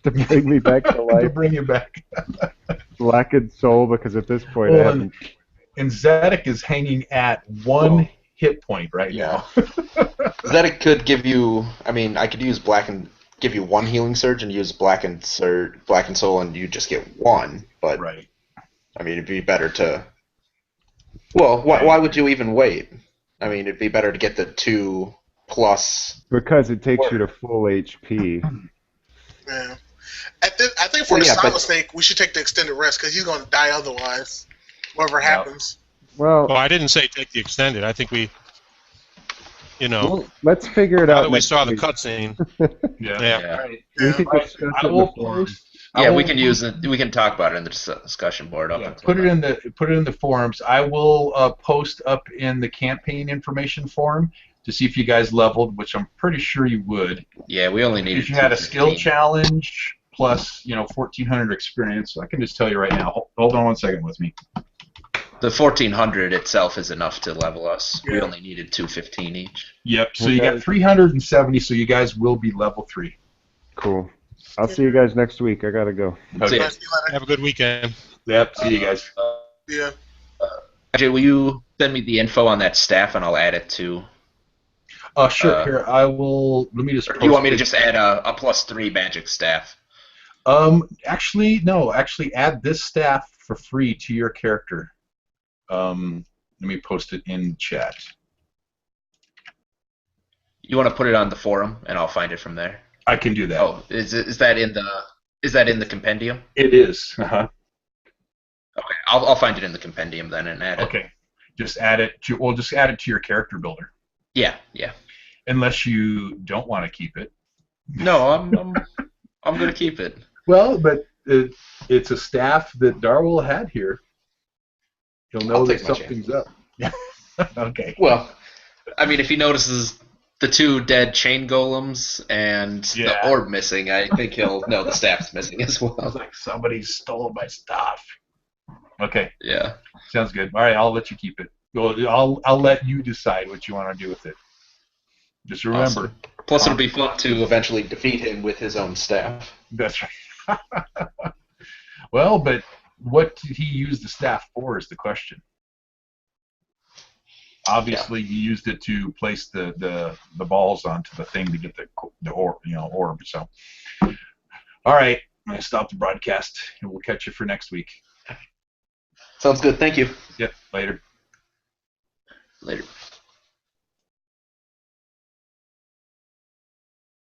to bring me back to To life. bring you back. Blackened soul, because at this point I Well, haven't. and Zedek is hanging at 1 hit point right Yeah. now. Zedek could give you. I mean, I could use give you 1 healing surge and use blackened soul, and you just get 1. But Right. I mean, it'd be better to. Well, why would you even wait? I mean, it'd be better to get the 2 plus. Because it takes you to full HP. Yeah. I think for Well, the yeah, but- silent's sake, we should take the extended rest because he's gonna die otherwise. Whatever happens. Well, Well, I didn't say take the extended. I think we, let's figure it now out. that we next saw the week. cutscene. Yeah. Yeah. All right. We can Right. discuss I it will before. post. Yeah, we can use it. We can talk about it in the discussion board. Up Yeah, until put it then. in the forums. I will post up in the campaign information forum to see if you guys leveled, which I'm pretty sure you would. Yeah, we only needed. If you had a skill 215. challenge plus 1,400 experience, so I can just tell you right now. Hold on 1 second with me. The 1,400 itself is enough to level us. We Yeah. only needed 215 each. Yep. So you Okay. got 370. So you guys will be level 3. Cool. I'll see you guys next week. I gotta go. Okay. Alright, see you later. Have a good weekend. Yep. See you guys. Yeah. Ajay, will you send me the info on that staff and I'll add it to. Sure. Here, I will. Let me just. Or do you want me to post just add a +3 magic staff? Actually, no. Actually, add this staff for free to your character. Let me post it in chat. You want to put it on the forum and I'll find it from there. I can do that. Oh, is that in the compendium? It is. Uh-huh. Okay, I'll find it in the compendium then and add it. Okay. Just add it to. Well, just add it to your character builder. Yeah. Unless you don't want to keep it. No, I'm gonna keep it. Well, but it's a staff that Darwell had here. He'll know I'll that take my something's up. Yeah. Okay. Well, I mean, if he notices the 2 dead chain golems and Yeah. the orb missing, I think he'll know the staff's missing as I was well. like, somebody stole my stuff. Okay. Yeah. Sounds good. All right, I'll let you keep it. Well, I'll let you decide what you want to do with it. Just remember. Awesome. Plus, it'll be fun to eventually defeat him with his own staff. That's right. Well, but what did he use the staff for is the question. Obviously, he used it to place the balls onto the thing to get the orb. So, all right, I'm gonna stop the broadcast, and we'll catch you for next week. Sounds good. Thank you. Yep. Later. Later.